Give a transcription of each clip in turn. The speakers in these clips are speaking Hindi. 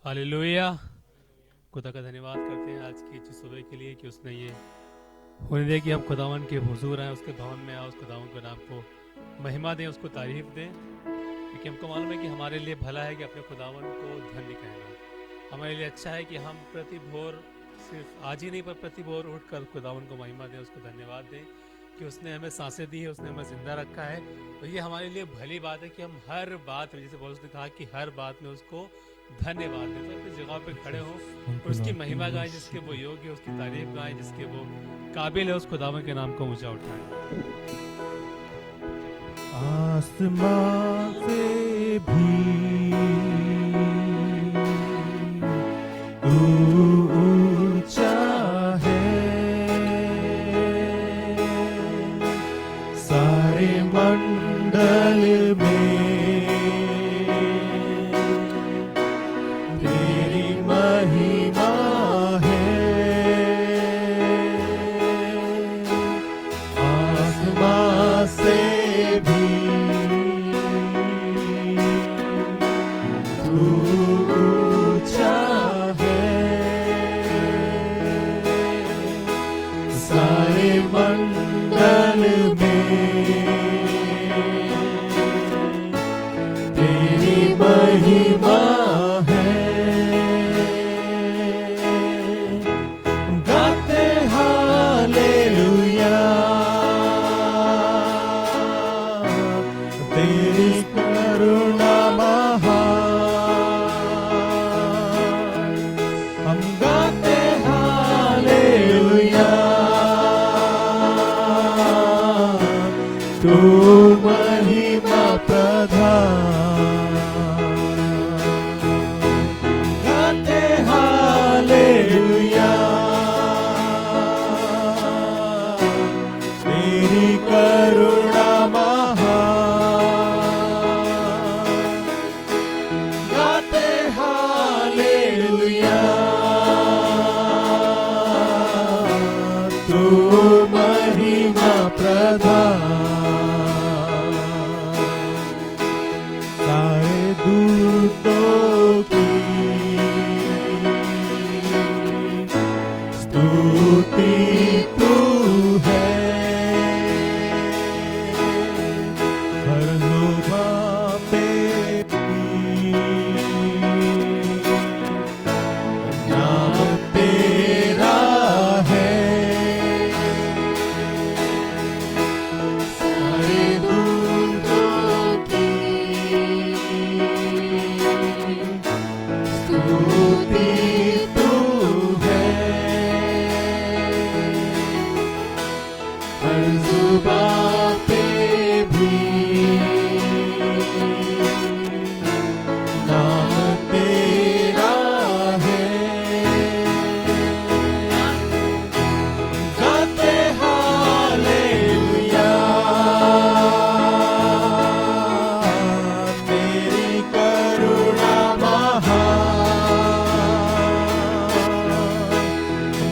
हालेलुया। खुदा का धन्यवाद करते हैं आज की सुबह के लिए कि उसने ये होने दिया कि हम खुदावन के हुजूर आए, उसके भवन में आए, उस खुदावन के नाम को महिमा दें, उसको तारीफ दें, क्योंकि हमको मालूम है कि हमारे लिए भला है कि अपने खुदावन को धन्य कहना। हमारे लिए अच्छा है कि हम प्रति भोर, सिर्फ आज ही नहीं पर प्रति भोर उठकर खुदावन को महिमा दें, उसको धन्यवाद दें कि उसने हमें सांसें दी है, उसने हमें जिंदा रखा है। तो ये हमारे लिए भली बात है कि हम हर बात में, जैसे पौलुस ने कहा कि हर बात में उसको धन्यवाद दें। तो अपनी जगह पे खड़े हो और उसकी महिमा गाएं, जिसके वो योग्य है, उसकी तारीफ गाएं, जिसके वो काबिल है, उस खुदावन के नाम को ऊंचा उठाएं। आसमां से भी ऊंचा है, सारे मंडल में तेरी महिमा है। आसमां से मंडल में तेरी महिमा है। गाते हालेलुया, तेरी करुणा महान। हम गाते हालेलुया, तू महिमा प्रधान। गाते हालेलुया, तेरी करुणा महान। गाते हालेलुया, तू महिमा प्रधान। दूतों की स्तुति तू है, हर जुबां पे नाम तेरा है। सारे दूतों की स्तुति तू है, हर जुबां पे भी नाम तेरा है। गाते हालेलुया, तेरी करुणा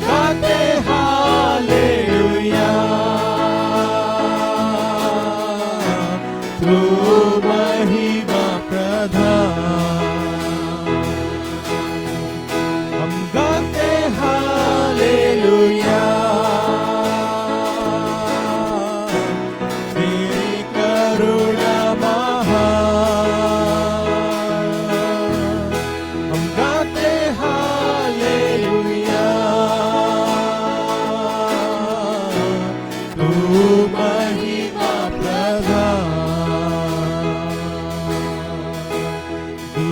गाते हालेलुया, तू महिमा प्रधान। हम गाते हालेलुया, तेरी करुणा महान। हम गाते हालेलुया, तू महिमा प्रधान। तू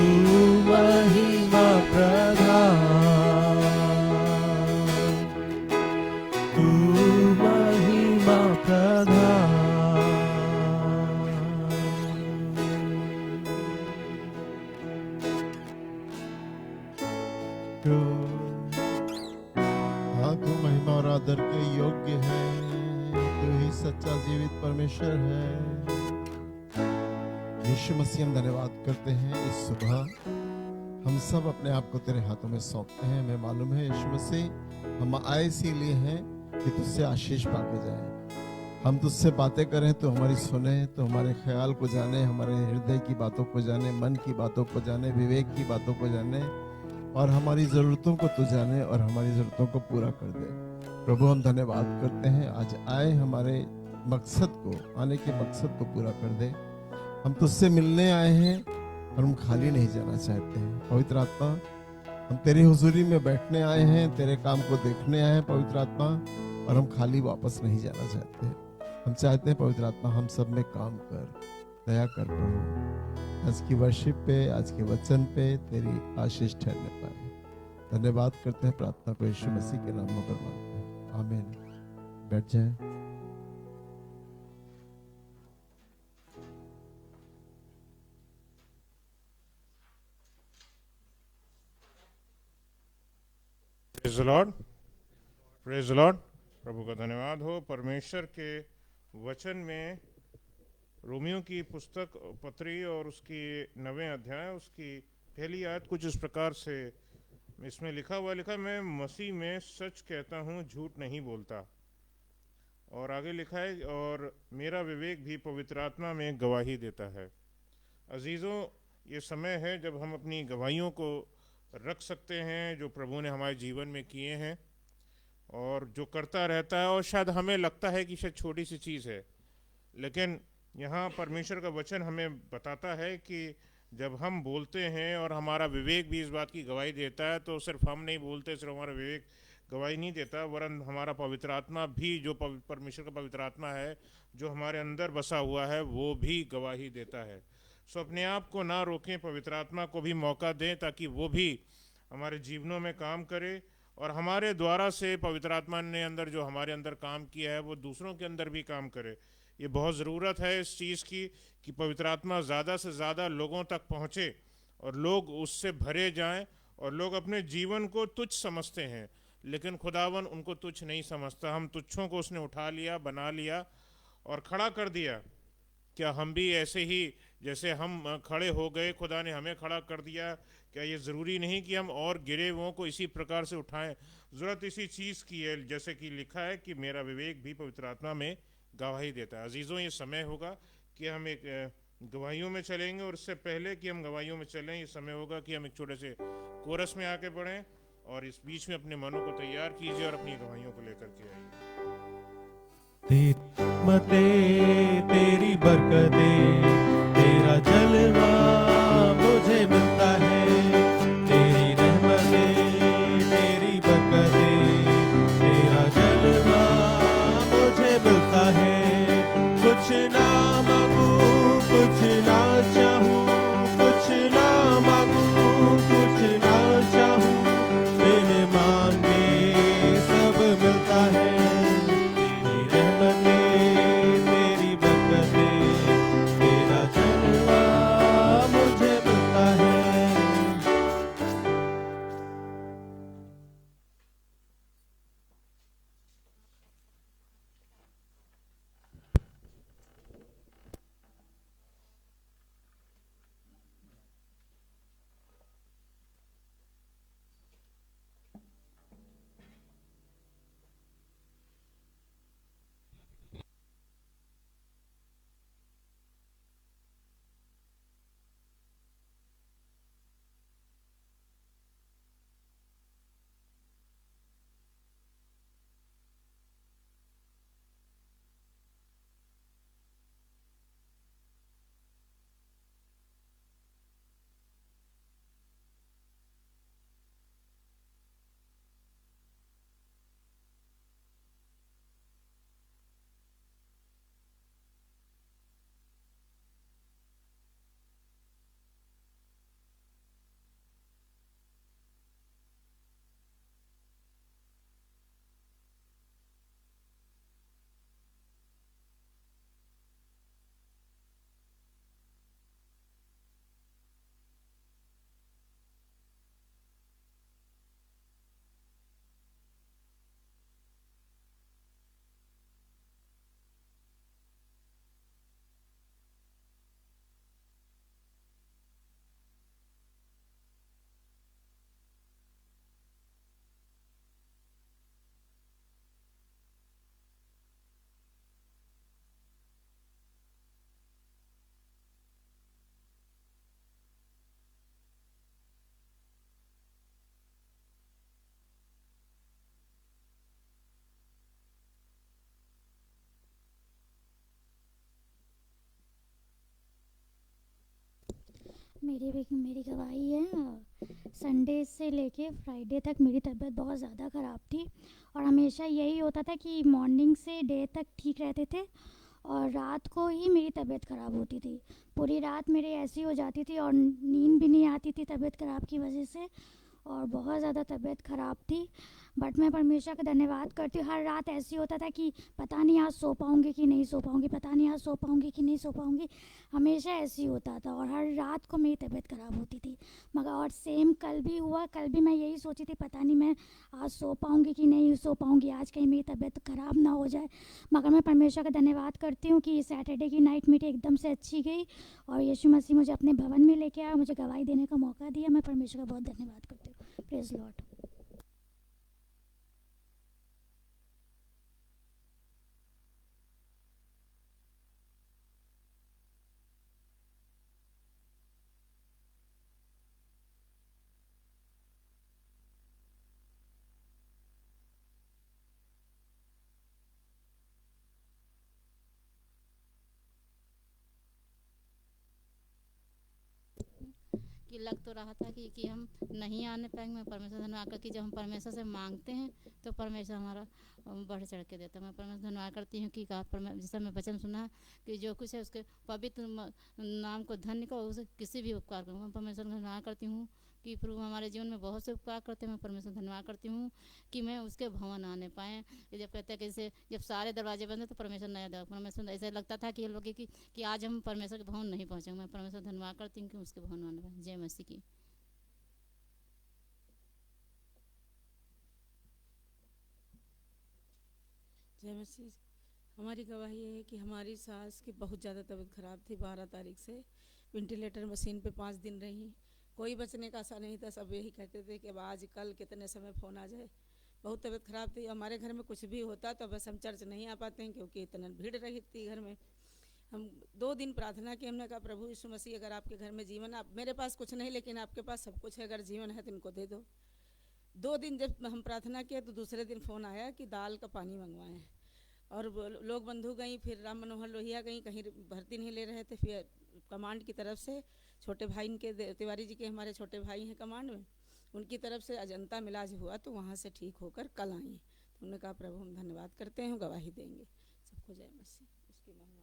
महिमा प्रधान, तू महिमा प्रधान। हाँ, तू महिमा और आदर के योग्य है, तू ही सच्चा जीवित परमेश्वर है। यीशु मसीह, हम धन्यवाद करते हैं इस सुबह। हम सब अपने आप को तेरे हाथों में सौंपते हैं। मैं मालूम है यीशु मसीह, हम आए इसीलिए हैं कि तुझसे आशीष पाके जाए। हम तुझसे बातें करें तो हमारी सुने, तो हमारे ख्याल को जाने, हमारे हृदय की बातों को जाने, मन की बातों को जाने, विवेक की बातों को जाने। और हमारी ज़रूरतों को तू जाने और हमारी ज़रूरतों को पूरा कर दे। प्रभु हम धन्यवाद करते हैं, आज आए हमारे मकसद को, आने के मकसद को पूरा कर दे। हम तुझसे मिलने आए हैं और हम खाली नहीं जाना चाहते हैं। पवित्र आत्मा, हम तेरी हुजूरी में बैठने आए हैं, तेरे काम को देखने आए हैं पवित्र आत्मा, और हम खाली वापस नहीं जाना चाहते। हम चाहते हैं पवित्र आत्मा हम सब में काम कर, दया कर प्रभु। आज की वर्शिप पे, आज के वचन पे तेरी आशीष ठहरने पाए। धन्यवाद करते हैं, प्रार्थना को यीशु मसीह के नाम में मांगते हैं, आमीन। बैठ जाएं। Praise the Lord, praise the Lord. प्रभु का धन्यवाद हो। परमेश्वर के वचन में रोमियो की पुस्तक पत्री और उसकी 9वें अध्याय उसकी पहली आयत कुछ इस प्रकार से इसमें लिखा, मैं मसीह में सच कहता हूँ, झूठ नहीं बोलता। और आगे लिखा है, और मेरा विवेक भी पवित्र आत्मा में गवाही देता है। अजीज़ों, ये समय है जब हम अपनी गवाहियों को रख सकते हैं जो प्रभु ने हमारे जीवन में किए हैं और जो करता रहता है। और शायद हमें लगता है कि शायद छोटी सी चीज़ है, लेकिन यहाँ परमेश्वर का वचन हमें बताता है कि जब हम बोलते हैं और हमारा विवेक भी इस बात की गवाही देता है, तो सिर्फ हम नहीं बोलते, सिर्फ हमारा विवेक गवाही नहीं देता, वरन हमारा पवित्र आत्मा भी, जो परमेश्वर का पवित्र आत्मा है जो हमारे अंदर बसा हुआ है, वो भी गवाही देता है। सो अपने आप को ना रोकें, पवित्र आत्मा को भी मौका दें ताकि वो भी हमारे जीवनों में काम करे, और हमारे द्वारा से पवित्र आत्मा ने अंदर जो हमारे अंदर काम किया है वो दूसरों के अंदर भी काम करे। ये बहुत ज़रूरत है इस चीज़ की कि पवित्र आत्मा ज़्यादा से ज़्यादा लोगों तक पहुँचे और लोग उससे भरे जाएं। और लोग अपने जीवन को तुच्छ समझते हैं, लेकिन खुदावन उनको तुच्छ नहीं समझता। हम तुच्छों को उसने उठा लिया, बना लिया और खड़ा कर दिया। क्या हम भी ऐसे ही जैसे हम खड़े हो गए, खुदा ने हमें खड़ा कर दिया? क्या ये ज़रूरी नहीं कि हम और गिरे हुओं को इसी प्रकार से उठाएं? ज़रूरत इसी चीज़ की है, जैसे कि लिखा है कि मेरा विवेक भी पवित्र आत्मा में गवाही देता है। अजीज़ों, ये समय होगा कि हम एक गवाहियों में चलेंगे, और इससे पहले कि हम गवाहियों में चलें, ये समय होगा कि हम एक छोटे से कोरस में आके पढ़ें, और इस बीच में अपने मनों को तैयार कीजिए और अपनी गवाहियों को लेकर के आइए। तेरी बरकतें, तेरा जलवा मुझे मिलता है। तेरी रहमतें, तेरी बरकतें, तेरा जलवा मुझे मिलता है। कुछ ना मांगू, कुछ ना चाहूं, कुछ ना मांगू, कुछ ना चाहूं, बिन मांगे सब मिलता है। तेरी रहमतें, तेरी बरकतें, तेरा जलवा मेरी गवाही है। संडे से लेके फ्राइडे तक मेरी तबीयत बहुत ज़्यादा ख़राब थी और हमेशा यही होता था कि मॉर्निंग से डे तक ठीक रहते थे और रात को ही मेरी तबीयत ख़राब होती थी। पूरी रात मेरी ऐसी हो जाती थी और नींद भी नहीं आती थी तबीयत ख़राब की वजह से और बहुत ज़्यादा तबीयत ख़राब थी। बट मैं परमेश्वर का धन्यवाद करती हूँ। हर रात ऐसी होता था कि पता नहीं आज सो पाऊँगी कि नहीं सो पाऊँगी, पता नहीं आज सो पाऊँगी कि नहीं सो पाऊँगी, हमेशा ऐसी होता था और हर रात को मेरी तबीयत ख़राब होती थी। मगर और सेम कल भी हुआ। कल भी मैं यही सोची थी पता नहीं मैं आज सो पाऊँगी कि नहीं सो पाऊँगी, आज कहीं मेरी तबीयत ख़राब ना हो जाए। मगर मैं परमेश्वर का धन्यवाद करती हूँ कि सैटरडे की नाइट मेरी एकदम से अच्छी गई और यीशु मसीह मुझे अपने भवन में लेके आया, मुझे गवाही देने का मौका दिया। मैं परमेश्वर का बहुत धन्यवाद करती हूँ। Praise Lord. कि लग तो रहा था कि हम नहीं आने पाएंगे। मैं परमेश्वर धन्यवाद करती जब हम परमेश्वर से मांगते हैं तो परमेश्वर हमारा बढ़ चढ़ के देता है। मैं परमेश्वर धन्यवाद करती हूँ कि जैसा मैं वचन सुना है कि जो कुछ है उसके पवित्र नाम को धन्य को उसे किसी भी उपकार करूँ। मैं परमेश्वर धन्यवाद करती हूँ कि प्रभु हमारे जीवन में बहुत से उपकार करते हैं। मैं परमेश्वर धन्यवाद करती हूँ कि मैं उसके भवन आने पाएँ। जब कहते हैं कि जैसे जब सारे दरवाजे बंद हैं तो परमेश्वर नया दरवाजा, परमेश्वर ऐसा लगता था कि लोग कि आज हम परमेश्वर के भवन नहीं पहुँचेंगे। मैं परमेश्वर धन्यवाद करती हूँ कि उसके भवन आने पाएँ। जय मसीह की। जय मसीह। हमारी गवाही ये है कि हमारी सास की बहुत ज़्यादा तबीयत ख़राब थी। 12 तारीख से वेंटिलेटर मशीन पे 5 दिन रही। कोई बचने का आशा नहीं था। सब यही कहते थे कि अब आज कल कितने समय फ़ोन आ जाए। बहुत तबीयत ख़राब थी। हमारे घर में कुछ भी होता तो बस हम चर्च नहीं आ पाते हैं क्योंकि इतना भीड़ रही थी घर में। हम 2 दिन प्रार्थना की। हमने कहा प्रभु यीशु मसीह अगर आपके घर में जीवन, आप मेरे पास कुछ नहीं लेकिन आपके पास सब कुछ है, अगर जीवन है तो इनको दे दो। 2 दिन जब हम प्रार्थना किए तो दूसरे दिन फ़ोन आया कि दाल का पानी मंगवाएं और लोग बंधु गई। फिर राम मनोहर लोहिया गई, कहीं भर्ती नहीं ले रहे थे। फिर कमांड की तरफ से छोटे भाई इनके तिवारी जी के हमारे छोटे भाई हैं कमांड में, उनकी तरफ से अजंता में इलाज हुआ तो वहाँ से ठीक होकर कल आई। तो हमने कहा प्रभु हम धन्यवाद करते हैं, गवाही देंगे। सबको जय मसीह। उसकी महिमा।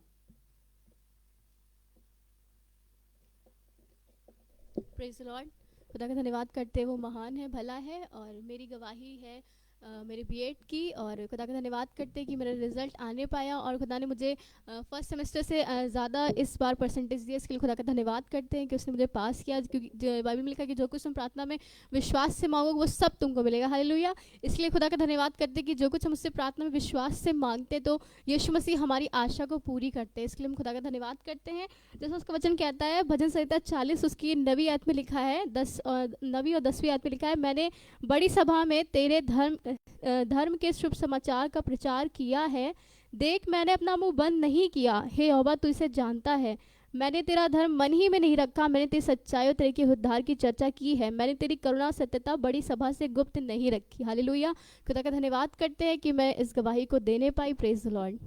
Praise Lord. खुदा का धन्यवाद करते वो महान है, भला है। और मेरी गवाही है मेरे बीएड की, और खुदा का धन्यवाद करते कि मेरा रिजल्ट आने पाया और खुदा ने मुझे फर्स्ट सेमेस्टर से ज़्यादा इस बार परसेंटेज दिया। इसके लिए खुदा का धन्यवाद करते हैं कि उसने मुझे पास किया, क्योंकि बाइबल में लिखा कि जो कुछ तुम प्रार्थना में विश्वास से मांगोगे वो सब तुमको मिलेगा। हालेलुया। इसलिए खुदा का धन्यवाद करते कि जो कुछ हम उससे प्रार्थना में विश्वास से मांगते तो यीशु मसीह हमारी आशा को पूरी करते हैं। इसके लिए हम खुदा का धन्यवाद करते हैं। जैसे उसका वचन कहता है भजन संहिता 40 उसकी 9वीं आयत में लिखा है, 9वीं और 10वीं आयत में लिखा है, मैंने बड़ी सभा में तेरे धर्म के शुभ समाचार का प्रचार किया है। देख मैंने अपना मुंह बंद नहीं किया, हे यहोवा तू इसे जानता है। मैंने तेरा धर्म मन ही में नहीं रखा, मैंने तेरी सच्चाई और तेरे के उद्धार की चर्चा की है। मैंने तेरी करुणा सत्यता बड़ी सभा से गुप्त नहीं रखी। हालेलुया। खुदा का धन्यवाद करते हैं कि मैं इस गवाही को देने पाई। Praise the Lord.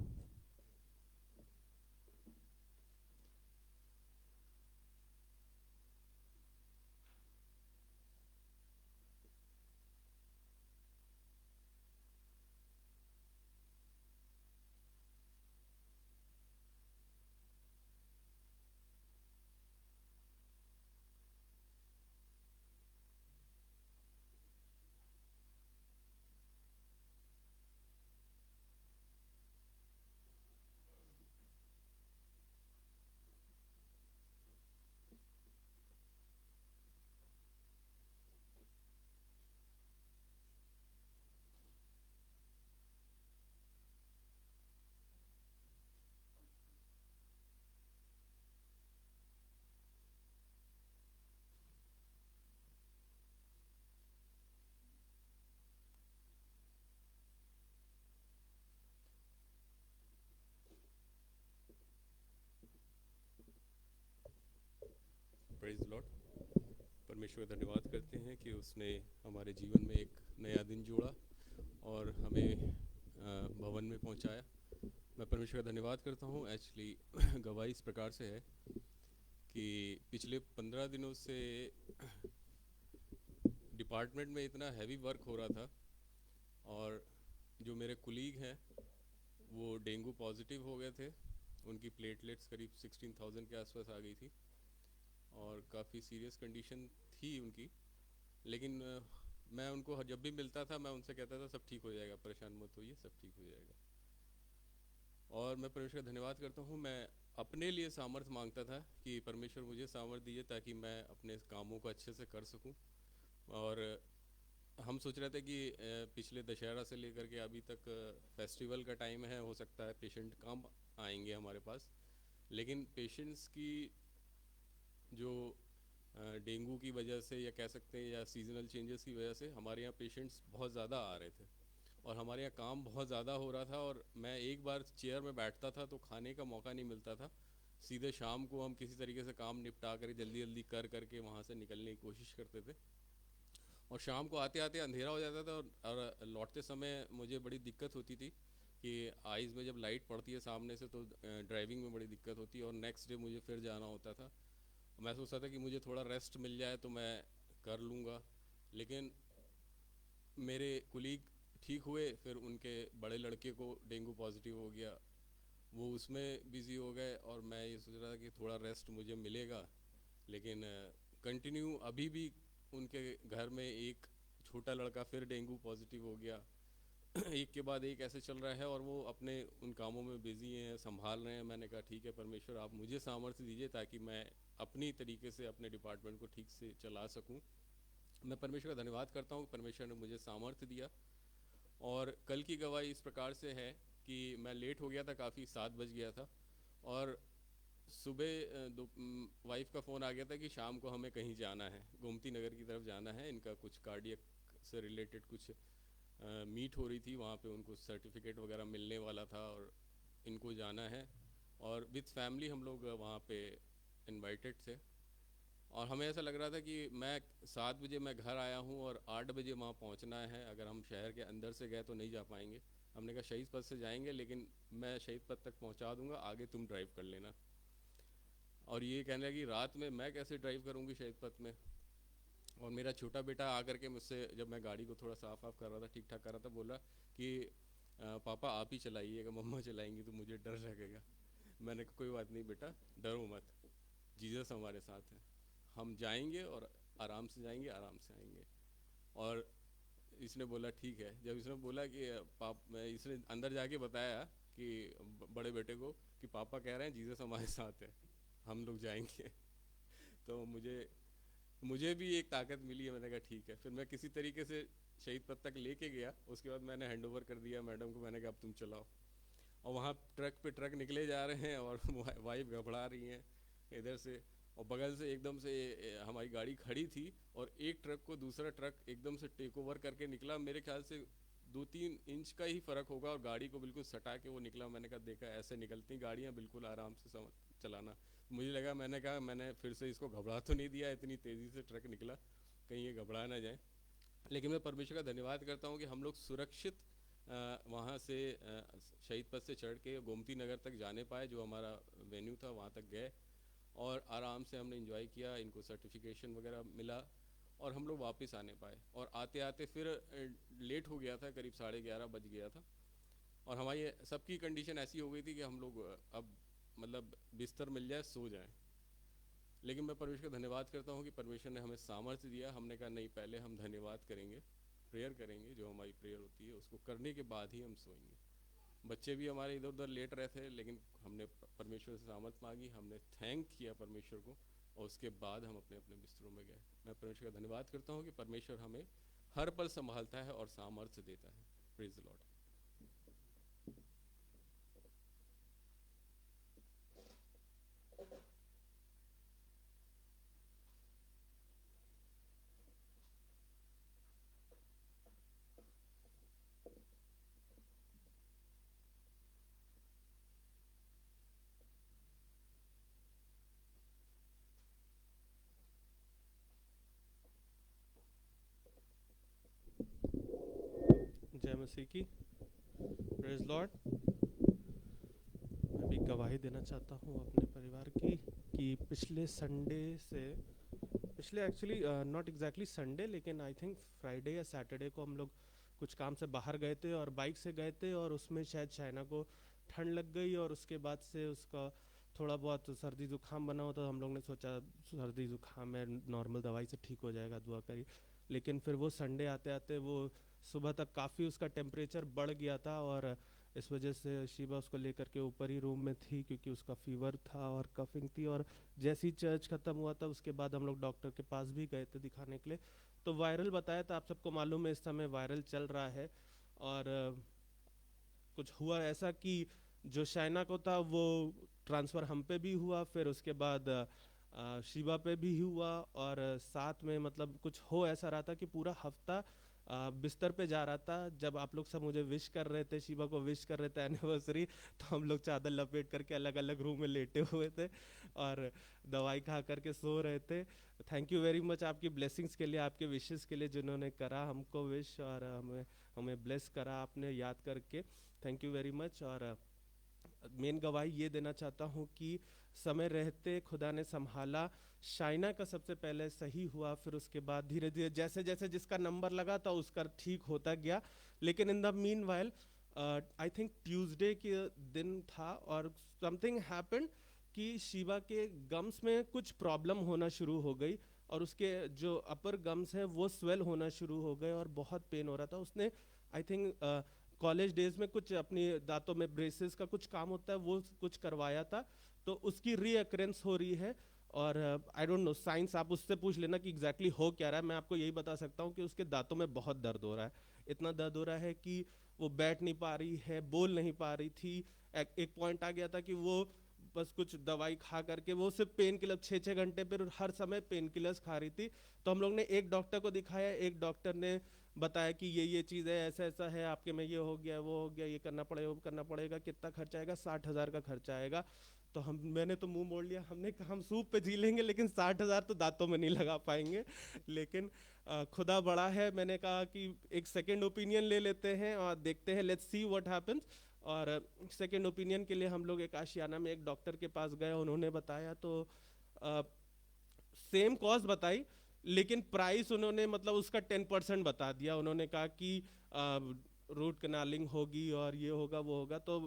Praise Lord. परमेश्वर का धन्यवाद करते हैं कि उसने हमारे जीवन में एक नया दिन जोड़ा और हमें भवन में पहुंचाया। मैं परमेश्वर का धन्यवाद करता हूं। एक्चुअली गवाही इस प्रकार से है कि पिछले 15 दिनों से डिपार्टमेंट में इतना हैवी वर्क हो रहा था और जो मेरे कुलीग हैं वो डेंगू पॉजिटिव हो गए थे। उनकी प्लेटलेट्स करीब 16,000 के आसपास आ गई थी और काफ़ी सीरियस कंडीशन थी उनकी। लेकिन मैं उनको जब भी मिलता था मैं उनसे कहता था सब ठीक हो जाएगा, परेशान मत होइए, सब ठीक हो जाएगा। और मैं परमेश्वर का धन्यवाद करता हूँ। मैं अपने लिए सामर्थ्य मांगता था कि परमेश्वर मुझे सामर्थ्य दीजिए ताकि मैं अपने कामों को अच्छे से कर सकूँ। और हम सोच रहे थे कि पिछले दशहरा से लेकर के अभी तक फेस्टिवल का टाइम है, हो सकता है पेशेंट कम आएंगे हमारे पास, लेकिन पेशेंट्स की जो डेंगू की वजह से या कह सकते हैं या सीजनल चेंजेस की वजह से हमारे यहाँ पेशेंट्स बहुत ज़्यादा आ रहे थे और हमारे यहाँ काम बहुत ज़्यादा हो रहा था। और मैं एक बार चेयर में बैठता था तो खाने का मौका नहीं मिलता था। सीधे शाम को हम किसी तरीके से काम निपटा कर जल्दी जल्दी कर करके वहाँ से निकलने की कोशिश करते थे और शाम को आते आते अंधेरा हो जाता था और लौटते समय मुझे बड़ी दिक्कत होती थी कि आइज़ में जब लाइट पड़ती है सामने से तो ड्राइविंग में बड़ी दिक्कत होती है और नेक्स्ट डे मुझे फिर जाना होता था। मैं सोचता था कि मुझे थोड़ा रेस्ट मिल जाए तो मैं कर लूँगा, लेकिन मेरे कुलीग ठीक हुए, फिर उनके बड़े लड़के को डेंगू पॉजिटिव हो गया, वो उसमें बिज़ी हो गए और मैं ये सोच रहा था कि थोड़ा रेस्ट मुझे मिलेगा, लेकिन कंटिन्यू अभी भी उनके घर में एक छोटा लड़का फिर डेंगू पॉजिटिव हो गया। एक के बाद एक ऐसे चल रहा है और वो अपने उन कामों में बिज़ी हैं, संभाल रहे हैं। मैंने कहा ठीक है परमेश्वर, आप मुझे सामर्थ्य दीजिए ताकि मैं अपनी तरीके से अपने डिपार्टमेंट को ठीक से चला सकूं। मैं परमेश्वर का धन्यवाद करता हूँ, परमेश्वर ने मुझे सामर्थ्य दिया। और कल की गवाही इस प्रकार से है कि मैं लेट हो गया था, काफ़ी 7 बज गया था और सुबह वाइफ का फ़ोन आ गया था कि शाम को हमें कहीं जाना है, गोमती नगर की तरफ जाना है। इनका कुछ कार्डियक से रिलेटेड कुछ मीट हो रही थी, वहाँ पे उनको सर्टिफिकेट वगैरह मिलने वाला था और इनको जाना है और विथ फैमिली हम लोग वहाँ पे इनवाइटेड थे। और हमें ऐसा लग रहा था कि मैं 7 बजे मैं घर आया हूँ और 8 बजे वहाँ पहुँचना है, अगर हम शहर के अंदर से गए तो नहीं जा पाएंगे। हमने कहा शहीद पथ से जाएंगे, लेकिन मैं शहीद पथ तक पहुँचा दूँगा, आगे तुम ड्राइव कर लेना। और ये कहने लगी रात में मैं कैसे ड्राइव करूँगी शहीद पथ में। और मेरा छोटा बेटा आकर के मुझसे, जब मैं गाड़ी को थोड़ा साफ वाफ कर रहा था, ठीक ठाक कर रहा था, बोला कि पापा आप ही चलाइएगा, मम्मा चलाएंगी तो मुझे डर लगेगा। मैंने कहा कोई बात नहीं बेटा, डरो मत, जीसस हमारे साथ है, हम जाएंगे और आराम से जाएंगे, आराम से आएंगे। और इसने बोला ठीक है। जब इसने बोला कि इसने अंदर जाके बताया कि बड़े बेटे को कि पापा कह रहे हैं जीसस हमारे साथ है, हम लोग जाएंगे। तो मुझे भी एक ताकत मिली है। मैंने कहा ठीक है। फिर मैं किसी तरीके से शहीद पथ तक लेके गया, उसके बाद मैंने हैंड ओवर कर दिया मैडम को। मैंने कहा अब तुम चलाओ। और वहाँ ट्रक पे ट्रक निकले जा रहे हैं और वाइफ घबरा रही हैं इधर से, और बगल से एकदम से हमारी गाड़ी खड़ी थी और एक ट्रक को दूसरा ट्रक एकदम से टेक ओवर करके निकला। मेरे ख्याल से 2-3 इंच का ही फ़र्क होगा और गाड़ी को बिल्कुल सटा के वो निकला। मैंने कहा देखा ऐसे निकलती गाड़ियाँ, बिल्कुल आराम से चलाना। मुझे लगा, मैंने कहा मैंने फिर से इसको घबरा तो नहीं दिया, इतनी तेज़ी से ट्रक निकला, कहीं ये घबरा ना जाए। लेकिन मैं परमेश्वर का धन्यवाद करता हूँ कि हम लोग सुरक्षित वहाँ से शहीद पथ से चढ़ के गोमती नगर तक जाने पाए, जो हमारा वेन्यू था, वहाँ तक गए और आराम से हमने एंजॉय किया। इनको सर्टिफिकेशन वगैरह मिला और हम लोग वापस आने पाए। और आते आते फिर लेट हो गया था, करीब 11:30 बज गया था और हमारी सबकी कंडीशन ऐसी हो गई थी कि हम लोग अब मतलब बिस्तर मिल जाए सो जाएं। लेकिन मैं परमेश्वर का धन्यवाद करता हूँ कि परमेश्वर ने हमें सामर्थ्य दिया। हमने कहा नहीं, पहले हम धन्यवाद करेंगे, प्रेयर करेंगे, जो हमारी प्रेयर होती है उसको करने के बाद ही हम सोएंगे। बच्चे भी हमारे इधर उधर लेट रहे थे, लेकिन हमने परमेश्वर से सामर्थ्य मांगी, हमने थैंक किया परमेश्वर को और उसके बाद हम अपने अपने बिस्तरों में गए। मैं परमेश्वर का धन्यवाद करता हूँ कि परमेश्वर हमें हर पल संभालता है और सामर्थ्य देता है। Praise the Lord. जय मसीह की। Praise Lord. मैं भी गवाही देना चाहता हूँ अपने परिवार की कि पिछले संडे से पिछले एक्चुअली नॉट एग्जैक्टली संडे लेकिन आई थिंक फ्राइडे या सैटरडे को हम लोग कुछ काम से बाहर गए थे और बाइक से गए थे और उसमें शायद चाइना को ठंड लग गई और उसके बाद से उसका थोड़ा बहुत सर्दी जुकाम बना हो तो हम लोग ने सोचा सर्दी जुकाम है नॉर्मल दवाई से ठीक हो जाएगा दुआ करी लेकिन फिर वो संडे आते आते वो सुबह तक काफ़ी उसका टेम्परेचर बढ़ गया था और इस वजह से शिवा उसको लेकर के ऊपर ही रूम में थी क्योंकि उसका फीवर था और कफिंग थी और जैसे ही चर्च ख़त्म हुआ था उसके बाद हम लोग डॉक्टर के पास भी गए थे दिखाने के लिए तो वायरल बताया था आप सबको मालूम है इस समय वायरल चल रहा है और कुछ हुआ ऐसा कि जो शाइना को था वो ट्रांसफ़र हम पे भी हुआ फिर उसके बाद शिवा पे भी हुआ और साथ में मतलब कुछ हो ऐसा रहा था कि पूरा हफ्ता बिस्तर पे जा रहा था जब आप लोग सब मुझे विश कर रहे थे शिवा को विश कर रहे थे एनिवर्सरी तो हम लोग चादर लपेट करके अलग अलग रूम में लेटे हुए थे और दवाई खा करके सो रहे थे थैंक यू वेरी मच आपकी ब्लेसिंग्स के लिए आपके विशेस के लिए जिन्होंने करा हमको विश और हमें ब्लेस करा आपने याद करके थैंक यू वेरी मच और मेन गवाही ये देना चाहता हूँ कि समय रहते खुदा ने संभाला शाइना का सबसे पहले सही हुआ फिर उसके बाद धीरे धीरे जैसे जैसे जिसका नंबर लगा था उसका ठीक होता गया लेकिन in the mean while I think Tuesday के दिन था और समथिंग हैपेंड कि शिवा के गम्स में कुछ प्रॉब्लम होना शुरू हो गई और उसके जो अपर गम्स हैं वो स्वेल होना शुरू हो गए और बहुत पेन हो रहा था उसने आई थिंक कॉलेज डेज में कुछ अपनी दांतों में ब्रेसेस का कुछ काम होता है वो कुछ करवाया था तो उसकी रीअकरेंस हो रही है और आई डोंट नो साइंस आप उससे पूछ लेना कि एग्जैक्टली हो क्या रहा है मैं आपको यही बता सकता हूँ कि उसके दांतों में बहुत दर्द हो रहा है इतना दर्द हो रहा है कि वो बैठ नहीं पा रही है बोल नहीं पा रही थी एक पॉइंट आ गया था कि वो बस कुछ दवाई खा करके वो सिर्फ पेन किलर 6-6 घंटे पर हर समय पेन किलर्स खा रही थी तो हम लोग ने एक डॉक्टर को दिखाया एक डॉक्टर ने बताया कि ये चीज़ है ऐसा ऐसा है आपके में ये हो गया वो हो गया ये करना पड़ेगा वो करना पड़ेगा कितना खर्चा आएगा 60,000 का खर्चा आएगा तो मैंने तो मुंह मोड़ लिया हमने कहा हम सूप पे जी लेंगे लेकिन 60,000 तो दांतों में नहीं लगा पाएंगे लेकिन खुदा बड़ा है मैंने कहा कि एक सेकेंड ओपिनियन ले लेते हैं और देखते हैं लेट्स सी व्हाट हैपेंस और सेकेंड ओपिनियन के लिए हम लोग एक आशियाना में एक डॉक्टर के पास गए उन्होंने बताया तो सेम कॉस्ट बताई लेकिन प्राइस उन्होंने मतलब उसका 10% बता दिया उन्होंने कहा कि रूट कनालिंग होगी और ये होगा वो होगा तो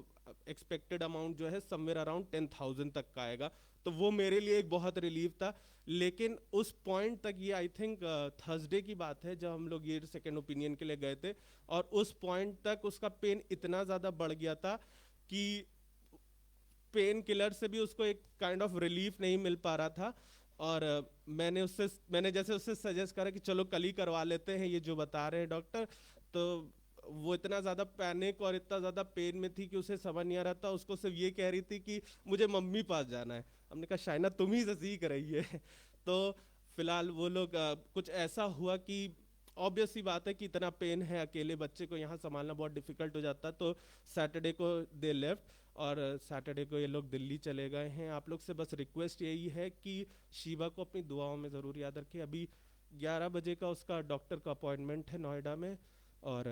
एक्सपेक्टेड अमाउंट जो है समवेयर अराउंड 10,000 तक का आएगा तो वो मेरे लिए एक बहुत रिलीफ था लेकिन उस पॉइंट तक ये आई थिंक थर्सडे की बात है जब हम लोग ये सेकेंड ओपिनियन के लिए गए थे और उस पॉइंट तक उसका पेन इतना ज़्यादा बढ़ गया था कि पेन किलर से भी उसको एक काइंड ऑफ रिलीफ नहीं मिल पा रहा था और मैंने जैसे उससे सजेस्ट करा कि चलो कल ही करवा लेते हैं ये जो बता रहे हैं डॉक्टर तो वो इतना ज़्यादा पैनिक और इतना ज़्यादा पेन में थी कि उसे समझ नहीं आ रहा था उसको सिर्फ ये कह रही थी कि मुझे मम्मी पास जाना है हमने कहा शाइना तुम ही से सीख रही है तो फिलहाल वो लोग कुछ ऐसा हुआ कि ऑब्वियस सी बात है कि इतना पेन है अकेले बच्चे को यहाँ संभालना बहुत डिफिकल्ट हो जाता है तो सैटरडे को दे लेफ्ट और सैटरडे को ये लोग दिल्ली चले गए हैं आप लोग से बस रिक्वेस्ट यही है कि शिवा को अपनी दुआओं में ज़रूर याद रखें अभी 11 बजे का उसका डॉक्टर का अपॉइंटमेंट है नोएडा में और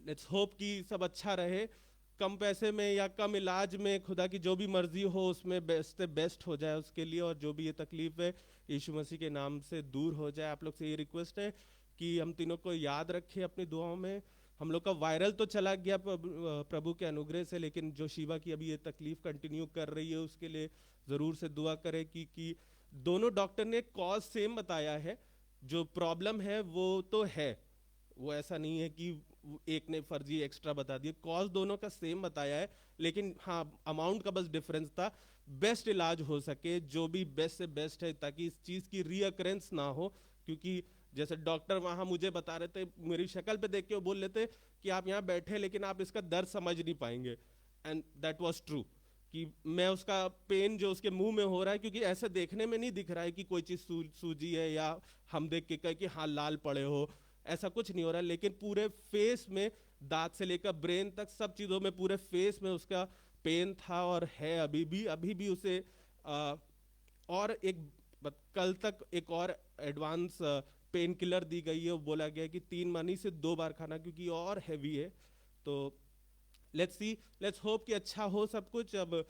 लेट्स होप कि सब अच्छा रहे कम पैसे में या कम इलाज में खुदा की जो भी मर्जी हो उसमें बेस्ट से बेस्ट हो जाए उसके लिए और जो भी ये तकलीफ है यीशु मसीह के नाम से दूर हो जाए आप लोग से ये रिक्वेस्ट है कि हम तीनों को याद रखें अपनी दुआओं में हम लोग का वायरल तो चला गया प्रभु के अनुग्रह से लेकिन जो शिवा की अभी ये तकलीफ कंटिन्यू कर रही है उसके लिए ज़रूर से दुआ करें कि दोनों डॉक्टर ने कॉज सेम बताया है जो प्रॉब्लम है वो तो है वो ऐसा नहीं है कि एक ने फर्जी एक्स्ट्रा बता दिया कॉज दोनों का सेम बताया है लेकिन हाँ अमाउंट का बस डिफरेंस था बेस्ट इलाज हो सके जो भी बेस्ट से बेस्ट है ताकि इस चीज़ की रीअकरेंस ना हो क्योंकि जैसे डॉक्टर वहाँ मुझे बता रहे थे मेरी शक्ल पे देख के वो बोल लेते कि आप यहाँ बैठे लेकिन आप इसका दर्द समझ नहीं पाएंगे एंड दैट वाज ट्रू कि मैं उसका पेन जो उसके मुंह में हो रहा है क्योंकि ऐसे देखने में नहीं दिख रहा है कि कोई चीज़ सूजी है या हम देख के कहे कि हाँ लाल पड़े हो ऐसा कुछ नहीं हो रहा है लेकिन पूरे फेस में दांत से लेकर ब्रेन तक सब चीज़ों में पूरे फेस में उसका पेन था और है अभी भी उसे और एक कल तक एक और एडवांस पेन किलर दी गई है बोला गया कि 3 महीने से 2 बार खाना क्योंकि और हैवी है तो लेट्स सी, लेट्स होप कि अच्छा हो सब कुछ। अब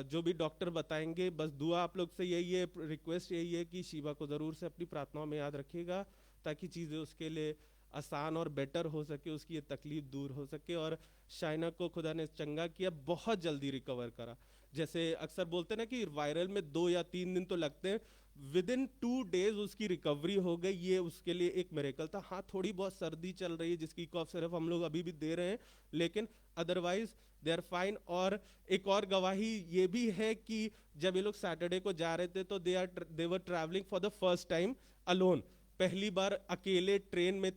जो भी डॉक्टर बताएंगे, बस दुआ आप लोग से यही है, रिक्वेस्ट यही है कि शिवा को ज़रूर से अपनी प्रार्थनाओं में याद रखिएगा, ताकि चीज़ें उसके लिए आसान और बेटर हो सके, उसकी ये तकलीफ दूर हो सके। और शाइना को खुदा ने चंगा किया, बहुत जल्दी रिकवर करा। जैसे अक्सर बोलते हैं ना कि वायरल में 2 या 3 दिन तो लगते हैं, विद इन 2 डेज उसकी रिकवरी हो गई। ये उसके लिए एक मिरेकल था। हाँ, थोड़ी बहुत सर्दी चल रही है जिसकी कॉफ सिर्फ हम लोग अभी भी दे रहे हैं, लेकिन अदरवाइज दे आर फाइन। और एक और गवाही ये भी है कि जब ये लोग सैटरडे को जा रहे थे तो they were travelling for the first time alone. पहली बार अकेले ट्रेन में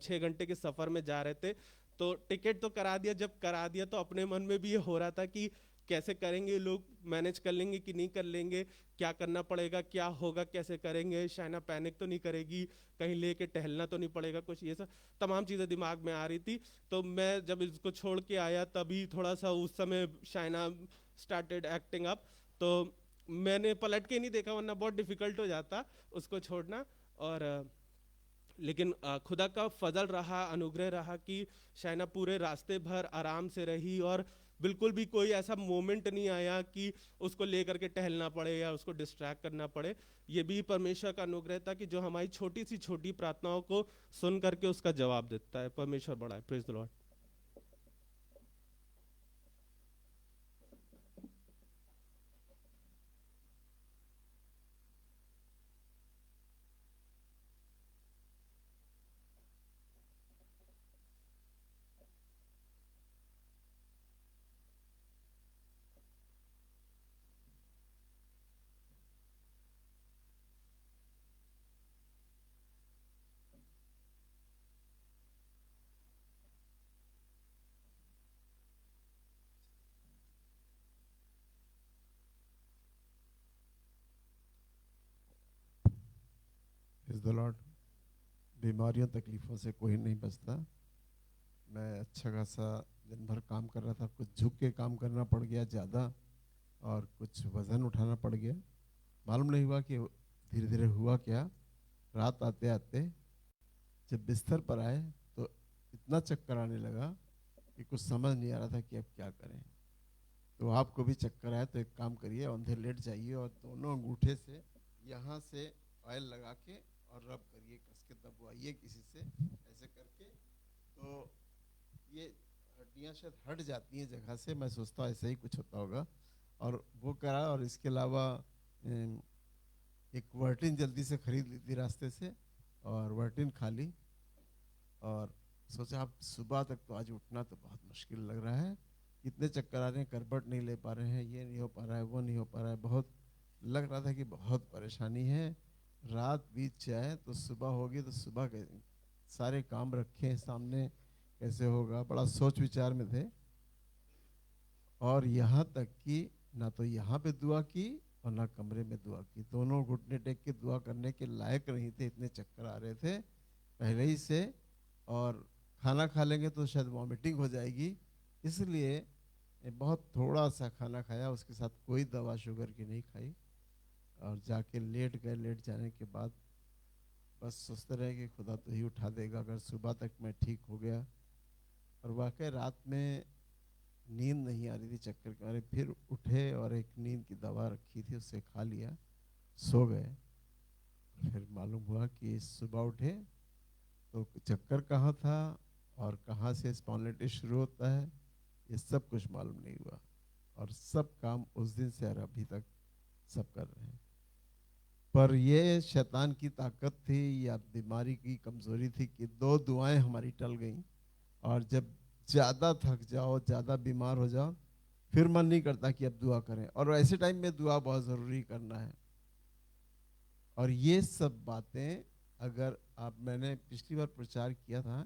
6 घंटे के सफर में जा रहे थे। तो टिकट तो करा दिया, जब करा दिया तो अपने मन में भी ये हो रहा था कि कैसे करेंगे लोग, मैनेज कर लेंगे कि नहीं कर लेंगे, क्या करना पड़ेगा, क्या होगा, कैसे करेंगे, शाइना पैनिक तो नहीं करेगी, कहीं लेके टहलना तो नहीं पड़ेगा, कुछ ये सब तमाम चीज़ें दिमाग में आ रही थी। तो मैं जब इसको छोड़ के आया तभी थोड़ा सा उस समय शाइना स्टार्टेड एक्टिंग अप, तो मैंने पलट के नहीं देखा, वरना बहुत डिफिकल्ट हो जाता उसको छोड़ना। और लेकिन खुदा का फजल रहा, अनुग्रह रहा कि शाइना पूरे रास्ते भर आराम से रही, और बिल्कुल भी कोई ऐसा मोमेंट नहीं आया कि उसको लेकर के टहलना पड़े या उसको डिस्ट्रैक्ट करना पड़े। ये भी परमेश्वर का अनुग्रह था कि जो हमारी छोटी सी छोटी प्रार्थनाओं को सुन करके उसका जवाब देता है। परमेश्वर बड़ा है। Praise the Lord. Praise the Lord. बीमारियों तकलीफ़ों से कोई नहीं बचता। मैं अच्छा खासा दिन भर काम कर रहा था, कुछ झुक के काम करना पड़ गया ज़्यादा, और कुछ वज़न उठाना पड़ गया। मालूम नहीं हुआ कि धीरे धीरे हुआ क्या, रात आते आते जब बिस्तर पर आए तो इतना चक्कर आने लगा कि कुछ समझ नहीं आ रहा था कि अब क्या करें। तो आपको भी चक्कर आए तो एक काम करिए, औंधे लेट जाइए और दोनों अंगूठे से यहाँ से ऑयल लगा के और रब करिए, कस के दबवाइए किसी से, ऐसे करके तो ये हड्डियाँ शायद हट जाती हैं जगह से। मैं सोचता हूँ ऐसे ही कुछ होता होगा, और वो करा। और इसके अलावा एक वर्टिन जल्दी से खरीद ली थी रास्ते से, और वर्टिन खा ली, और सोचा अब सुबह तक तो आज उठना तो बहुत मुश्किल लग रहा है, इतने चक्कर आ रहे हैं, करबट नहीं ले पा रहे हैं, ये नहीं हो पा रहा है, वो नहीं हो पा रहा है, बहुत लग रहा था कि बहुत परेशानी है। रात बीत जाए तो सुबह होगी, तो सुबह के सारे काम रखे हैं सामने, कैसे होगा, बड़ा सोच विचार में थे। और यहाँ तक कि ना तो यहाँ पे दुआ की और ना कमरे में दुआ की, दोनों घुटने टेक के दुआ करने के लायक नहीं थे, इतने चक्कर आ रहे थे पहले ही से। और खाना खा लेंगे तो शायद वॉमिटिंग हो जाएगी, इसलिए बहुत थोड़ा सा खाना खाया, उसके साथ कोई दवा शुगर की नहीं खाई, और जाके लेट गए। लेट जाने के बाद बस सोचते रहे कि खुदा तो ही उठा देगा अगर सुबह तक मैं ठीक हो गया। और वाकई रात में नींद नहीं आ रही थी, चक्कर के मारे फिर उठे और एक नींद की दवा रखी थी उससे खा लिया, सो गए। फिर मालूम हुआ कि सुबह उठे तो चक्कर कहाँ था और कहाँ से स्पॉन्डिलाइटिस शुरू होता है, ये सब कुछ मालूम नहीं हुआ। और सब काम उस दिन से और अभी तक सब कर रहे हैं। पर ये शैतान की ताकत थी या बीमारी की कमजोरी थी कि 2 दुआएं हमारी टल गईं। और जब ज़्यादा थक जाओ, ज़्यादा बीमार हो जाओ, फिर मन नहीं करता कि अब दुआ करें, और ऐसे टाइम में दुआ बहुत ज़रूरी करना है। और ये सब बातें अगर आप, मैंने पिछली बार प्रचार किया था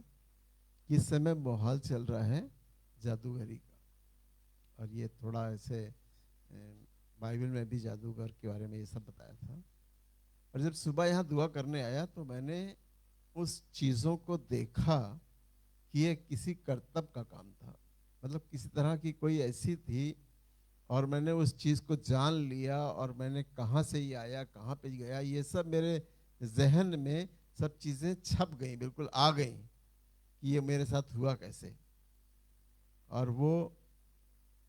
कि इस समय माहौल चल रहा है जादूगरी का, और ये थोड़ा ऐसे बाइबल में भी जादूगर के बारे में ये सब बताया था। और जब सुबह यहाँ दुआ करने आया तो मैंने उस चीज़ों को देखा कि ये किसी करतब का काम था, मतलब किसी तरह की कोई ऐसी थी, और मैंने उस चीज़ को जान लिया, और मैंने कहाँ से ये आया, कहाँ पे गया, ये सब मेरे जहन में सब चीज़ें छप गई, बिल्कुल आ गई कि ये मेरे साथ हुआ कैसे। और वो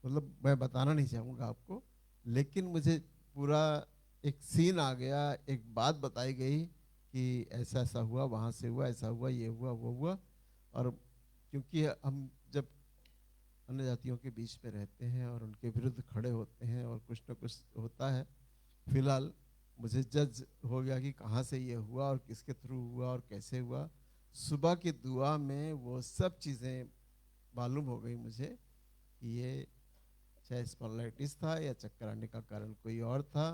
मतलब मैं बताना नहीं चाहूँगा आपको, लेकिन मुझे पूरा एक सीन आ गया, एक बात बताई गई कि ऐसा ऐसा हुआ, वहाँ से हुआ, ऐसा हुआ, ये हुआ, वो हुआ। और क्योंकि हम जब अन्य जातियों के बीच में रहते हैं और उनके विरुद्ध खड़े होते हैं और कुछ न कुछ होता है, फिलहाल मुझे जज हो गया कि कहाँ से ये हुआ और किसके थ्रू हुआ और कैसे हुआ। सुबह की दुआ में वो सब चीज़ें मालूम हो गई मुझे कि ये चाहे स्पॉन्डिलाइटिस था या चक्कर आने का कारण कोई और था।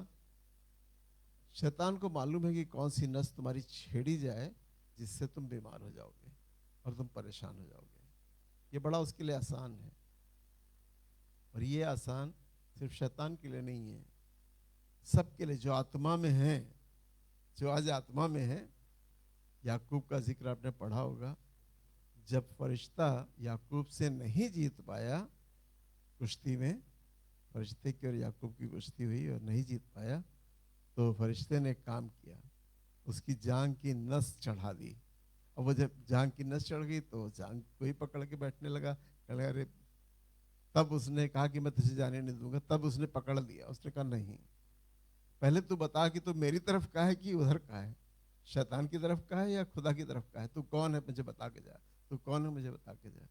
शैतान को मालूम है कि कौन सी नस तुम्हारी छेड़ी जाए जिससे तुम बीमार हो जाओगे और तुम परेशान हो जाओगे। ये बड़ा उसके लिए आसान है, और ये आसान सिर्फ शैतान के लिए नहीं है, सबके लिए जो आत्मा में है, जो आज आत्मा में है। याकूब का जिक्र आपने पढ़ा होगा, जब फरिश्ता याकूब से नहीं जीत पाया कुश्ती में, फरिश्ते की और याकूब की कुश्ती हुई और नहीं जीत पाया, तो फरिश्ते ने काम किया, उसकी जांग की नस चढ़ा दी। और वो जब जांग की नस चढ़ गई तो जांग को ही पकड़ के बैठने लगा, कहने अरे, तब उसने कहा कि मैं तुझे जाने नहीं दूंगा। तब उसने पकड़ लिया, उसने कहा नहीं, पहले तू बता कि तू मेरी तरफ का है कि उधर का है, शैतान की तरफ का है या खुदा की तरफ का है, तू कौन है मुझे बता के जा, तू कौन है मुझे बता के जा।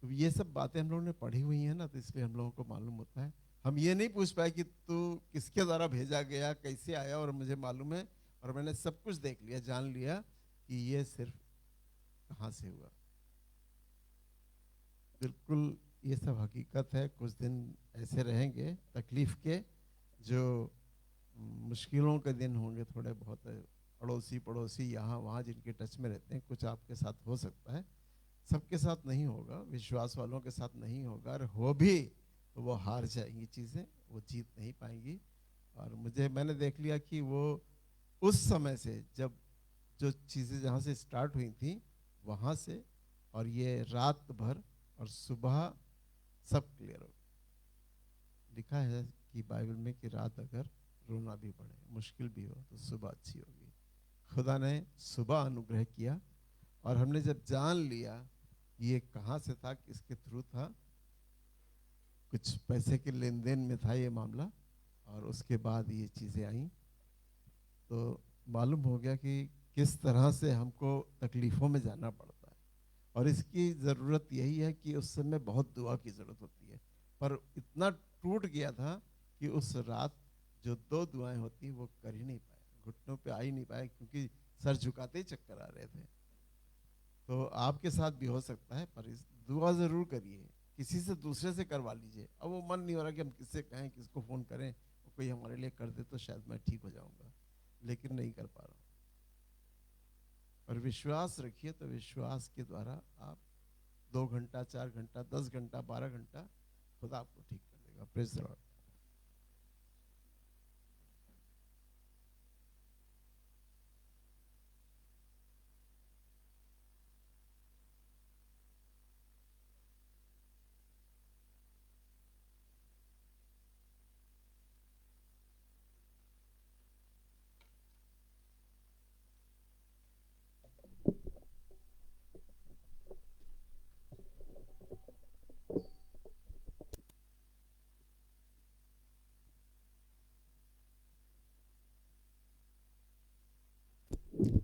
तो ये सब बातें हम लोगों ने पढ़ी हुई हैं ना, तो इसलिए हम लोगों को मालूम होता है। हम ये नहीं पूछ पाए कि तू किसके द्वारा भेजा गया, कैसे आया, और मुझे मालूम है और मैंने सब कुछ देख लिया, जान लिया कि ये सिर्फ कहाँ से हुआ। बिल्कुल ये सब हकीकत है। कुछ दिन ऐसे रहेंगे तकलीफ के, जो मुश्किलों के दिन होंगे थोड़े बहुत, अड़ोसी पड़ोसी यहाँ वहाँ जिनके टच में रहते हैं, कुछ आपके साथ हो सकता है, सबके साथ नहीं होगा, विश्वास वालों के साथ नहीं होगा, और हो भी तो वो हार जाएंगी चीज़ें, वो जीत नहीं पाएंगी। और मैंने देख लिया कि वो उस समय से जब जो चीज़ें जहाँ से स्टार्ट हुई थी वहाँ से, और ये रात भर और सुबह सब क्लियर हो। लिखा है कि बाइबल में कि रात अगर रोना भी पड़े, मुश्किल भी हो, तो सुबह अच्छी होगी। खुदा ने सुबह अनुग्रह किया, और हमने जब जान लिया ये कहाँ से था, किसके थ्रू था, कुछ पैसे के लेन देन में था ये मामला, और उसके बाद ये चीज़ें आई, तो मालूम हो गया कि किस तरह से हमको तकलीफ़ों में जाना पड़ता है। और इसकी ज़रूरत यही है कि उस समय बहुत दुआ की ज़रूरत होती है। पर इतना टूट गया था कि उस रात जो 2 दुआएं होती वो कर ही नहीं पाए, घुटनों पे आ ही नहीं पाए, क्योंकि सर झुकाते ही चक्कर आ रहे थे। तो आपके साथ भी हो सकता है, पर इस दुआ ज़रूर करिए, किसी से दूसरे से करवा लीजिए। अब वो मन नहीं हो रहा कि हम किससे कहें, किसको फ़ोन करें, कोई हमारे लिए कर दे तो शायद मैं ठीक हो जाऊंगा, लेकिन नहीं कर पा रहा हूँ। और विश्वास रखिए, तो विश्वास के द्वारा आप 2 घंटा, 4 घंटा, 10 घंटा, 12 घंटा खुदा आपको ठीक कर देगा। Praise the Lord.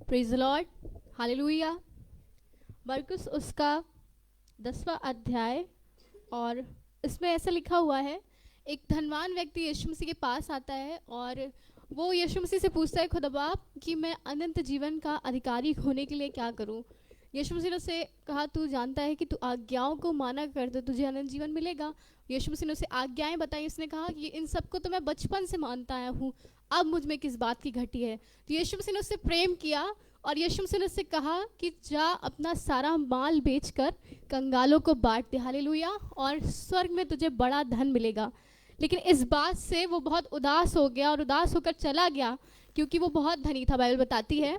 Praise the Lord, hallelujah. मरकुस उसका 10वां अध्याय, और इसमें ऐसा लिखा हुआ है, एक धनवान व्यक्ति यीशु मसीह के पास आता है और वो यीशु मसीह से पूछता है, खुदा बाप कि मैं अनंत जीवन का अधिकारी होने के लिए क्या करूं। यीशु मसीह ने उसे कहा, तू जानता है कि तू आज्ञाओं को माना कर तो तुझे अनंत जीवन मिलेगा। यीशु मसीह ने उसे आज्ञाएं बताई। उसने कहा कि इन सबको तो मैं बचपन से मानता आया हूँ, अब मुझ में किस बात की घटी है। तो यीशु मसीह ने उससे प्रेम किया और यीशु मसीह ने उससे कहा कि जा अपना सारा माल बेचकर कंगालों को बांट दे, हालेलुया, और स्वर्ग में तुझे बड़ा धन मिलेगा। लेकिन इस बात से वो बहुत उदास हो गया और उदास होकर चला गया, क्योंकि वो बहुत धनी था। बाइबल बताती है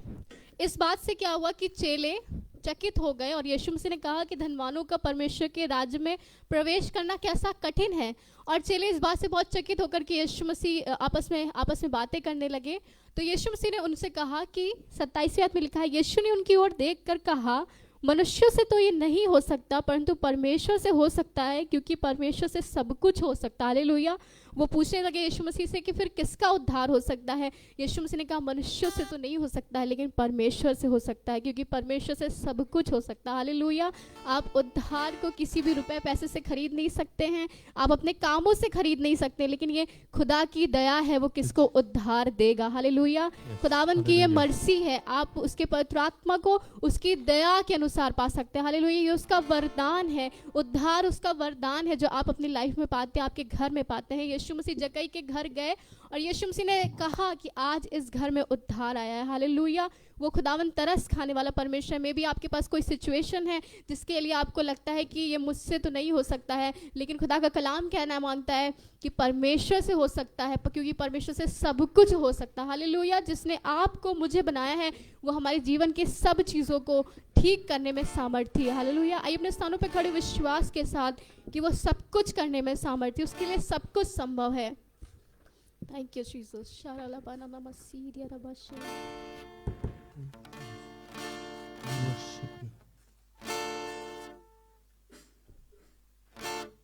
इस बात से क्या हुआ कि चेले चकित हो गए और यीशु मसीह ने कहा कि धनवानों का परमेश्वर के राज्य में प्रवेश करना कैसा कठिन है। और चेले इस बात से बहुत चकित होकर कि यीशु मसीह आपस में बातें करने लगे। तो यीशु मसीह ने उनसे कहा कि 27वें आयत में लिखा है, यीशु ने उनकी ओर देखकर कहा, मनुष्यों से तो ये नहीं हो सकता, परंतु परमेश्वर से हो सकता है, क्योंकि परमेश्वर से सब कुछ हो सकता है। हालेलुया। वो पूछने लगे यीशु मसीह से कि फिर किसका उद्धार हो सकता है। यीशु मसीह ने कहा मनुष्यों से तो नहीं हो सकता है, लेकिन परमेश्वर से हो सकता है, क्योंकि परमेश्वर से सब कुछ हो सकता है। हालेलुया। आप उद्धार को किसी भी रुपए पैसे से खरीद नहीं सकते हैं, आप अपने कामों से खरीद नहीं सकते, लेकिन ये खुदा की दया है, वो किसको उद्धार देगा। हालेलुया। खुदावन की ये मर्सी है, आप उसके पवित्र आत्मा को उसकी दया के अनुसार पा सकते हैं। हालेलुया। ये उसका वरदान है, उद्धार उसका वरदान है जो आप अपनी लाइफ में पाते हैं, आपके घर में पाते हैं। यीशु मसीह जक्कई के घर गए और यीशु मसीह ने कहा कि आज इस घर में उद्धार आया है। हालेलुया। वो खुदावन तरस खाने वाला परमेश्वर में भी आपके पास कोई सिचुएशन है जिसके लिए आपको लगता है कि ये मुझसे तो नहीं हो सकता है, लेकिन खुदा का कलाम कहना मानता है कि परमेश्वर से हो सकता है, क्योंकि परमेश्वर से सब कुछ हो सकता है। हालेलुया। जिसने आपको मुझे बनाया है वो हमारे जीवन के सब चीज़ों को ठीक करने में सामर्थ्य है। हालेलुया। आइए अपने स्थानों पर खड़े विश्वास के साथ कि वो सब कुछ करने में सामर्थ्य, उसके लिए सब कुछ संभव है। Thank you Jesus.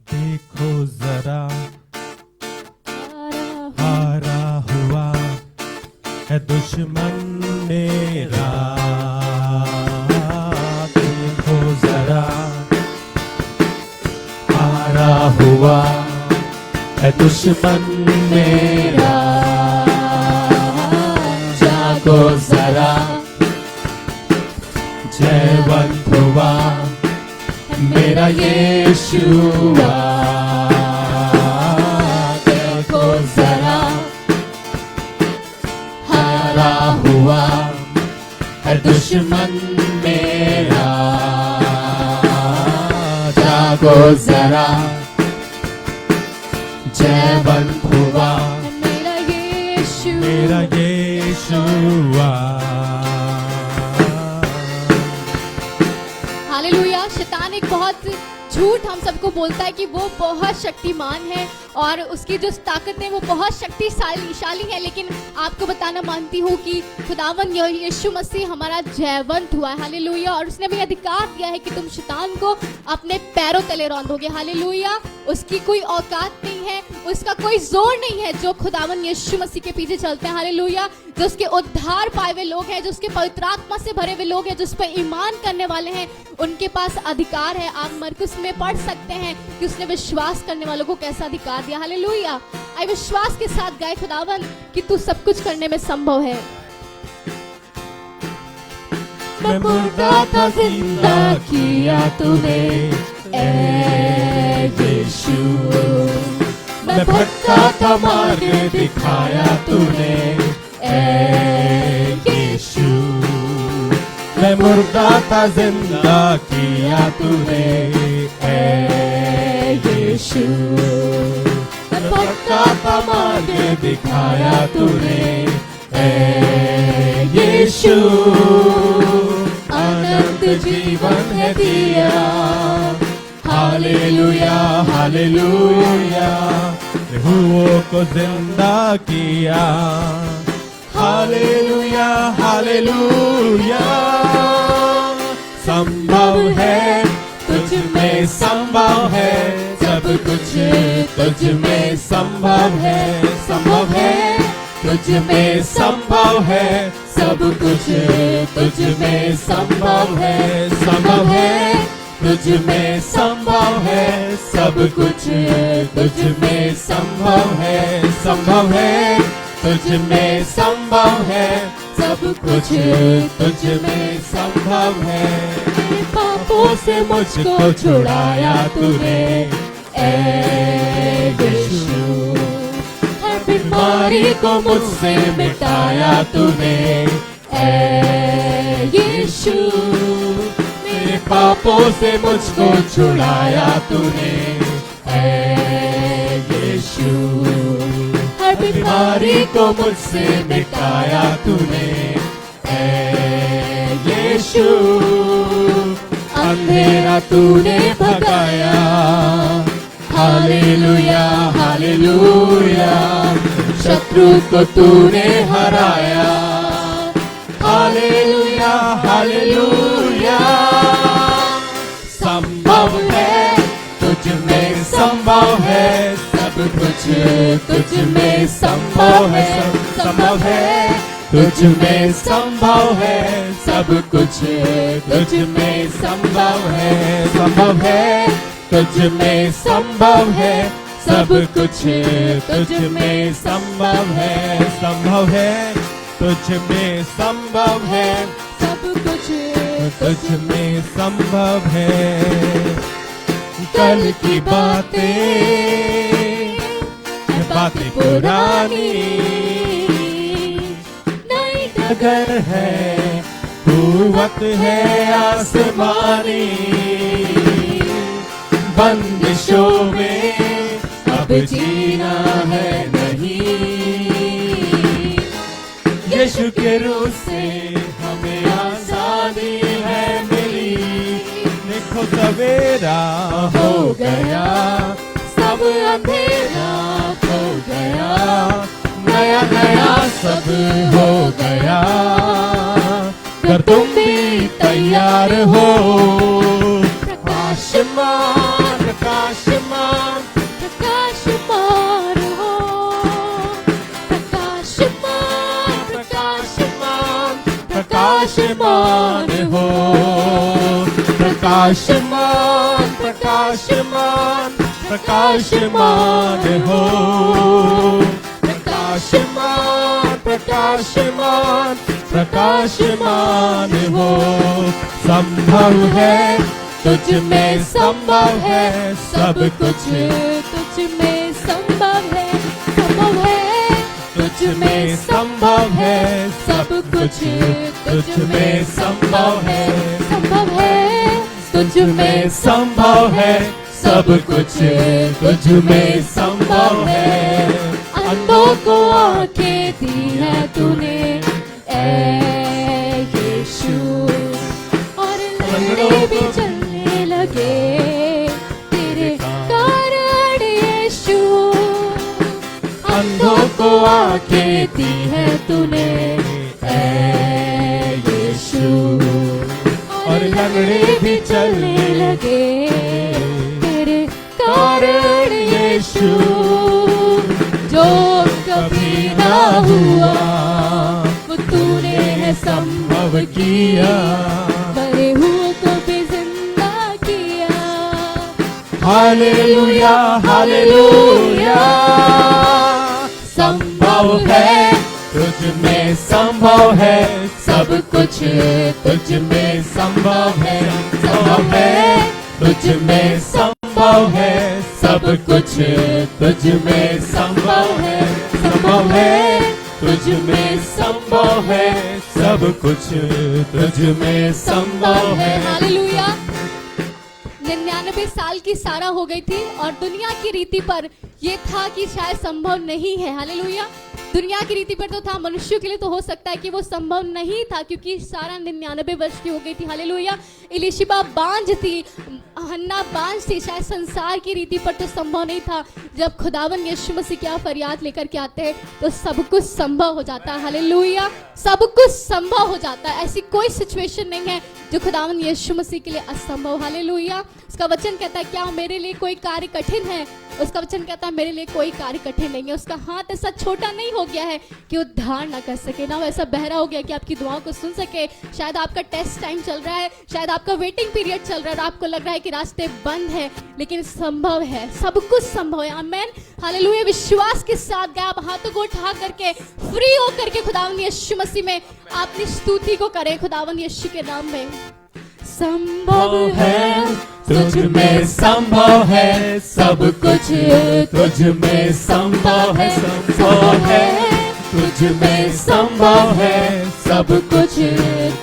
देखो जरा हारा हुआ है दुश्मन मेरा, देखो जरा हारा हुआ है दुश्मन मेरा, जागो जरा जयवंत हुआ मेरा यीशुआ, देखो जरा हारा हुआ है दुश्मन मेरा, जागो जरा जयवंत हुआ मेरा यीशुआ। हालेलुया। शैतान एक बहुत झूठ हम सबको बोलता है कि वो बहुत शक्तिमान है और उसकी जो ताकत है वो बहुत शक्तिशाली है, लेकिन आपको बताना मानती हूँ कि खुदावन यीशु मसीह हमारा जयवंत हुआ है। हालेलुया। और उसने भी अधिकार दिया है कि तुम शैतान को अपने पैरों तले रौंदोगे। हालेलुया। उसकी कोई औकात नहीं है, उसका कोई जोर नहीं है जो खुदावन यीशु मसीह के पीछे चलते हैं। हालेलुया। जो उसके उद्धार पाए हुए लोग हैं, जो उसके पवित्र आत्मा से भरे हुए लोग हैं, जो उस पर ईमान करने वाले हैं, उनके पास अधिकार है। आप मरकुस में पढ़ सकते हैं कि उसने विश्वास करने वालों को कैसा अधिकार दिया। हालेलुया। आई विश्वास के साथ गाए खुदावन कि तू सब कुछ करने में संभव है। मैं मुर्दा था जिंदा किया तूने ऐ यीशु, मैं भटका था मार्ग दिखाया तूने ऐ यीशु, मैं मुर्दा था जिंदा किया तूने ऐ यीशु, मैं भटका था मार्ग दिखाया तूने ऐ यीशु, अनंत जीवन है दिया। हालेलुया हालेलुया, प्रभुओं को जिंदा किया। हालेलुया हालेलुया, संभव है तुझ में संभव है, सब कुछ तुझ में संभव है, संभव है तुझ में संभव है, सब कुछ तुझ में संभव है, संभव है तुझ में संभव है, सब कुछ तुझ में संभव है, संभव है तुझ में संभव है, सब कुछ तुझ में संभव है। पापों से मुझको छुड़ाया तूने ऐ यीशु, बीमारी को मुझसे मिटाया तूने ऐ यीशु, मेरे पापों से मुझको छुड़ाया तूने ऐ यीशु, हर बीमारी को मुझसे मिटाया तूने ऐ यीशु, अंधेरा तूने भगाया। हालेलुया हालेलुया, शत्रु को तूने हराया। हालेलुया हालेलुया, तुझ में संभव है, संभव है, तुझ में संभव है, सब कुछ तुझ में संभव है, संभव है, तुझ में संभव है, सब कुछ तुझ में संभव है, संभव है, तुझ में संभव है, सब कुछ तुझ में संभव है। कल की बातें पुरानी, नई डगर है, कुव्वत है आसमानी, बंदिशों में अब जीना है नहीं, यीशु के रूह से हमें आजादी है मिली। देखो सवेरा हो गया, सब अंधेरा हो गया, नया नया सब हो गया, कर तुम भी तैयार हो। प्रकाशमान प्रकाशमान प्रकाशमान हो, प्रकाशमान प्रकाशमान प्रकाशमान हो, प्रकाशमान प्रकाशमान प्रकाशमान हो, प्रकाशमान प्रकाशमान प्रकाशमान हो। संभव है तुझ में संभव है, सब कुछ तुझ में संभव है, संभव है, तुझ में संभव है, सब कुछ तुझ में संभव है, संभव है, तुझ में संभव है, सब कुछ तुझ में संभव है। अंधों को आंखें दी है तूने ऐ यीशु, और लंगड़े भी चलने लगे तेरे कारण यीशु। अंधों को आंखें दी है तूने ऐ यीशु, और लंगड़े भी चलने लगे तेरे कारण यीशु। जो कभी ना हुआ वो तूने है संभव किया, मरे हुए को भी जिंदा किया। Hallelujah hallelujah. संभव है तुझ में संभव है, सब कुछ तुझ में संभव है, संभव है तुझ में संभव है, सब कुछ तुझ में संभव है, संभव है तुझ में संभव है, सब कुछ तुझ में संभव है। हालेलुया। 99 साल की सारा हो गई थी और दुनिया की रीति पर यह था कि शायद संभव नहीं है। हालेलुया। दुनिया की रीति पर तो था, मनुष्यों के लिए तो हो सकता है कि वो संभव नहीं था क्योंकि सारा 99 वर्ष की हो गई थी। हालेलुया। इलिशिबा बांझ थी, हन्ना बांझ थी, शायद संसार की रीति पर तो संभव नहीं था। जब खुदावन यीशु मसीह क्या फरियाद लेकर के आते हैं तो सब कुछ संभव हो जाता है। हालेलुया। सब कुछ संभव हो जाता है। ऐसी कोई सिचुएशन नहीं है जो खुदावन यीशु मसीह के लिए असंभव। हालेलुया। उसका वचन कहता है क्या मेरे लिए कोई कार्य कठिन है? उसका वचन कहता है मेरे लिए कोई कार्य कठिन नहीं है। उसका हाथ ऐसा छोटा नहीं हो गया है कि उद्धार ना कर सके, ना वैसा बहरा हो गया कि आपकी दुआओं को सुन सके। शायद आपका टेस्ट टाइम चल रहा है, शायद आपका वेटिंग पीरियड चल रहा है और आपको लग रहा है कि रास्ते बंद है, लेकिन संभव है, सब कुछ संभव है। आमेन। हालेलुया। विश्वास के साथ गए आप हाथों को उठा करके फ्री हो करके खुदावन यीशु मसीह में अपनी स्तुति को करें। खुदावन यीशु के नाम में संभव है, तुझ में संभव है, सब कुछ तुझ में संभव है, संभव है तुझ में संभव है, सब कुछ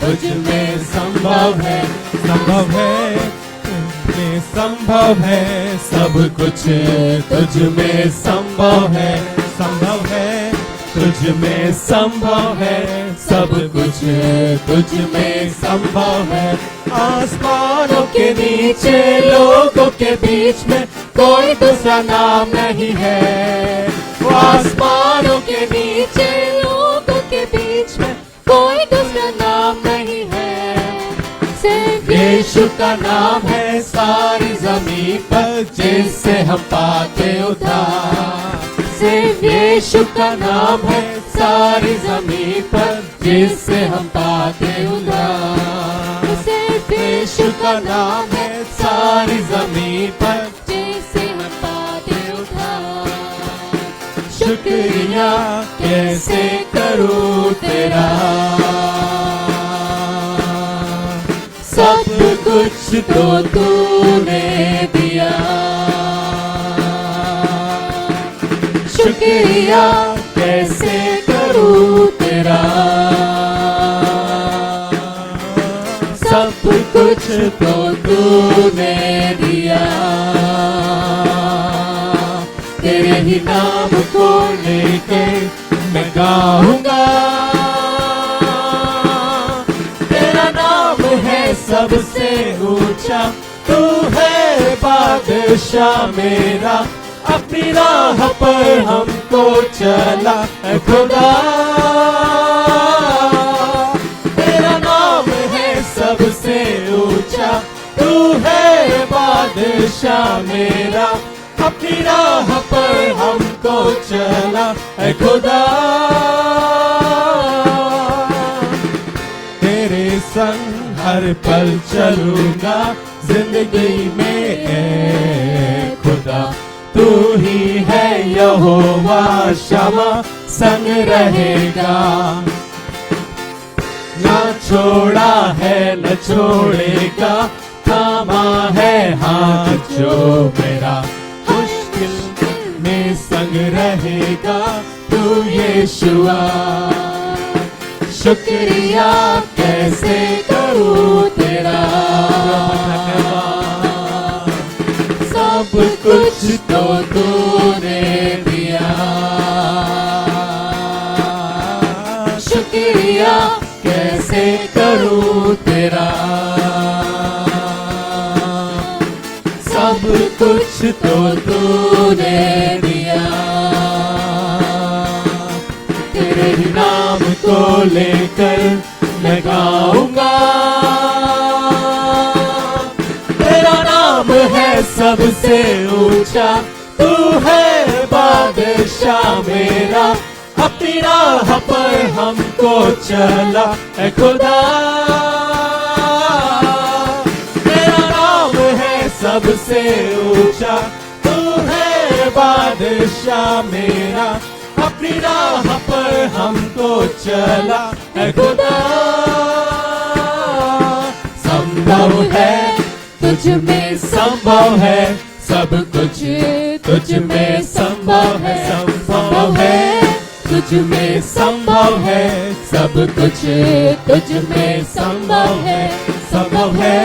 तुझ में संभव है, संभव है तुझ में संभव है, सब कुछ तुझ में संभव है, संभव है तुझ में संभव है, सब कुछ तुझ में संभव है। आसमानों के नीचे लोगों के बीच में कोई दूसरा नाम नहीं है। वो आसमानों के नीचे लोगों के बीच में कोई दूसरा नाम नहीं है। सिर्फ यीशु का नाम है सारी जमीन पर, जिससे हम पाते उद्धार। यीशु का नाम है सारी जमीन पर, जिससे हम पाते उद्धार। सिर्फ यीशु का नाम है सारी जमीन पर, जिससे हम पाते उद्धार। शुक्रिया कैसे करूं तेरा, सब कुछ तो तूने दिया। शुक्रिया कैसे करूं तेरा, सब कुछ तो तूने दिया। तेरे ही नाम को लेके मैं गाऊंगा, तेरा नाम है सबसे ऊंचा। तू है बादशाह मेरा, अपनी राह पर हमको चला है खुदा। तेरा नाम है सबसे ऊंचा, तू है बादशाह मेरा, अपनी राह पर हमको चला है खुदा। तेरे संग हर पल चलूंगा जिंदगी में है खुदा। तू ही है यहोवा शमा, संग रहेगा। ना छोड़ा है न छोड़ेगा, थामा है हाथ जो मेरा। मुश्किल में संग रहेगा तू यीशुआ। शुक्रिया कैसे करूं तेरा, सब कुछ तो तूने दिया। शुक्रिया कैसे करूं तेरा, सब कुछ तो तूने दिया। तेरे ही नाम को लेकर मैं गाऊंगा, तेरा नाम है सबसे ऊंचा। तू है बादशाह मेरा, अपनी राह पर हमको चला है खुदा। तेरा नाम है सबसे ऊंचा, तू है बादशाह मेरा, अपनी राह पर हमको चला है खुदा। संभव है तुझ में, संभव है सब कुछ तुझ में संभव है। संभव है तुझ में, संभव है सब कुछ तुझ में संभव है। संभव है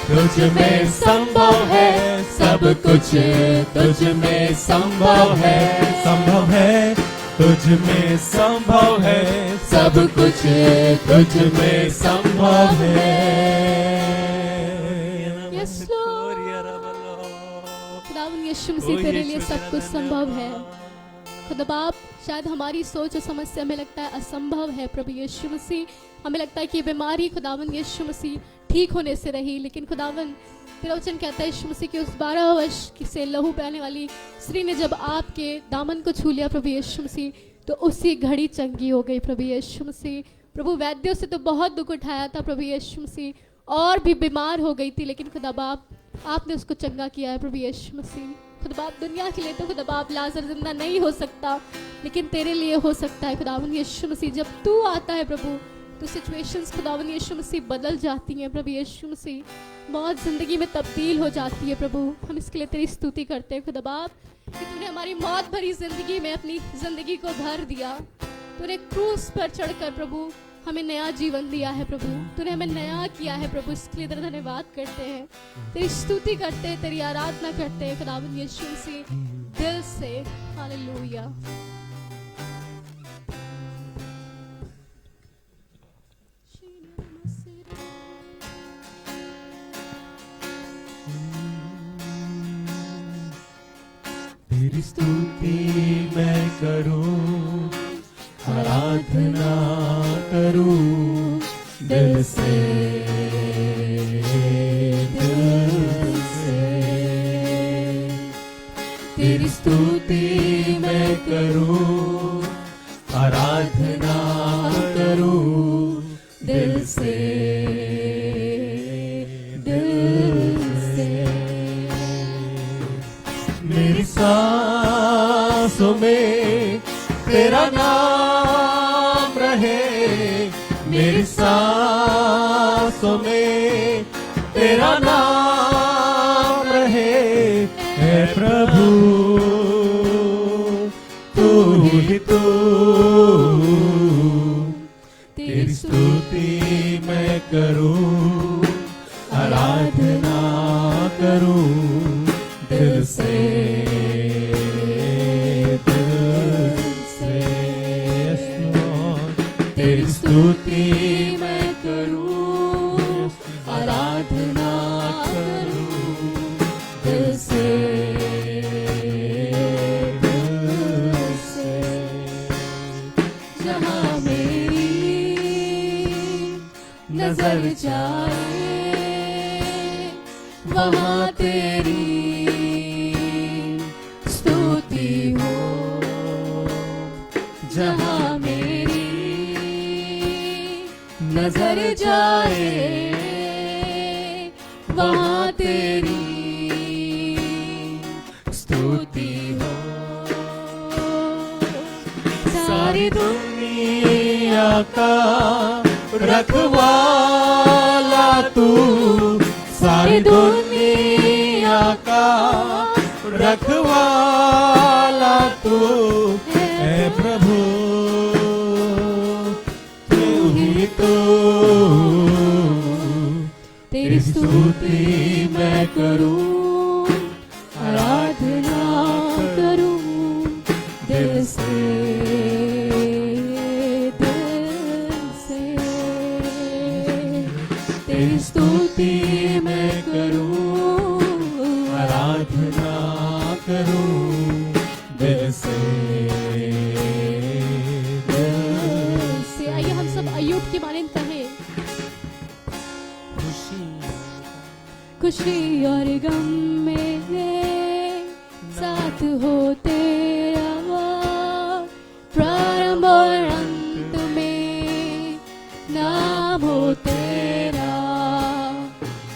तुझ में, संभव है सब कुछ तुझ में संभव है। संभव है तुझ में, संभव है सब कुछ तुझ में संभव है। यस लॉर्ड, खुदावंद यीशु मसीह तेरे लिए सब कुछ संभव है। खुदा बाप, शायद हमारी सोच और समस्या में लगता है असंभव है प्रभु यीशु मसीह। हमें लगता है कि ये बीमारी खुदावंद यीशु मसीह ठीक होने से रही, लेकिन खुदावंद तेरा वचन कहता है यीशु मसीह की उस 12 वर्ष से लहू बहने वाली स्त्री ने जब आपके दामन को छू लिया प्रभु यीशु मसीह, तो उसी घड़ी चंगी हो गई प्रभु यीशु मसीह। प्रभु वैद्यों से तो बहुत दुख उठाया था प्रभु यीशु मसीह, और भी बीमार हो गई थी, लेकिन खुदा बाप आपने उसको चंगा किया है प्रभु यीशु मसीह। खुदा बाप, दुनिया के लिए तो खुदा बाप लाजर जिंदा नहीं हो सकता, लेकिन तेरे लिए हो सकता है खुदावंद यीशु मसीह। जब तू आता है प्रभु, तो सिचुएशंस खुदावंद यीशु मसीह बदल जाती हैं प्रभु यीशु मसीह। मौत जिंदगी में तब्दील हो जाती है प्रभु। हम इसके लिए तेरी स्तुति करते हैं खुदा बाप कि तूने हमारी मौत भरी जिंदगी में अपनी जिंदगी को भर दिया। तूने क्रूस पर चढ़कर प्रभु हमें नया जीवन दिया है प्रभु। तूने हमें नया किया है प्रभु, इसके लिए तेरा धन्यवाद करते हैं, तेरी स्तुति करते हैं, तेरी आराधना करते हैं खुदावंद यीशु मसीह दिल से। हालेलुया। तेरी स्तुति मैं करूं, आराधना करूं दिल से, दिल से। तेरी स्तुति मैं करूं, से, दिल से। मेरी सांसों में तेरा नाम रहे, मेरी सांसों में तेरा नाम रहे। है प्रभु तू ही तू, तेरी स्तुति मैं करूं, आराधना करूं दिल से, दिल से। तेरी स्तुति मैं करूं, आराधना करूं दिल से, दिल से। जहाँ मेरी नजर जाए वहाँ तेरी स्तुति हो, जहाँ मेरी नजर जाए वहाँ तेरी स्तुति हो। सारी दुनिया का रखवाला तू, सारी दुनिया का रखवाला तू है प्रभु, तू ही तो। तेरी स्तुति मैं करूं, आराधना करूं दिल से, दिल से। तेरी स्तुति मैं करूं, आराधना करूं दिल से, दिल से। आइए हम सब अय्यूब की मानिंद कहें। खुशी और गम में साथ हो तेरा, प्रारंभ और अंत में नाम हो तेरा।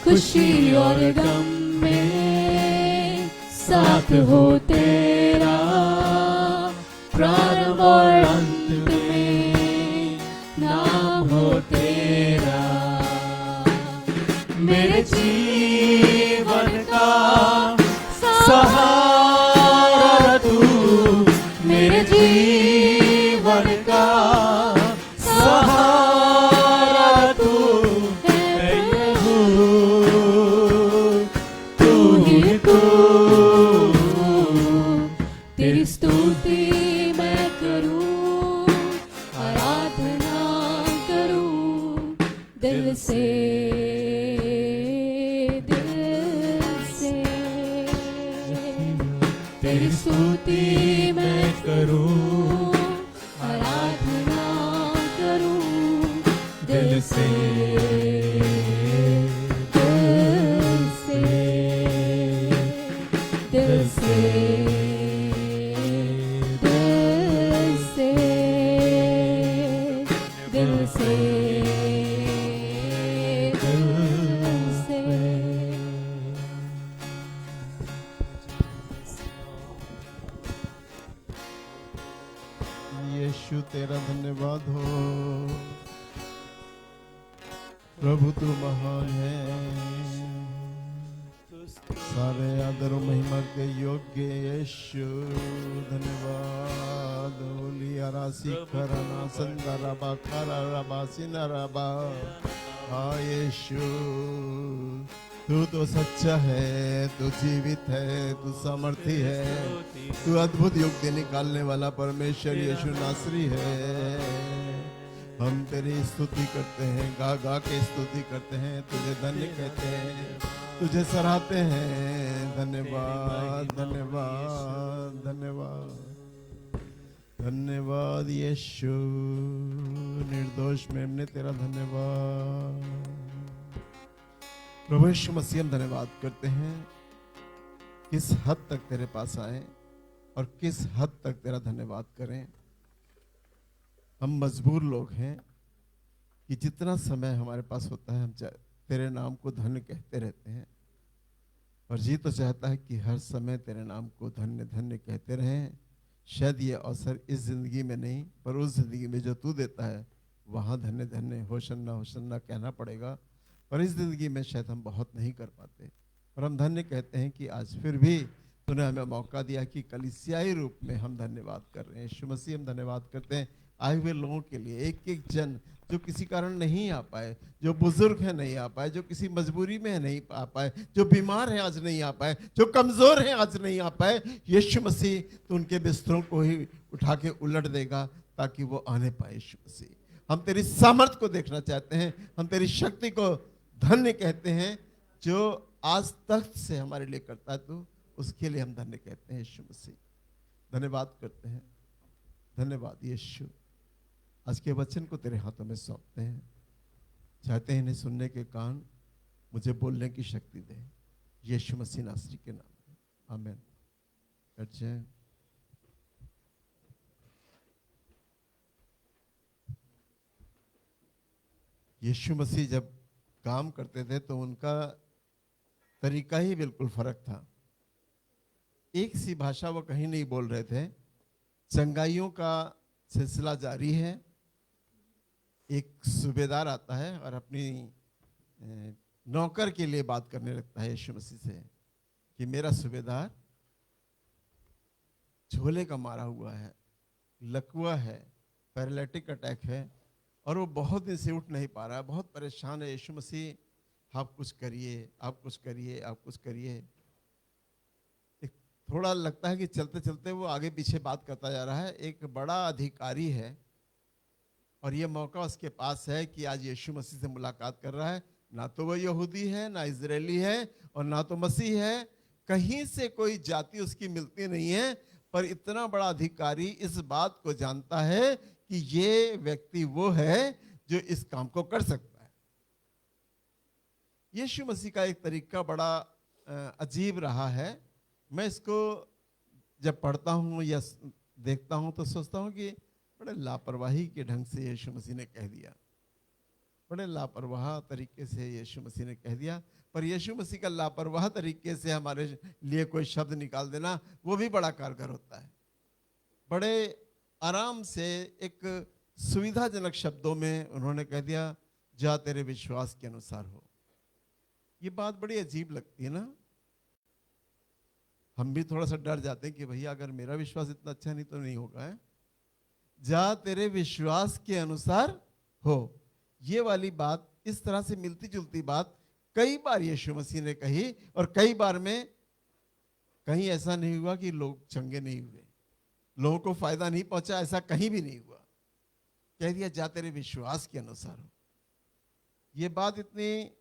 खुशी और गम में साथ हो तेरा, प्रारंभ और अंत में नाम हो तेरा। मेरे जीवन का सहारा तू, मेरे जीवन का सहारा तू है प्रभु, तू ही तू। तेरी स्तुति मैं करूं, आराधना करूं दिल से, तेरी स्तुति मैं करूं, आराधना करूं दिल से, दिल से, दिल से, दिल से, दिल से, दिल से। यीशु तेरा धन्यवाद हो, प्रभु तू महान है, सारे आदर और महिमा के योग्य यीशु धन्यवाद। लिया राशि करना संदरबा खराबा सिनरबा। हाँ यीशु तू तो सच्चा है, तू जीवित है, तू सामर्थी है, तू अद्भुत युक्ति निकालने वाला परमेश्वर यीशु नासरी है। हम तेरी स्तुति करते हैं, गा गा के स्तुति करते हैं, तुझे धन्य कहते हैं, तुझे सराहते हैं। धन्यवाद धन्यवाद धन्यवाद धन्यवाद यीशु, निर्दोष में हमने तेरा धन्यवाद। प्रभु यीशु मसीह हम धन्यवाद करते हैं, किस हद तक तेरे पास आए और किस हद तक तेरा धन्यवाद करें। हम मजबूर लोग हैं, कि जितना समय हमारे पास होता है हम तेरे नाम को धन्य कहते रहते हैं, और जी तो चाहता है कि हर समय तेरे नाम को धन्य धन्य कहते रहें। शायद ये अवसर इस ज़िंदगी में नहीं, पर उस ज़िंदगी में जो तू देता है वहाँ धन्य धन्य होशन्ना होशन्ना कहना पड़ेगा। पर इस ज़िंदगी में शायद हम बहुत नहीं कर पाते, और हम धन्य कहते हैं कि आज फिर भी तूने हमें मौका दिया कि कलीसियाई रूप में हम धन्यवाद कर रहे हैं। यीशु मसीह, हम धन्यवाद करते हैं आए हुए लोगों के लिए, एक एक जन जो किसी कारण नहीं आ पाए, जो बुजुर्ग है नहीं आ पाए, जो किसी मजबूरी में है नहीं आ पाए, जो बीमार है आज नहीं आ पाए, जो कमजोर है आज नहीं आ पाए। यीशु मसीह तो उनके बिस्तरों को ही उठा के उलट देगा ताकि वो आने पाए। यीशु मसीह, हम तेरी सामर्थ को देखना चाहते हैं, हम तेरी शक्ति को धन्य कहते हैं जो आज तक से हमारे लिए करता है तू, उसके लिए हम धन्य कहते हैं। यीशु मसीह, धन्यवाद करते हैं। धन्यवाद यीशु। आज के वचन को तेरे हाथों में सौंपते हैं, चाहते हैं इन्हें सुनने के कान, मुझे बोलने की शक्ति दे, यीशु मसीह नासरी के नाम में, आमीन। अच्छा, यीशु मसीह जब काम करते थे तो उनका तरीका ही बिल्कुल फर्क था। एक सी भाषा वो कहीं नहीं बोल रहे थे। चंगाइयों का सिलसिला जारी है। एक सूबेदार आता है और अपनी नौकर के लिए बात करने लगता है यीशु मसीह से कि मेरा सूबेदार झोले का मारा हुआ है, लकवा है, पैरालिटिक अटैक है और वो बहुत दिन से उठ नहीं पा रहा है, बहुत परेशान है। यीशु मसीह, आप कुछ करिए, आप कुछ करिए, आप कुछ करिए। एक थोड़ा लगता है कि चलते चलते वो आगे पीछे बात करता जा रहा है। एक बड़ा अधिकारी है और ये मौका उसके पास है कि आज यीशु मसीह से मुलाकात कर रहा है। ना तो वो यहूदी है, ना इजरायली है और ना तो मसीह है। कहीं से कोई जाति उसकी मिलती नहीं है, पर इतना बड़ा अधिकारी इस बात को जानता है कि ये व्यक्ति वो है जो इस काम को कर सकता है। यीशु मसीह का एक तरीका बड़ा अजीब रहा है। मैं इसको जब पढ़ता हूँ या देखता हूँ तो सोचता हूँ कि बड़े लापरवाही के ढंग से यीशु मसीह ने कह दिया, बड़े लापरवाह तरीके से यीशु मसीह ने कह दिया। पर यीशु मसीह का लापरवाह तरीके से हमारे लिए कोई शब्द निकाल देना वो भी बड़ा कारगर होता है। बड़े आराम से एक सुविधाजनक शब्दों में उन्होंने कह दिया, जा तेरे विश्वास के अनुसार हो। ये बात बड़ी अजीब लगती है ना। हम भी थोड़ा सा डर जाते हैं कि भैया अगर मेरा विश्वास इतना अच्छा नहीं तो नहीं होगा है। जा तेरे विश्वास के अनुसार हो, ये वाली बात, इस तरह से मिलती जुलती बात कई बार यीशु मसीह ने कही और कई बार में कहीं ऐसा नहीं हुआ कि लोग चंगे नहीं हुए, लोगों को फायदा नहीं पहुंचा, ऐसा कहीं भी नहीं हुआ। कह दिया जा तेरे विश्वास के अनुसार हो। ये बात इतनी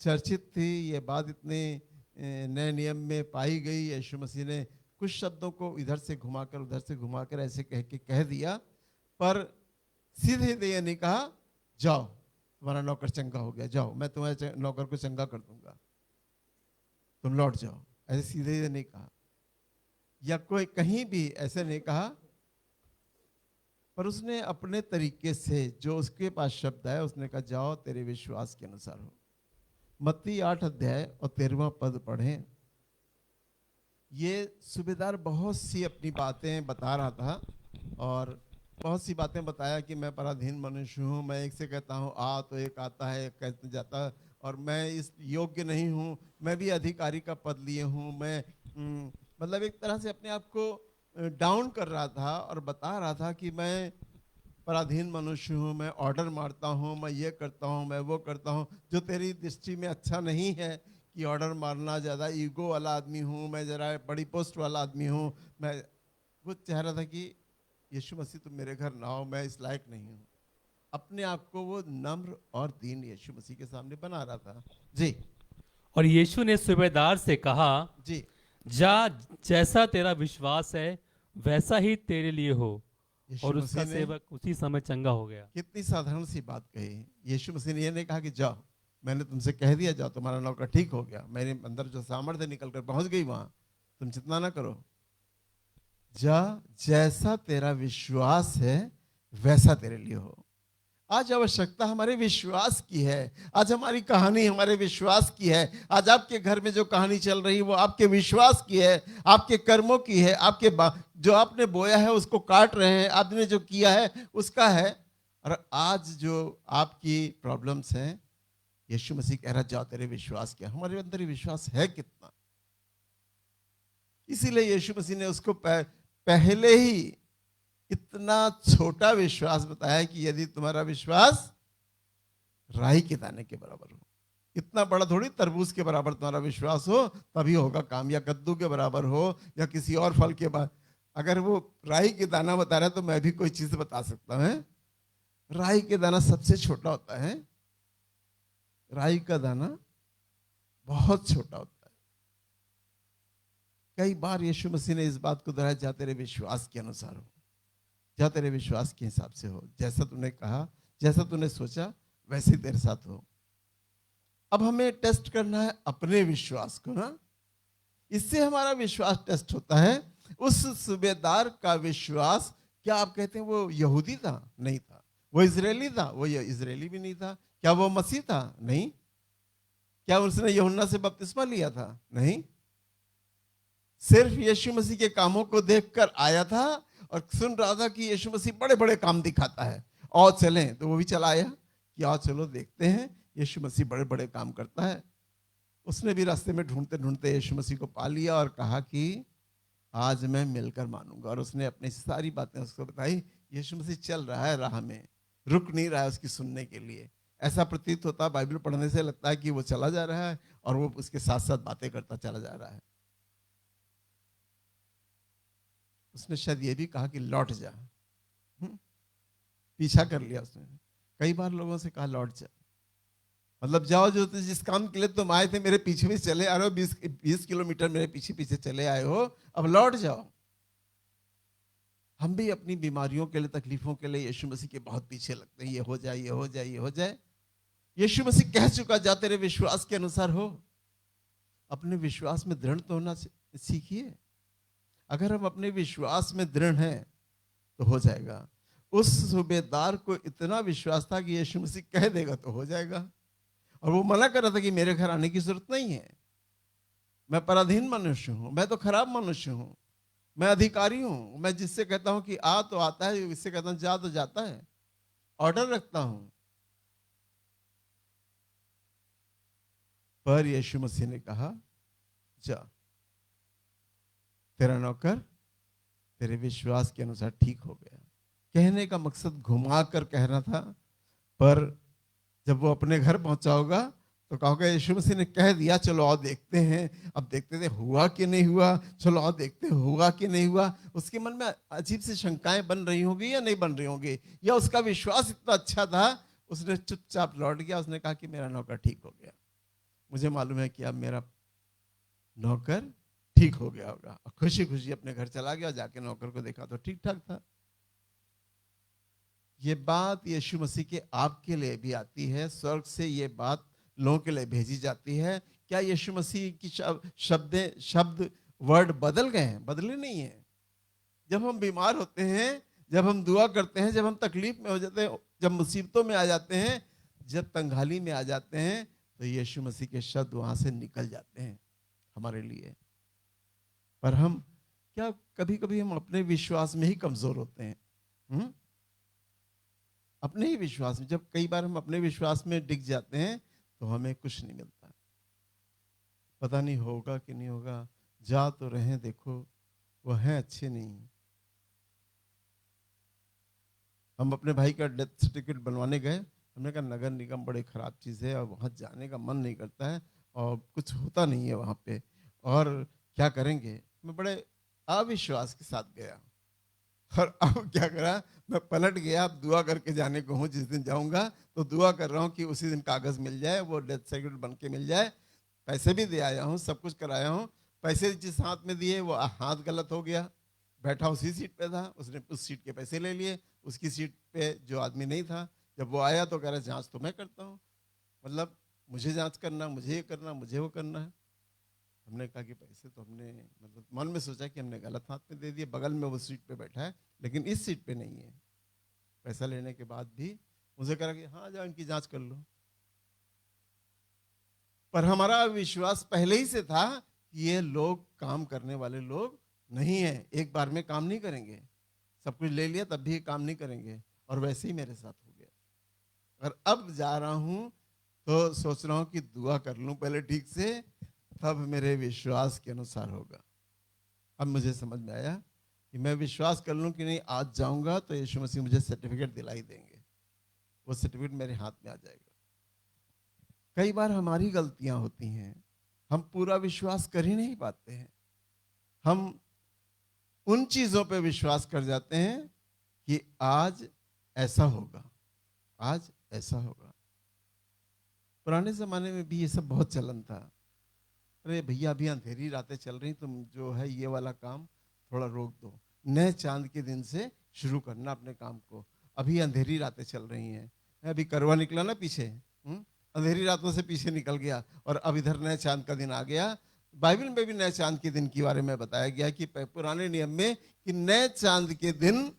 चर्चित थी, ये बात इतने नए नियम में पाई गई। यीशु मसीह ने कुछ शब्दों को इधर से घुमाकर उधर से घुमाकर ऐसे कह दिया, पर सीधे ये नहीं कहा जाओ तुम्हारा नौकर चंगा हो गया, जाओ मैं तुम्हारे नौकर को चंगा कर दूंगा, तुम लौट जाओ, ऐसे सीधे ये नहीं कहा। या कोई कहीं भी ऐसे नहीं कहा, पर उसने अपने तरीके से जो उसके पास शब्द है उसने कहा जाओ तेरे विश्वास के अनुसार हो। मत्ती 8 अध्याय और 13वां पद पढ़ें। ये सूबेदार बहुत सी अपनी बातें बता रहा था और बहुत सी बातें बताया कि मैं पराधीन मनुष्य हूँ, मैं एक से कहता हूँ आ तो एक आता है, एक कहते जाता है, और मैं इस योग्य नहीं हूँ, मैं भी अधिकारी का पद लिए हूँ। मैं मतलब एक तरह से अपने आप को डाउन कर रहा था और बता रहा था कि मैं पराधीन मनुष्य हूँ, मैं ऑर्डर मारता हूँ, मैं ये करता हूँ, मैं वो करता हूँ, जो तेरी दृष्टि में अच्छा नहीं है कि ऑर्डर मारना, ज़्यादा ईगो वाला आदमी हूँ, मैं ज़रा बड़ी पोस्ट वाला आदमी हूँ। मैं वो चाह रहा था कि यीशु मसीह तुम मेरे घर ना आओ, मैं इस लायक नहीं हूँ। अपने आप को वो नम्र और दीन यीशु मसीह के सामने बना रहा था जी। और यीशु ने सूबेदार से कहा जी, जा जैसा तेरा विश्वास है वैसा ही तेरे लिए हो, और उसका सेवक उसी समय चंगा हो गया। कितनी साधारण सी बात कही। यीशु मसीह ने यह नहीं कहा कि जाओ, मैंने तुमसे कह दिया जाओ तुम्हारा नौकर ठीक हो गया, मेरे अंदर जो सामर्थ्य निकल कर पहुंच गई वहां, तुम चिंता ना करो। जा जैसा तेरा विश्वास है वैसा तेरे लिए हो। आज आवश्यकता हमारे विश्वास की है। आज हमारी कहानी हमारे विश्वास की है। आज आपके घर में जो कहानी चल रही है वो आपके विश्वास की है, आपके कर्मों की है, जो आपने बोया है उसको काट रहे हैं, आपने जो किया है उसका है। और आज जो आपकी प्रॉब्लम्स हैं, यीशु मसीह कह रहा जाओ तेरे विश्वास किया। हमारे अंदर ये विश्वास है कितना? इसीलिए यीशु मसीह ने उसको पहले ही इतना छोटा विश्वास बताया कि यदि तुम्हारा विश्वास राई के दाने के बराबर हो, इतना बड़ा थोड़ी तरबूज के बराबर तुम्हारा विश्वास हो तभी होगा काम, या कद्दू के बराबर हो या किसी और फल के बराबर। अगर वो राई के दाना बता रहा है तो मैं भी कोई चीज बता सकता हूं। राई के दाना सबसे छोटा होता है, राई का दाना बहुत छोटा होता है। कई बार यीशु मसीह ने इस बात को दोहराया, जा तेरे विश्वास के अनुसार हो, जा तेरे विश्वास के हिसाब से हो, जैसा तूने कहा, जैसा तूने सोचा वैसे ही तेरे साथ हो। अब हमें टेस्ट करना है अपने विश्वास को ना, इससे हमारा विश्वास टेस्ट होता है। उस सूबेदार का विश्वास, क्या आप कहते हैं वो यहूदी था? नहीं था। वो इजरायली था? वो इजरायली भी नहीं था। क्या वो मसीह था? नहीं। क्या उसने यूहन्ना से बपतिस्मा लिया था? नहीं। सिर्फ यीशु मसीह के कामों को देखकर आया था और सुन रहा था कि यीशु मसीह बड़े बड़े काम दिखाता है, और चलें, तो वो भी चला आया कि आओ चलो देखते हैं यीशु मसीह बड़े बड़े काम करता है। उसने भी रास्ते में ढूंढते ढूंढते यीशु मसीह को पा लिया और कहा कि आज मैं मिलकर मानूंगा, और उसने अपनी सारी बातें उसको बताई। यीशु मसीह चल रहा है राह में, रुक नहीं रहा है उसकी सुनने के लिए। ऐसा प्रतीत होता है बाइबल पढ़ने से, लगता है कि वो चला जा रहा है और वो उसके साथ साथ बातें करता चला जा रहा है। उसने शायद ये भी कहा कि लौट जा, पीछा कर लिया उसने। कई बार लोगों से कहा लौट जा, मतलब जाओ, जो जिस काम के लिए तुम आए थे मेरे पीछे भी चले आ रहे हो, 20 किलोमीटर मेरे पीछे पीछे चले आए हो, अब लौट जाओ। हम भी अपनी बीमारियों के लिए, तकलीफों के लिए यीशु मसीह के बहुत पीछे लगते हैं, ये हो जाए, ये हो जाए, ये हो जाए। यीशु मसीह कह चुका, जा तेरे विश्वास के अनुसार हो। अपने विश्वास में दृढ़ तो होना सीखिए। अगर हम अपने विश्वास में दृढ़ हैं तो हो जाएगा। उस सूबेदार को इतना विश्वास था कि यीशु मसीह कह देगा तो हो जाएगा, और वो मना कर रहा था कि मेरे घर आने की जरूरत नहीं है, मैं पराधीन मनुष्य हूं, मैं तो खराब मनुष्य हूं, मैं अधिकारी हूं, मैं जिससे कहता हूं कि आ तो आता है, इससे कहता हूं जा तो जाता है, ऑर्डर रखता हूं। पर यीशु मसीह ने कहा जा, तेरा नौकर तेरे विश्वास के अनुसार ठीक हो गया। कहने का मकसद घुमा कर कहना था, पर जब वो अपने घर पहुंचा होगा तो कहोगे यीशु मसीह ने कह दिया, चलो आओ देखते हैं। अब देखते थे हुआ कि नहीं हुआ, चलो आओ देखते हुआ कि नहीं हुआ। उसके मन में अजीब सी शंकाएं बन रही होंगी या नहीं बन रही होंगी, या उसका विश्वास इतना अच्छा था, उसने चुपचाप लौट गया। उसने कहा कि मेरा नौकर ठीक हो गया। मुझे मालूम है कि अब मेरा नौकर ठीक हो गया होगा। खुशी खुशी अपने घर चला गया, जाके नौकर को देखा तो ठीक ठाक था। ये बात यीशु मसीह के आपके लिए भी आती है, स्वर्ग से ये बात लोगों के लिए भेजी जाती है। क्या यीशु मसीह की शब्द वर्ड बदल गए हैं? बदले नहीं है। जब हम बीमार होते हैं, जब हम दुआ करते हैं, जब हम तकलीफ में हो जाते हैं, जब मुसीबतों में आ जाते हैं, जब तंगहाली में आ जाते हैं, तो यीशु मसीह के शब्द वहां से निकल जाते हैं हमारे लिए। पर हम क्या कभी कभी हम अपने विश्वास में ही कमजोर होते हैं। अपने ही विश्वास में, जब कई बार हम अपने विश्वास में डिग जाते हैं तो हमें कुछ नहीं मिलता। पता नहीं होगा कि नहीं होगा, जा तो रहे, देखो वो हैं अच्छे नहीं। हम अपने भाई का डेथ सर्टिफिकेट बनवाने गए, हमने कहा नगर निगम बड़े खराब चीज है और वहां जाने का मन नहीं करता है और कुछ होता नहीं है वहां पे, और क्या करेंगे। मैं बड़े अविश्वास के साथ गया और अब क्या करा, मैं पलट गया। अब दुआ करके जाने को हूँ, जिस दिन जाऊंगा तो दुआ कर रहा हूँ कि उसी दिन कागज मिल जाए, वो डेथ सर्टिफिकेट बन के मिल जाए। पैसे भी दे आया हूँ, सब कुछ कराया हूँ। पैसे जिस हाथ में दिए वो हाथ गलत हो गया, बैठा उसी सीट पे था, उसने उस सीट के पैसे ले लिए। उसकी सीट पे जो आदमी नहीं था, जब वो आया तो कह रहा जांच तो मैं करता हूँ, मतलब मुझे जांच करना, मुझे ये करना, मुझे वो करना है। हमने कहा कि पैसे तो हमने, मतलब मन में सोचा कि हमने गलत हाथ में दे दिए। बगल में वो सीट पे बैठा है लेकिन इस सीट पे नहीं है। पैसा लेने के बाद भी मुझे कहा कि हाँ जाओ इनकी जांच कर लो, पर हमारा विश्वास पहले ही से था कि ये लोग काम करने वाले लोग नहीं है, एक बार में काम नहीं करेंगे, सब कुछ ले लिया तब भी काम नहीं करेंगे। और वैसे ही मेरे साथ हो गया। और अब जा रहा हूं तो सोच रहा हूं कि दुआ कर लूं पहले ठीक से, तब मेरे विश्वास के अनुसार होगा। अब मुझे समझ में आया कि मैं विश्वास कर लूं कि नहीं, आज जाऊंगा तो यीशु मसीह मुझे सर्टिफिकेट दिलाई देंगे, वो सर्टिफिकेट मेरे हाथ में आ जाएगा। कई बार हमारी गलतियां होती हैं, हम पूरा विश्वास कर ही नहीं पाते हैं। हम उन चीजों पे विश्वास कर जाते हैं कि आज ऐसा होगा, आज ऐसा होगा। पुराने जमाने में भी ये सब बहुत चलन था। अरे भैया अभी अंधेरी रातें चल रही, तुम जो है ये वाला काम थोड़ा रोक दो, नए चांद के दिन से शुरू करना अपने काम को, अभी अंधेरी रातें चल रही हैं। अभी करवा निकला ना पीछे, अंधेरी रातों से पीछे निकल गया और अब इधर नए चांद का दिन आ गया। बाइबल में भी नए चांद के दिन के बारे में बताया गया कि पुराने नियम में कि नए चांद के दिन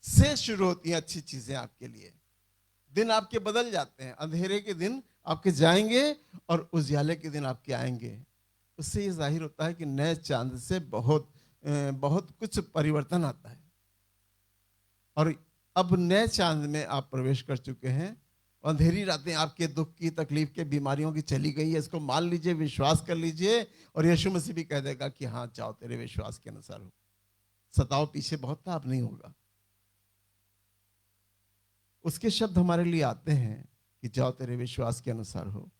से शुरू होती हैं अच्छी चीजें आपके लिए। दिन आपके बदल जाते हैं, अंधेरे के दिन आपके जाएंगे और उजियाले के दिन आपके आएंगे। उससे ये जाहिर होता है कि नए चांद से बहुत बहुत कुछ परिवर्तन आता है। और अब नए चांद में आप प्रवेश कर चुके हैं, अंधेरी रातें आपके दुख की, तकलीफ के, बीमारियों की चली गई है। इसको मान लीजिए, विश्वास कर लीजिए और यीशु मसीह भी कह देगा कि हाँ जाओ, तेरे विश्वास के अनुसार हो। सताओ पीछे बहुत था, अब नहीं होगा। उसके शब्द हमारे लिए आते हैं कि जाओ तेरे विश्वास के अनुसार हो।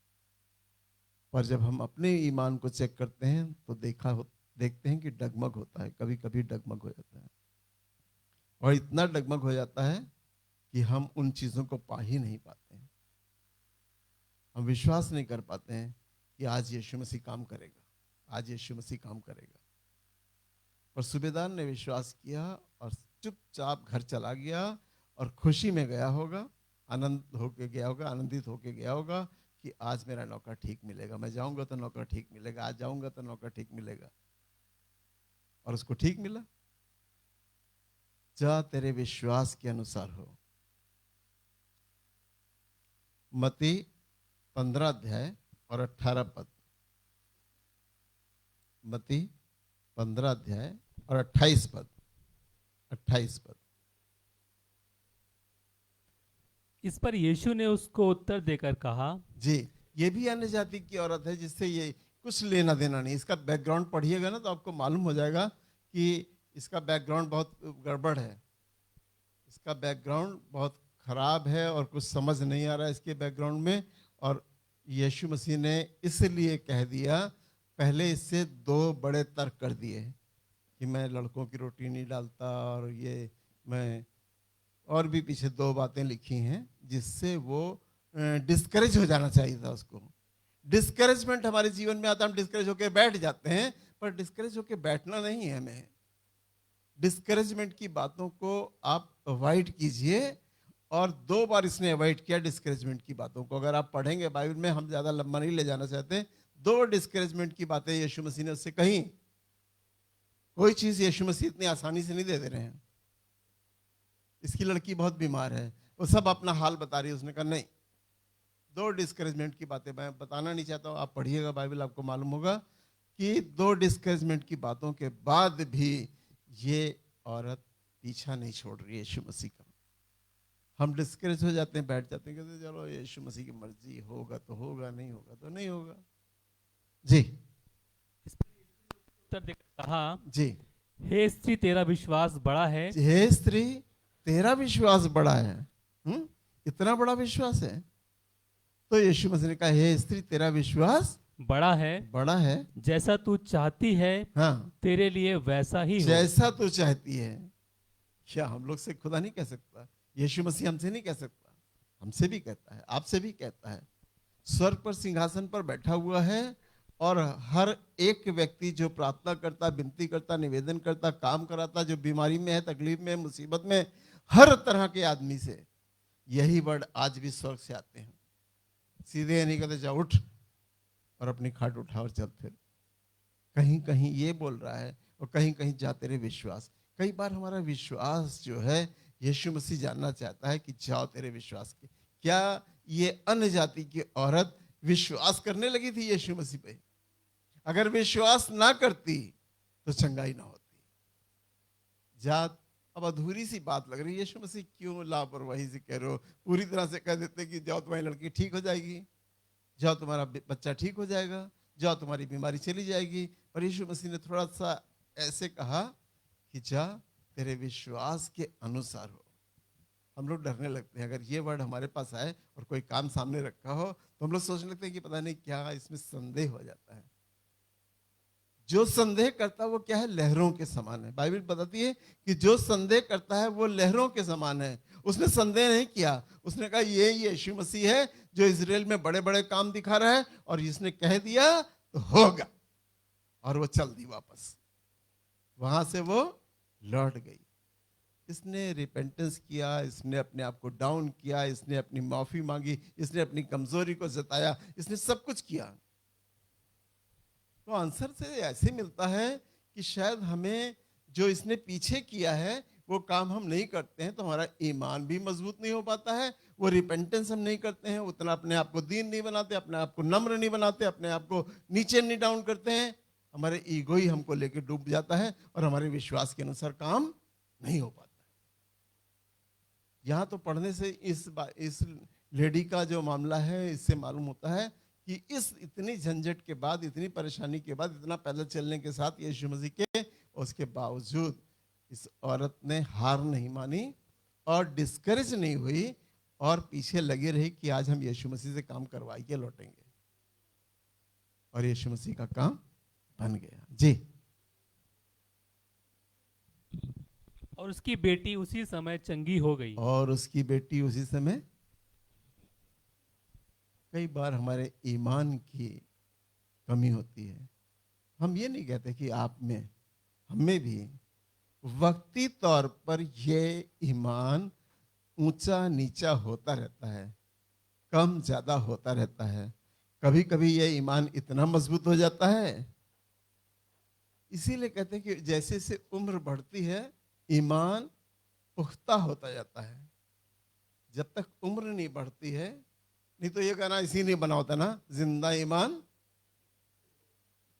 पर जब हम अपने ईमान को चेक करते हैं तो देखते हैं कि डगमग होता है, कभी कभी डगमग हो जाता है। और इतना डगमग हो जाता है कि हम उन चीजों को पा ही नहीं पाते हैं। हम विश्वास नहीं कर पाते हैं कि आज यीशु मसीह काम करेगा, आज यीशु मसीह काम करेगा। पर सूबेदार ने विश्वास किया और चुपचाप घर चला गया और खुशी में गया होगा, आनंद होके गया होगा, आनंदित होके गया होगा कि आज मेरा नौकर ठीक मिलेगा, मैं जाऊंगा तो नौकर ठीक मिलेगा, आज जाऊंगा तो नौकर ठीक मिलेगा। और उसको ठीक मिला। जा तेरे विश्वास के अनुसार हो। मत्ती 15 अध्याय और 18 पद। मत्ती 15 अध्याय और 28 पद। 28 पद। इस पर यीशु ने उसको उत्तर देकर कहा, जी, ये भी अन्य जाति की औरत है जिससे ये कुछ लेना देना नहीं। इसका बैकग्राउंड पढ़िएगा ना तो आपको मालूम हो जाएगा कि इसका बैकग्राउंड बहुत गड़बड़ है, इसका बैकग्राउंड बहुत खराब है और कुछ समझ नहीं आ रहा है इसके बैकग्राउंड में। और यीशु मसीह ने इसलिए कह दिया, पहले इससे 2 बड़े तर्क कर दिए कि मैं लड़कों की रोटी नहीं डालता, और ये मैं, और भी पीछे 2 बातें लिखी हैं जिससे वो डिस्करेज हो जाना चाहिए था उसको। डिस्करेजमेंट हमारे जीवन में आता है, हम डिस्करेज होकर बैठ जाते हैं, पर डिस्करेज होकर बैठना नहीं है हमें। डिस्करेजमेंट की बातों को आप अवॉइड कीजिए, और 2 बार इसने अवॉइड किया डिस्करेजमेंट की बातों को। अगर आप पढ़ेंगे बाइबल में, हम ज्यादा लंबा नहीं ले जाना चाहते, 2 डिस्करेजमेंट की बातें यीशु मसीह ने उससे कही। कोई चीज यीशु मसीह इतनी आसानी से नहीं दे दे रहे हैं। इसकी लड़की बहुत बीमार है, वो सब अपना हाल बता रही है, उसने कहा नहीं। 2 डिस्करेजमेंट की बातें मैं बताना नहीं चाहता हूँ, आप पढ़िएगा बाइबल, आपको मालूम होगा कि 2 डिस्करेजमेंट की बातों के बाद भी ये औरत पीछा नहीं छोड़ रही है यीशु मसीह का। हम डिस्करेज हो जाते हैं, बैठ जाते हैं, कहते चलो यीशु मसीह की मर्जी, होगा तो होगा, नहीं होगा तो नहीं होगा। जी, उत्तर देकर कहा, जी, हे स्त्री तेरा विश्वास बड़ा है। हे स्त्री तेरा विश्वास बड़ा है। इतना बड़ा विश्वास है। तो यीशु मसीह ने कहा, हे स्त्री तेरा विश्वास बड़ा है, बड़ा है, जैसा तू चाहती है हाँ तेरे लिए वैसा ही हो। जैसा तू चाहती है। क्या हम लोग से खुदा नहीं कह सकता? यीशु मसीह हमसे नहीं कह सकता? हमसे भी कहता है, आपसे भी कहता है। स्वर्ग पर सिंहासन पर बैठा हुआ है और हर एक व्यक्ति जो प्रार्थना करता, विनती करता, निवेदन करता, काम कराता, जो बीमारी में है, तकलीफ में, मुसीबत में, हर तरह के आदमी से यही वर्ड आज भी स्वर्ग से आते हैं। सीधे नहीं कहते जाओ उठ और अपनी खाट उठा और चल फिर। कहीं कहीं ये बोल रहा है और कहीं कहीं जा तेरे विश्वास। कई बार हमारा विश्वास जो है यीशु मसीह जानना चाहता है कि जाओ तेरे विश्वास के। क्या ये अन्य जाति की औरत विश्वास करने लगी थी यीशु मसीह पे? अगर विश्वास ना करती तो चंगाई ना होती। जात अब अधूरी सी बात लग रही है। यीशु मसीह क्यों लापरवाही से कह रहे हो? पूरी तरह से कह देते कि जाओ तुम्हारी लड़की ठीक हो जाएगी, जाओ तुम्हारा बच्चा ठीक हो जाएगा, जाओ तुम्हारी बीमारी चली जाएगी। पर यीशु मसीह ने थोड़ा सा ऐसे कहा कि जा तेरे विश्वास के अनुसार हो। हम लोग डरने लगते हैं, अगर ये वर्ड हमारे पास आए और कोई काम सामने रखा हो तो हम लोग सोचने लगते हैं कि पता नहीं क्या इसमें संदेह हो जाता है। जो संदेह करता है वो क्या है? लहरों के समान है। बाइबल बताती है कि जो संदेह करता है वो लहरों के समान है। उसने संदेह नहीं किया, उसने कहा ये यीशु मसीह है जो इजराइल में बड़े बड़े काम दिखा रहा है, और इसने कह दिया तो होगा, और वो चल दी वापस। वहां से वो लौट गई। इसने रिपेंटेंस किया, इसने अपने आप को डाउन किया, इसने अपनी माफी मांगी, इसने अपनी कमजोरी को जताया, इसने सब कुछ किया। तो आंसर से ऐसे मिलता है कि शायद हमें जो इसने पीछे किया है वो काम हम नहीं करते हैं तो हमारा ईमान भी मजबूत नहीं हो पाता है। वो रिपेंटेंस हम नहीं करते हैं, उतना अपने आप को दीन नहीं बनाते, अपने आप को नम्र नहीं बनाते, अपने आप को नीचे नहीं डाउन करते हैं। हमारे ईगो ही हमको लेके डूब जाता है और हमारे विश्वास के अनुसार काम नहीं हो पाता। यहाँ तो पढ़ने से इस लेडी का जो मामला है इससे मालूम होता है कि इस इतनी झंझट के बाद, इतनी परेशानी के बाद, इतना पैदल चलने के साथ यीशु मसीह के, उसके बावजूद इस औरत ने हार नहीं मानी और डिस्करेज नहीं हुई और पीछे लगी रही कि आज हम यीशु मसीह से काम करवा के लौटेंगे, और यीशु मसीह का काम बन गया। जी। और उसकी बेटी उसी समय चंगी हो गई। और उसकी बेटी उसी समय। कई बार हमारे ईमान की कमी होती है। हम ये नहीं कहते कि आप में, हमें भी वक्ती तौर पर ये ईमान ऊंचा नीचा होता रहता है, कम ज्यादा होता रहता है। कभी कभी ये ईमान इतना मजबूत हो जाता है, इसीलिए कहते हैं कि जैसे जैसे उम्र बढ़ती है ईमान पुख्ता होता जाता है। जब तक उम्र नहीं बढ़ती है, नहीं तो ये गाना इसी नहीं बना होता ना, जिंदा ईमान,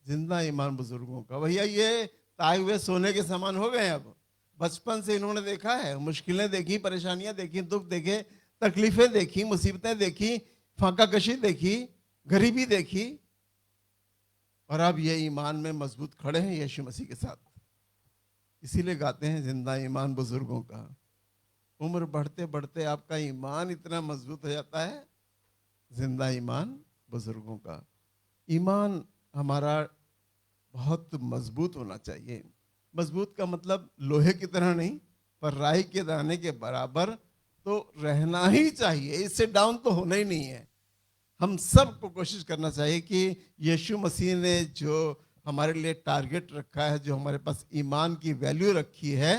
जिंदा ईमान बुजुर्गों का। भैया ये ताए हुए सोने के समान हो गए। अब बचपन से इन्होंने देखा है, मुश्किलें देखी, परेशानियां देखी, दुख देखे, तकलीफें देखी, मुसीबतें देखी, फाका कशी देखी, गरीबी देखी, और अब ये ईमान में मजबूत खड़े हैं यीशु मसीह के साथ। इसीलिए गाते हैं जिंदा ईमान बुजुर्गों का। उम्र बढ़ते बढ़ते आपका ईमान इतना मजबूत हो जाता है, जिंदा ईमान बुजुर्गों का। ईमान हमारा बहुत मजबूत होना चाहिए। मजबूत का मतलब लोहे की तरह नहीं, पर राई के दाने के बराबर तो रहना ही चाहिए, इससे डाउन तो होना ही नहीं है। हम सबको कोशिश करना चाहिए कि यीशु मसीह ने जो हमारे लिए टारगेट रखा है, जो हमारे पास ईमान की वैल्यू रखी है,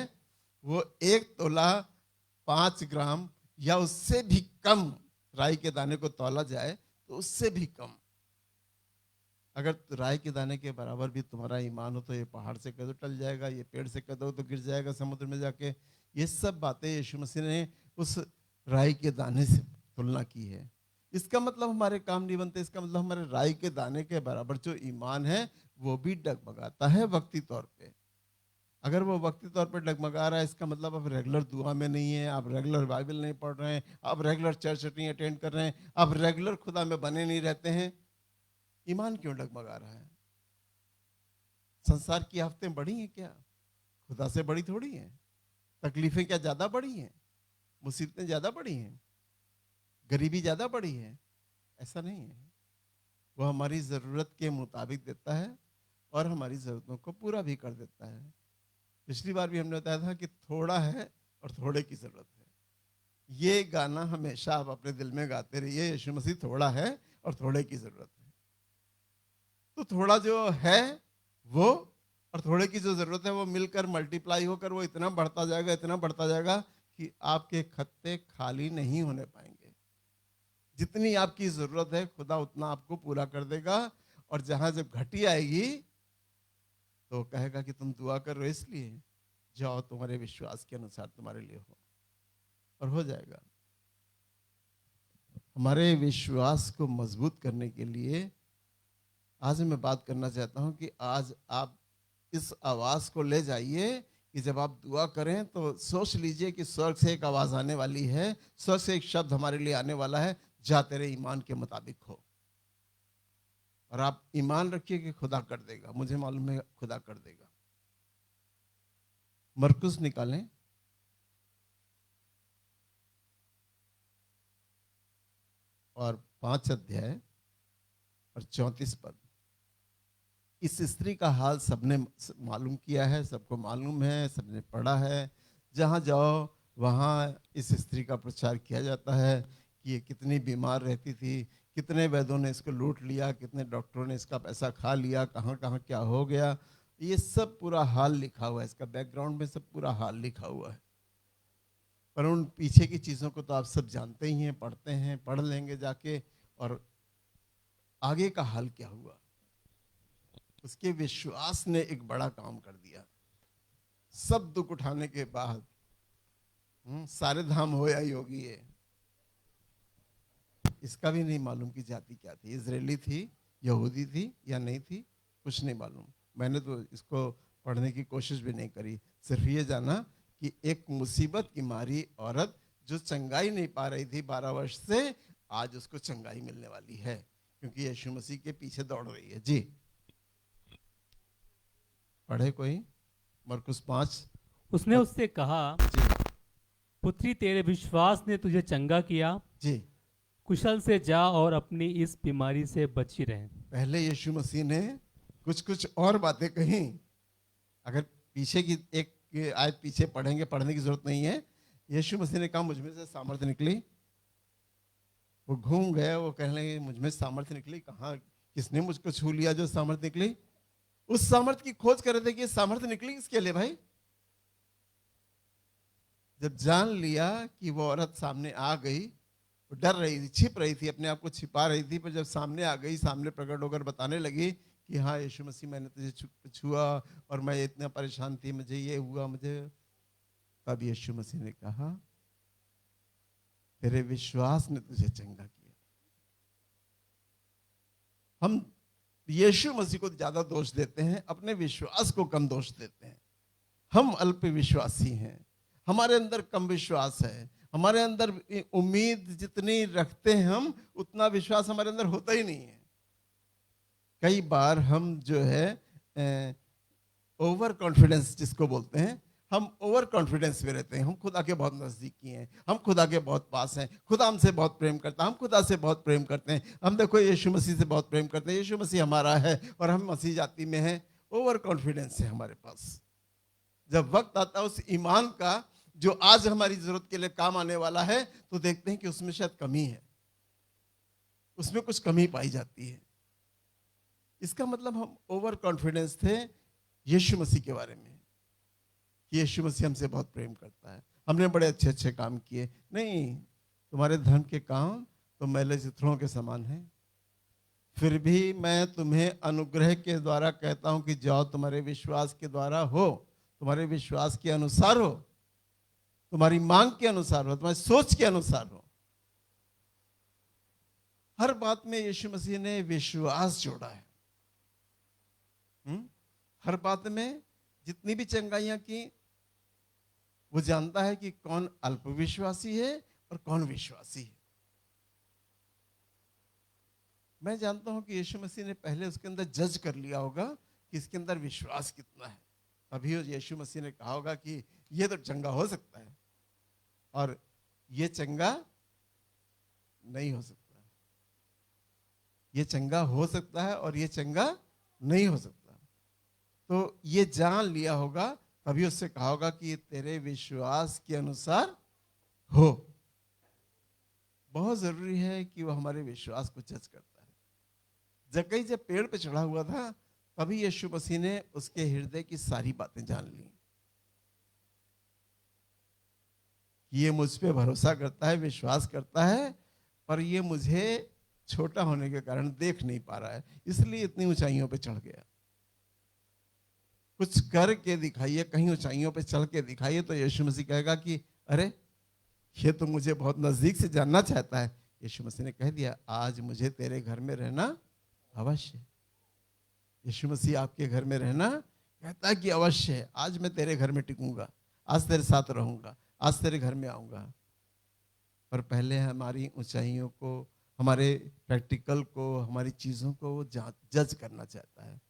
वो 1 तोला 5 ग्राम या उससे भी कम राई के दाने को तौला जाए तो उससे भी कम। अगर राई के दाने के बराबर भी तुम्हारा ईमान हो तो ये पहाड़ से कह दो टल जाएगा, ये पेड़ से कह दो तो गिर जाएगा समुद्र में जाके। ये सब बातें यीशु मसीह ने उस राई के दाने से तुलना की है। इसका मतलब हमारे काम नहीं बनते, इसका मतलब हमारे राई के दाने के बराबर जो ईमान है वो भी डगमगाता है वक्ती तौर पे। अगर वो वक्ती तौर पे डगमगा रहा है, इसका मतलब आप रेगुलर दुआ में नहीं है, आप रेगुलर बाइबल नहीं पढ़ रहे हैं, आप रेगुलर चर्च नहीं अटेंड कर रहे हैं, आप रेगुलर खुदा में बने नहीं रहते हैं। ईमान क्यों डगमगा रहा है? संसार की आफतें बड़ी हैं क्या? खुदा से बड़ी थोड़ी हैं। तकलीफें क्या ज्यादा बड़ी हैं? मुसीबतें ज्यादा बड़ी हैं? गरीबी ज्यादा बड़ी है? ऐसा नहीं है। वो हमारी जरूरत के मुताबिक देता है और हमारी जरूरतों को पूरा भी कर देता है। पिछली बार भी हमने बताया था कि थोड़ा है और थोड़े की जरूरत है। ये गाना हमेशा आप अपने दिल में गाते रहिए, यीशु मसीह थोड़ा है और थोड़े की जरूरत है। तो थोड़ा जो है वो और थोड़े की जो जरूरत है वो मिलकर मल्टीप्लाई होकर वो इतना बढ़ता जाएगा, इतना बढ़ता जाएगा कि आपके खत्ते खाली नहीं होने पाएंगे। जितनी आपकी जरूरत है खुदा उतना आपको पूरा कर देगा। और जहां जब घटी आएगी तो कहेगा कि तुम दुआ कर रहे हो, इसलिए जाओ तुम्हारे विश्वास के अनुसार तुम्हारे लिए हो। और हो जाएगा। हमारे विश्वास को मजबूत करने के लिए आज मैं बात करना चाहता हूं कि आज आप इस आवाज को ले जाइए कि जब आप दुआ करें तो सोच लीजिए कि स्वर्ग से एक आवाज आने वाली है, स्वर्ग से एक शब्द हमारे लिए आने वाला है, जा तेरे ईमान के मुताबिक हो। और आप ईमान रखिए कि खुदा कर देगा, मुझे मालूम है खुदा कर देगा। मरकुस निकालें, और 5 अध्याय और 34 पद। इस स्त्री का हाल सबने मालूम किया है, सबको मालूम है, सबने पढ़ा है। जहाँ जाओ वहाँ इस स्त्री का प्रचार किया जाता है कि ये कितनी बीमार रहती थी, कितने वैद्यों ने इसको लूट लिया, कितने डॉक्टरों ने इसका पैसा खा लिया, कहाँ कहाँ क्या हो गया, ये सब पूरा हाल लिखा हुआ है। इसका बैकग्राउंड में सब पूरा हाल लिखा हुआ है। पर उन पीछे की चीज़ों को तो आप सब जानते ही हैं, पढ़ते हैं, पढ़ लेंगे जाके। और आगे का हाल क्या हुआ, उसके विश्वास ने एक बड़ा काम कर दिया। सब दुख उठाने के बाद सारे धाम होया योगी है। इसका भी नहीं मालूम कि जाति क्या थी, इजरायली थी, यहूदी थी या नहीं थी, कुछ नहीं मालूम। मैंने तो इसको पढ़ने की कोशिश भी नहीं करी। सिर्फ ये जाना कि एक मुसीबत की मारी औरत जो चंगाई नहीं पा रही थी 12 वर्ष से, आज उसको चंगाई मिलने वाली है क्योंकि यीशु मसीह के पीछे दौड़ रही है। जी पढ़े कोई, मरकुस 5। उसने उससे कहा, पुत्री तेरे विश्वास ने तुझे चंगा किया, जी कुशल से जा और अपनी इस बीमारी से बची रहे। पहले यीशु मसीह ने कुछ और बातें कही। अगर पीछे की एक आयत पीछे पढ़ेंगे, पढ़ने की जरूरत नहीं है। यीशु मसीह ने कहा मुझमें से सामर्थ्य निकली। वो घूम गए, वो कहने लगे मुझमें सामर्थ्य निकली। कहाँ, किसने मुझको छू लिया जो सामर्थ्य निकली? उस सामर्थ्य की खोज कर रहे थे कि सामर्थ्य निकली किसके लिए भाई। जब जान लिया कि वो औरत सामने आ गई, वो डर रही थी, छिप रही थी, अपने आप को छिपा रही थी, पर जब सामने आ गई, सामने प्रकट होकर बताने लगी कि हाँ यीशु मसीह मैंने तुझे छुआ और मैं इतना परेशान थी, मुझे ये हुआ, मुझे, तब यीशु मसीह ने कहा तेरे विश्वास ने तुझे चंगा किया। हम यीशु मसीह को ज्यादा दोष देते हैं, अपने विश्वास को कम दोष देते हैं। हम अल्प विश्वासी हैं, हमारे अंदर कम विश्वास है, हमारे अंदर उम्मीद जितनी रखते हैं हम, उतना विश्वास हमारे अंदर होता ही नहीं है। कई बार हम जो है ओवर कॉन्फिडेंस जिसको बोलते हैं, हम ओवर कॉन्फिडेंस में रहते हैं। हम खुदा के बहुत नजदीकी हैं, हम खुदा के बहुत पास हैं, खुदा हमसे बहुत प्रेम करता है, हम खुदा से बहुत प्रेम करते हैं, हम देखो यीशु मसीह से बहुत प्रेम करते हैं, यीशु मसीह हमारा है और हम मसीह जाति में हैं। ओवर कॉन्फिडेंस है हमारे पास। जब वक्त आता है उस ईमान का जो आज हमारी जरूरत के लिए काम आने वाला है, तो देखते हैं कि उसमें शायद कमी है, उसमें कुछ कमी पाई जाती है। इसका मतलब हम ओवर कॉन्फिडेंस थे यीशु मसीह के बारे में कि यीशु मसीह हमसे बहुत प्रेम करता है, हमने बड़े अच्छे अच्छे काम किए। नहीं, तुम्हारे धन के काम तो मैले चित्रों के समान हैं, फिर भी मैं तुम्हें अनुग्रह के द्वारा कहता हूं कि जाओ, तुम्हारे विश्वास के द्वारा हो, तुम्हारे विश्वास के अनुसार हो, तुम्हारी मांग के अनुसार हो, तुम्हारी सोच के अनुसार हो। हर बात में यीशु मसीह ने विश्वास जोड़ा है। हर बात में जितनी भी चंगाइयां की, वो जानता है कि कौन अल्पविश्वासी है और कौन विश्वासी है। मैं जानता हूं कि यीशु मसीह ने पहले उसके अंदर जज कर लिया होगा कि इसके अंदर विश्वास कितना है। तभी यीशु मसीह ने कहा होगा कि ये तो चंगा हो सकता है और ये चंगा नहीं हो सकता, ये चंगा हो सकता है और ये चंगा नहीं हो सकता। तो ये जान लिया होगा, तभी उससे कहा होगा कि तेरे विश्वास के अनुसार हो। बहुत जरूरी है कि वो हमारे विश्वास को जज करता है। जक्कई जब पेड़ पे चढ़ा हुआ था, तभी यीशु मसीह ने उसके हृदय की सारी बातें जान ली। ये मुझ पे भरोसा करता है, विश्वास करता है, पर ये मुझे छोटा होने के कारण देख नहीं पा रहा है, इसलिए इतनी ऊंचाइयों पे चढ़ गया। कुछ करके दिखाइए, कहीं ऊंचाइयों पे चढ़ के दिखाइए, तो यीशु मसीह कहेगा कि अरे ये तो मुझे बहुत नजदीक से जानना चाहता है। यीशु मसीह ने कह दिया, आज मुझे तेरे घर में रहना अवश्य है। यीशु मसीह आपके घर में रहना कहता है कि अवश्य है, आज मैं तेरे घर में टिकूंगा, आज तेरे साथ रहूंगा, आज तेरे घर में आऊंगा। पर पहले हमारी ऊंचाइयों को, हमारे प्रैक्टिकल को, हमारी चीजों को वो जज करना चाहता है।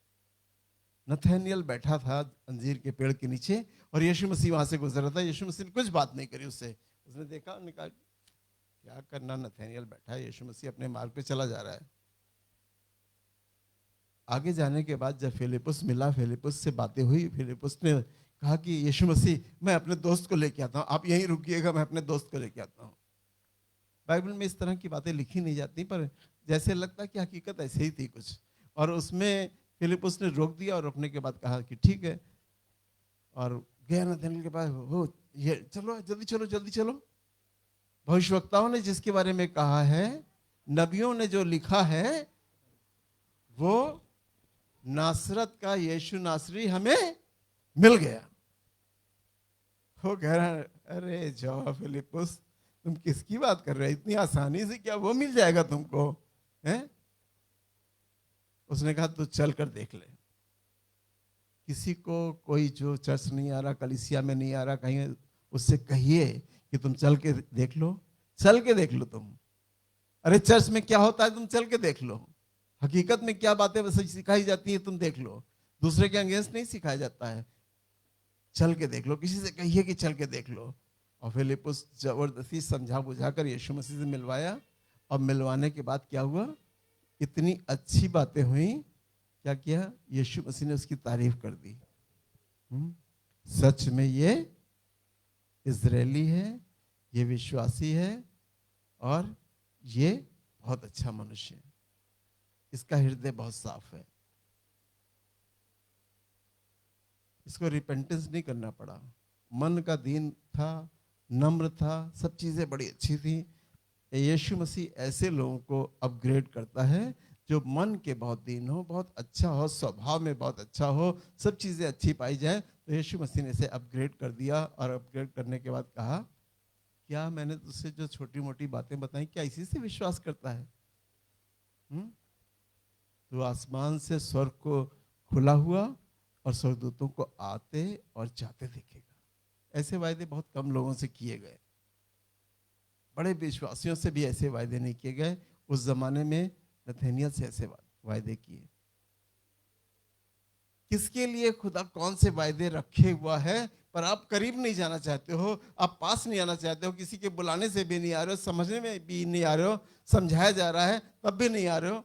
नथानियल बैठा था अंजीर के पेड़ के नीचे और यीशु मसीह वहां से गुजर रहा था। यीशु मसीह ने कुछ बात नहीं करी उससे। उसने देखा, उन्होंने कहा क्या करना, नथानियल बैठा है, यीशु मसीह अपने मार्ग पे चला जा रहा है। आगे जाने के बाद जब फिलिपुस मिला, फिलिपुस से बातें हुई, फिलिपुस ने कहा कि यीशु मसीह मैं अपने दोस्त को लेके आता हूँ, आप यहीं रुकिएगा, मैं अपने दोस्त को लेके आता हूँ। बाइबल में इस तरह की बातें लिखी नहीं जाती, पर जैसे लगता है कि हकीकत ऐसे ही थी कुछ। और उसमें फिलिपुस ने रोक दिया और रोकने के बाद कहा कि ठीक है, और गया नथानियल के पास, वो ये चलो जल्दी चलो जल्दी चलो। भविष्यवक्ताओं ने जिसके बारे में कहा है, नबियों ने जो लिखा है, वो नासरत का यीशु नासरी हमें मिल गया। वो कह रहा है, अरे जाओ फिलिपुस, तुम किसकी बात कर रहे हो, इतनी आसानी से क्या वो मिल जाएगा तुमको, हैं? उसने कहा तू चल कर देख ले। किसी को कोई जो चर्च नहीं आ रहा, कलीसिया में नहीं आ रहा, कहीं उससे कहिए कि तुम चल के देख लो, चल के देख लो तुम। अरे चर्च में क्या होता है तुम चल के देख लो, हकीकत में क्या बातें सिखाई जाती है तुम देख लो। दूसरे के अगेंस्ट नहीं सिखाया जाता है, चल के देख लो। किसी से कहिए कि चल के देख लो। और फिलिपुस जबरदस्ती समझा बुझा कर यीशु मसीह से मिलवाया। और मिलवाने के बाद क्या हुआ, इतनी अच्छी बातें हुई। क्या किया, यीशु मसीह ने उसकी तारीफ कर दी। सच में ये इजरायली है, ये विश्वासी है, और ये बहुत अच्छा मनुष्य है, इसका हृदय बहुत साफ है। इसको रिपेंटेंस नहीं करना पड़ा, मन का दीन था, नम्र था, सब चीजें बड़ी अच्छी थी। यीशु मसीह ऐसे लोगों को अपग्रेड करता है जो मन के बहुत दीन हो, बहुत अच्छा हो, स्वभाव में बहुत अच्छा हो, सब चीजें अच्छी पाई जाए। तो यीशु मसीह ने इसे अपग्रेड कर दिया। और अपग्रेड करने के बाद कहा, क्या मैंने तुझसे जो छोटी मोटी बातें बताई, क्या इसी से विश्वास करता है? तो आसमान से स्वर्ग को खुला हुआ और स्वर्गदूतों को आते और जाते देखेगा। ऐसे वायदे बहुत कम लोगों से किए गए, बड़े विश्वासियों से भी ऐसे वायदे नहीं किए गए। उस जमाने में नथानियल से ऐसे वायदे किए। किसके लिए खुदा कौन से वायदे रखे हुआ है, पर आप करीब नहीं जाना चाहते हो, आप पास नहीं आना चाहते हो, किसी के बुलाने से भी नहीं आ रहे हो, समझने में भी नहीं आ रहे हो, समझाया जा रहा है तब भी नहीं आ रहे हो।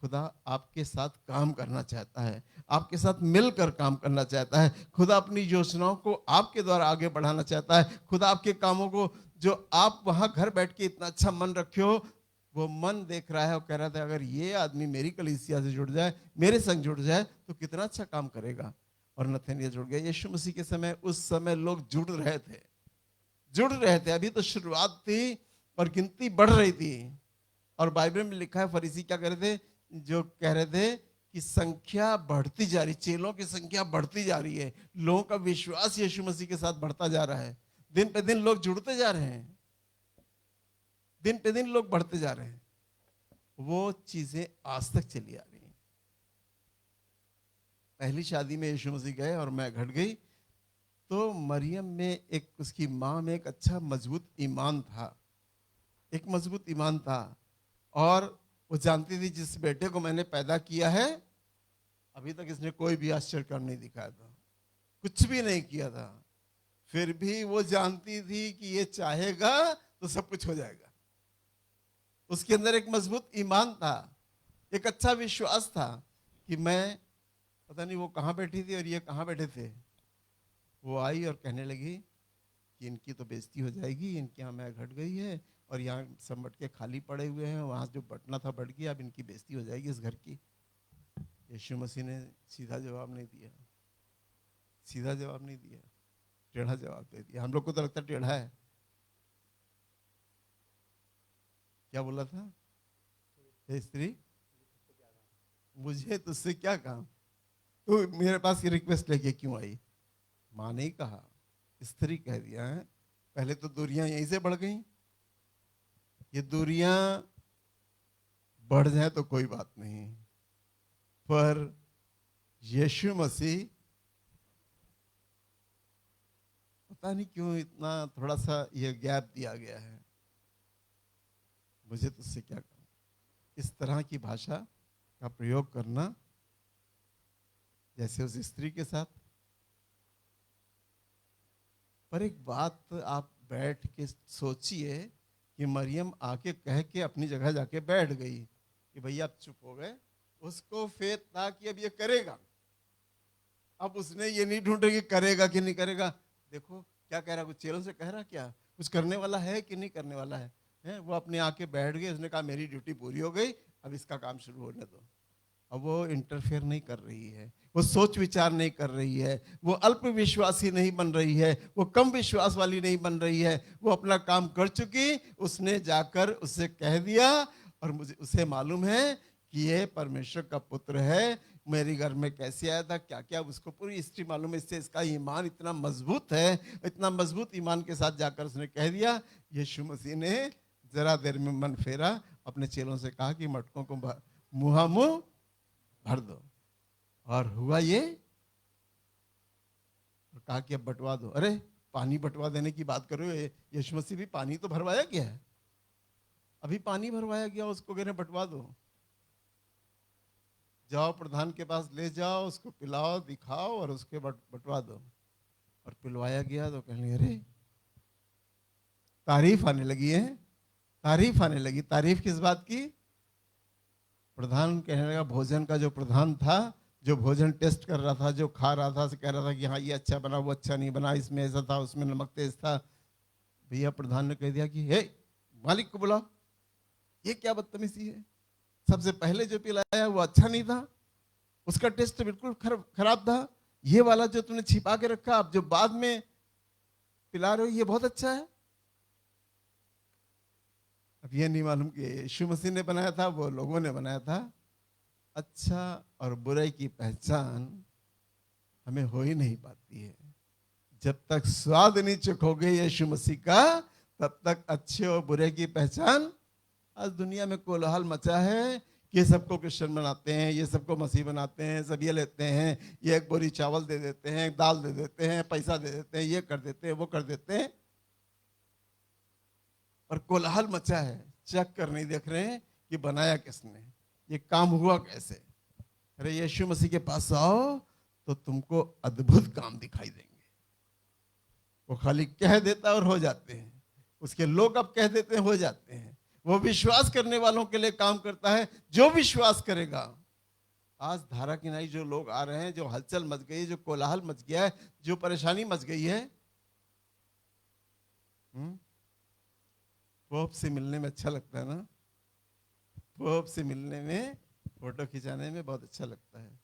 खुदा आपके साथ काम करना चाहता है, आपके साथ मिलकर काम करना चाहता है। खुदा अपनी योजनाओं को आपके द्वारा आगे बढ़ाना चाहता है। खुदा आपके कामों को, जो आप वहां घर बैठ के इतना अच्छा मन रखे हो, वो मन देख रहा है और कह रहा था अगर ये आदमी मेरी कलीसिया से जुड़ जाए, मेरे संग जुड़ जाए, तो कितना अच्छा काम करेगा। और नथानियल जुड़ गया। यीशु मसीह के समय, उस समय लोग जुड़ रहे थे। अभी तो शुरुआत थी और गिनती बढ़ रही थी। और बाइबल में लिखा है, फरीसी क्या कह रहे थे, जो कह रहे थे कि संख्या बढ़ती जा रही, चेलों की संख्या बढ़ती जा रही है, लोगों का विश्वास यीशु मसीह के साथ बढ़ता जा रहा है, दिन पे दिन लोग जुड़ते जा रहे हैं, दिन पे दिन लोग बढ़ते जा रहे हैं। वो चीजें आज तक चली आ रही हैं। पहली शादी में यीशु मसीह गए और मैं घट गई, तो मरियम में एक, उसकी माँ में एक अच्छा मजबूत ईमान था, एक मजबूत ईमान था। और वो जानती थी जिस बेटे को मैंने पैदा किया है, अभी तक इसने कोई भी आश्चर्य काम नहीं दिखाया था, कुछ भी नहीं किया था, फिर भी वो जानती थी कि ये चाहेगा तो सब कुछ हो जाएगा। उसके अंदर एक मजबूत ईमान था, एक अच्छा विश्वास था कि मैं, पता नहीं वो कहाँ बैठी थी और ये कहाँ बैठे थे। वो आई और कहने लगी कि इनकी तो बेइज्जती हो जाएगी, इनके यहाँ मैं घट गई है और यहाँ सब मटके खाली पड़े हुए हैं, वहाँ जो बटना था बढ़ गया, अब इनकी बेइज्जती हो जाएगी इस घर की। यीशु मसीह ने सीधा जवाब नहीं दिया, सीधा जवाब नहीं दिया, टेढ़ा जवाब दे दिया। हम लोग को तो लगता टेढ़ा है। क्या बोला था, हे स्त्री, मुझे तुझसे क्या काम, तू मेरे पास ये रिक्वेस्ट लेके क्यों आई? माँ ने कहा, स्त्री कह दिया है, पहले तो दूरियां यहीं से बढ़ गई, ये दूरियां बढ़ जाए तो कोई बात नहीं, पर यीशु मसीह पता नहीं क्यों इतना थोड़ा सा ये गैप दिया गया है। मुझे तुझसे क्या कहूं, इस तरह की भाषा का प्रयोग करना जैसे उस स्त्री के साथ। पर एक बात आप बैठ के सोचिए कि मरियम आके कह के अपनी जगह जाके बैठ गई कि भैया आप चुप हो गए, उसको फेथ था कि अब ये करेगा। अब उसने ये नहीं ढूंढे कि करेगा कि नहीं करेगा। देखो क्या कह रहा, कुछ चेलों से कह रहा, क्या कुछ करने वाला है कि नहीं करने वाला है? वो अपने आके बैठ गए, उसने कहा मेरी ड्यूटी पूरी हो गई, अब इसका काम शुरू होने दो। अब वो इंटरफेयर नहीं कर रही है, वो सोच विचार नहीं कर रही है, वो अल्प विश्वासी नहीं बन रही है, वो कम विश्वास वाली नहीं बन रही है, वो अपना काम कर चुकी। उसने जाकर उससे कह दिया, और मुझे उसे मालूम है कि ये परमेश्वर का पुत्र है, मेरे घर में कैसे आया था, क्या क्या उसको पूरी हिस्ट्री मालूम है। इससे इसका ईमान इतना मजबूत है, इतना मजबूत ईमान के साथ जाकर उसने कह दिया। यीशु मसीह ने जरा देर में मन फेरा, अपने चेलों से कहा कि मटकों को मुंह भर दो, और हुआ ये, और कहा कि अब बंटवा दो। अरे पानी बंटवा देने की बात करो, यीशु मसीह भी पानी तो भरवाया गया है, अभी पानी भरवाया गया, उसको कह रहे बंटवा दो। जाओ प्रधान के पास ले जाओ, उसको पिलाओ दिखाओ और उसके बंटवा दो। और पिलवाया गया तो कहने अरे तारीफ आने लगी है, तारीफ आने लगी। तारीफ किस बात की? प्रधान कहने लगा, भोजन का जो प्रधान था, जो भोजन टेस्ट कर रहा था, जो खा रहा था, कह रहा था कि हाँ ये अच्छा बना, वो अच्छा नहीं बना, इसमें ऐसा था, उसमें नमक तेज था। भैया प्रधान ने कह दिया कि हे मालिक को बुलाओ, ये क्या बदतमीजी है, सबसे पहले जो पिलाया वो अच्छा नहीं था, उसका टेस्ट बिल्कुल खराब था, ये वाला जो तुमने छिपा के रखा, अब जो बाद में पिला रहे हो ये बहुत अच्छा है। अब ये नहीं मालूम कि यीशु मसीह ने बनाया था, वो लोगों ने बनाया था। अच्छा और बुराई की पहचान हमें हो ही नहीं पाती है। जब तक स्वाद नहीं चखोगे यीशु मसीह का, तब तक अच्छे और बुरे की पहचान। आज दुनिया में कोलाहल मचा है कि सबको क्रिश्चियन बनाते हैं, ये सबको मसीह बनाते हैं, सब ये लेते हैं, ये एक बोरी चावल दे देते हैं, दाल दे देते हैं, पैसा दे देते हैं, ये कर देते हैं, वो कर देते हैं, और कोलाहल मचा है। चेक कर नहीं देख रहे हैं कि बनाया किसने, ये काम हुआ कैसे। अरे यीशु मसीह के पास आओ तो तुमको अद्भुत काम दिखाई देंगे। वो खाली कह देता और हो जाते हैं, उसके लोग अब कह देते हैं हो जाते हैं। वो विश्वास करने वालों के लिए काम करता है, जो विश्वास करेगा। आज धारा किनारे जो लोग आ रहे हैं, जो हलचल मच गई है, जो कोलाहल मच गया है, जो परेशानी मच गई है, पोप से मिलने में अच्छा लगता है ना, पोप से मिलने में, फोटो खिंचाने में बहुत अच्छा लगता है।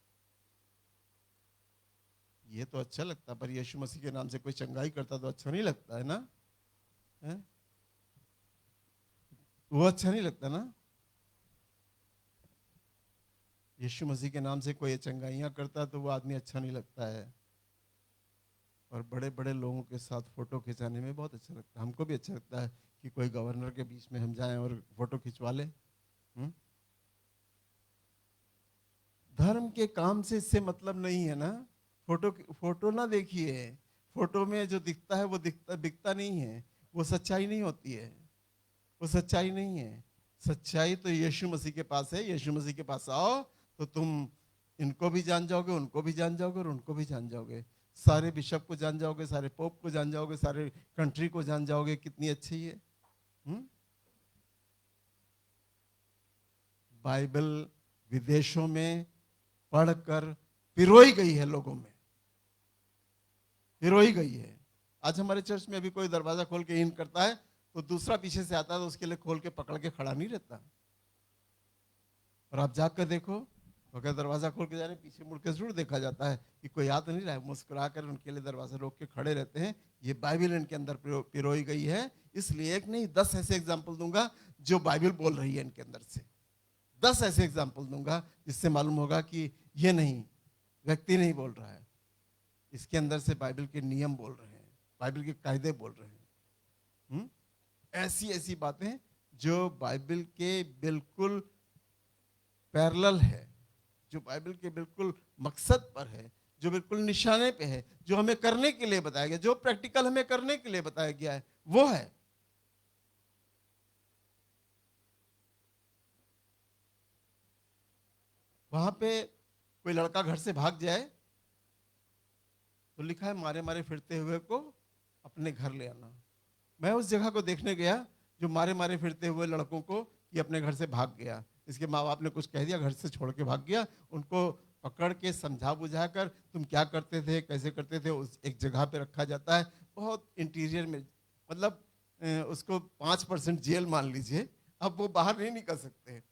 ये तो अच्छा लगता, पर यीशु मसीह के नाम से कोई चंगाई करता तो अच्छा नहीं लगता है ना, है? वो अच्छा नहीं लगता ना। यीशु मसीह के नाम से कोई चंगाइयां करता तो वो आदमी अच्छा नहीं लगता है। और बड़े बड़े लोगों के साथ फोटो खिंचाने में बहुत अच्छा लगता है। हमको भी अच्छा लगता है कि कोई गवर्नर के बीच में हम जाएं और फोटो खिंचवा ले। धर्म के काम से इससे मतलब नहीं है ना। फोटो ना देखिए, फोटो में जो दिखता है वो दिखता नहीं है, वो सच्चाई नहीं होती है, वो सच्चाई नहीं है। सच्चाई तो यीशु मसीह के पास है। यीशु मसीह के पास आओ तो तुम इनको भी जान जाओगे, उनको भी जान जाओगे और उनको भी जान जाओगे। सारे बिशप को जान जाओगे, सारे पोप को जान जाओगे, सारे कंट्री को जान जाओगे। कितनी अच्छी है। बाइबल विदेशों में पढ़कर पिरोई गई है, लोगों में पिरोई गई है। आज हमारे चर्च में अभी कोई दरवाजा खोल के इन करता है तो दूसरा पीछे से आता है तो उसके लिए खोल के पकड़ के खड़ा नहीं रहता। और आप जाकर देखो, अगर दरवाजा खोल के जा रहे पीछे मुड़ के जरूर देखा जाता है कि कोई आ तो नहीं रहा है, मुस्कुरा कर उनके लिए दरवाजा रोक के खड़े रहते हैं। ये बाइबल इनके अंदर पिरोई गई है। इसलिए एक नहीं 10 ऐसे एग्जाम्पल दूंगा जो बाइबल बोल रही है इनके अंदर से। 10 ऐसे एग्जाम्पल दूंगा जिससे मालूम होगा कि ये नहीं व्यक्ति नहीं बोल रहा है, इसके अंदर से बाइबल के नियम बोल रहे हैं, बाइबल के कायदे बोल रहे हैं। ऐसी ऐसी बातें जो बाइबल के बिल्कुल पैरेलल है, जो बाइबल के बिल्कुल मकसद पर है, जो बिल्कुल निशाने पे है, जो हमें करने के लिए बताया गया, जो प्रैक्टिकल हमें करने के लिए बताया गया है, वो है। वहां पे कोई लड़का घर से भाग जाए तो लिखा है मारे मारे फिरते हुए को अपने घर ले आना। मैं उस जगह को देखने गया जो मारे मारे फिरते हुए लड़कों को ये अपने घर से भाग गया, इसके माँ बाप ने कुछ कह दिया, घर से छोड़ के भाग गया। उनको पकड़ के समझा बुझा कर तुम क्या करते थे, कैसे करते थे, उस एक जगह पे रखा जाता है, बहुत इंटीरियर में, मतलब उसको 5% जेल मान लीजिए, अब वो बाहर नहीं निकल सकते।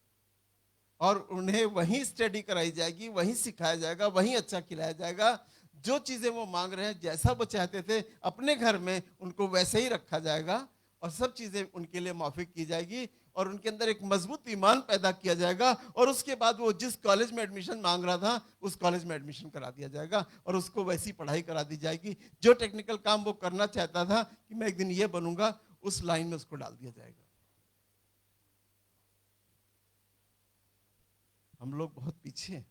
और उन्हें वहीं स्टडी कराई जाएगी, वहीं सिखाया जाएगा, वहीं अच्छा खिलाया जाएगा। जो चीजें वो मांग रहे हैं, जैसा वो चाहते थे अपने घर में, उनको वैसे ही रखा जाएगा और सब चीजें उनके लिए मौफिक की जाएगी और उनके अंदर एक मजबूत ईमान पैदा किया जाएगा। और उसके बाद वो जिस कॉलेज में एडमिशन मांग रहा था उस कॉलेज में एडमिशन करा दिया जाएगा और उसको वैसी पढ़ाई करा दी जाएगी। जो टेक्निकल काम वो करना चाहता था कि मैं एक दिन ये बनूंगा, उस लाइन में उसको डाल दिया जाएगा। हम लोग बहुत पीछे हैं,